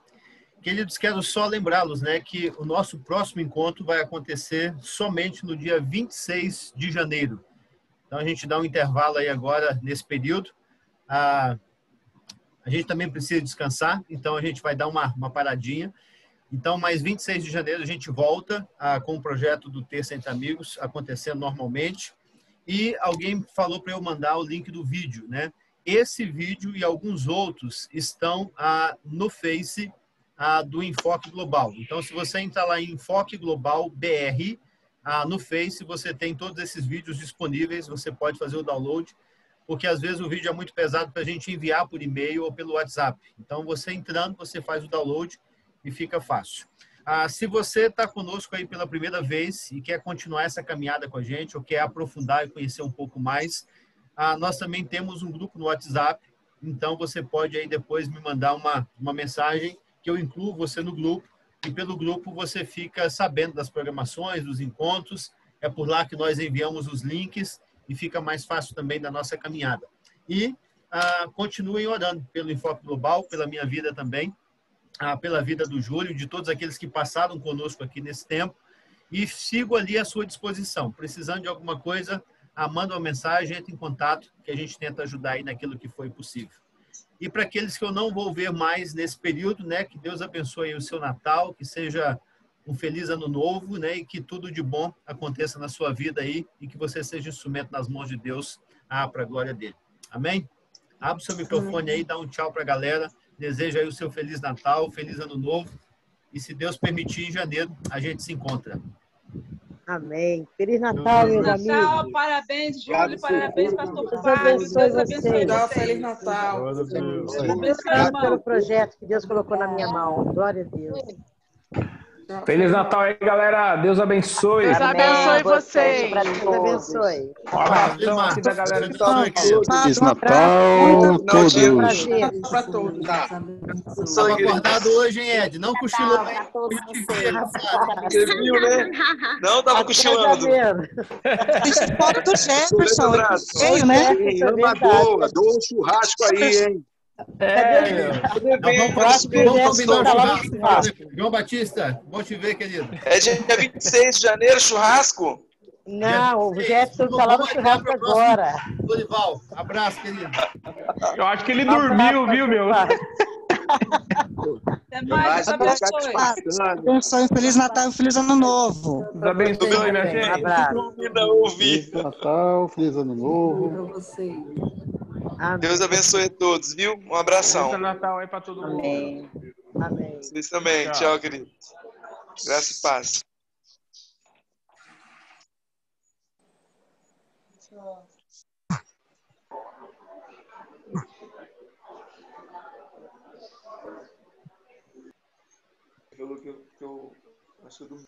Queridos, quero só lembrá-los, né, que o nosso próximo encontro vai acontecer somente no dia 26 de janeiro. Então, a gente dá um intervalo aí agora nesse período. A gente também precisa descansar, então a gente vai dar uma paradinha. Então, mais 26 de janeiro, a gente volta com o projeto do Terça Entre Amigos acontecendo normalmente. E alguém falou para eu mandar o link do vídeo, né? Esse vídeo e alguns outros estão no Face do Enfoque Global. Então, se você entrar lá em Enfoque Global BR, no Face, você tem todos esses vídeos disponíveis, você pode fazer o download, porque às vezes o vídeo é muito pesado para a gente enviar por e-mail ou pelo WhatsApp. Então, você entrando, você faz o download e fica fácil. Se você está conosco aí pela primeira vez e quer continuar essa caminhada com a gente, ou quer aprofundar e conhecer um pouco mais, nós também temos um grupo no WhatsApp, então você pode aí depois me mandar uma mensagem que eu incluo você no grupo, e pelo grupo você fica sabendo das programações, dos encontros, é por lá que nós enviamos os links e fica mais fácil também da nossa caminhada. E continuem orando pelo Enfoque Global, pela minha vida também, pela vida do Júlio, de todos aqueles que passaram conosco aqui nesse tempo, e sigo ali à sua disposição. Precisando de alguma coisa, manda uma mensagem, entra em contato, que a gente tenta ajudar aí naquilo que foi possível. E para aqueles que eu não vou ver mais nesse período, né, que Deus abençoe o seu Natal, que seja um feliz ano novo, né, e que tudo de bom aconteça na sua vida aí, e que você seja instrumento nas mãos de Deus, para a glória dele. Amém? Abre o seu microfone aí, dá um tchau para a galera, deseja aí o seu Feliz Natal, Feliz Ano Novo, e se Deus permitir, em janeiro a gente se encontra. Amém. Feliz Natal, meus amigos. Natal, parabéns, Júlio, parabéns, pastor Deus Fábio. abençoe Deus abençoe vocês. vocês. Feliz Natal. Glória a Deus. Abençoe, Obrigado pelo irmão. projeto que Deus colocou na minha mão. Glória a Deus. Feliz Natal aí, galera. Deus abençoe. Deus abençoe Você, vocês. Deus abençoe. Um abração aqui da galera de São Feliz Natal, todos. Prazer. Para todos. Estava acordado hoje, hein, Ed? Não cochilou, hein? Eu te vi, rapaz. Você viu, né? Não tava cochilando. Foto do Jefferson. Veio, né? Amador, adora um churrasco aí, hein? Vamos combinar o churrasco. João Batista, bom te ver, querido. É dia 26 de janeiro, churrasco? Não, o Jefferson está lá no churrasco agora. Dorival, abraço, querido. Eu acho que ele dormiu, viu, meu? Até mais, Deus abençoe. Abençoe, Feliz Natal e Feliz Ano Novo. Deus abençoe, minha gente. Abraço. Não ouvi. Feliz Natal, feliz Ano Novo. Deus abençoe a todos, viu? Um abração. Feliz Natal aí pra todo mundo. Amém. Amém. Vocês também. Tchau, querido. Graça e paz. Pelo que eu acho que eu dormi.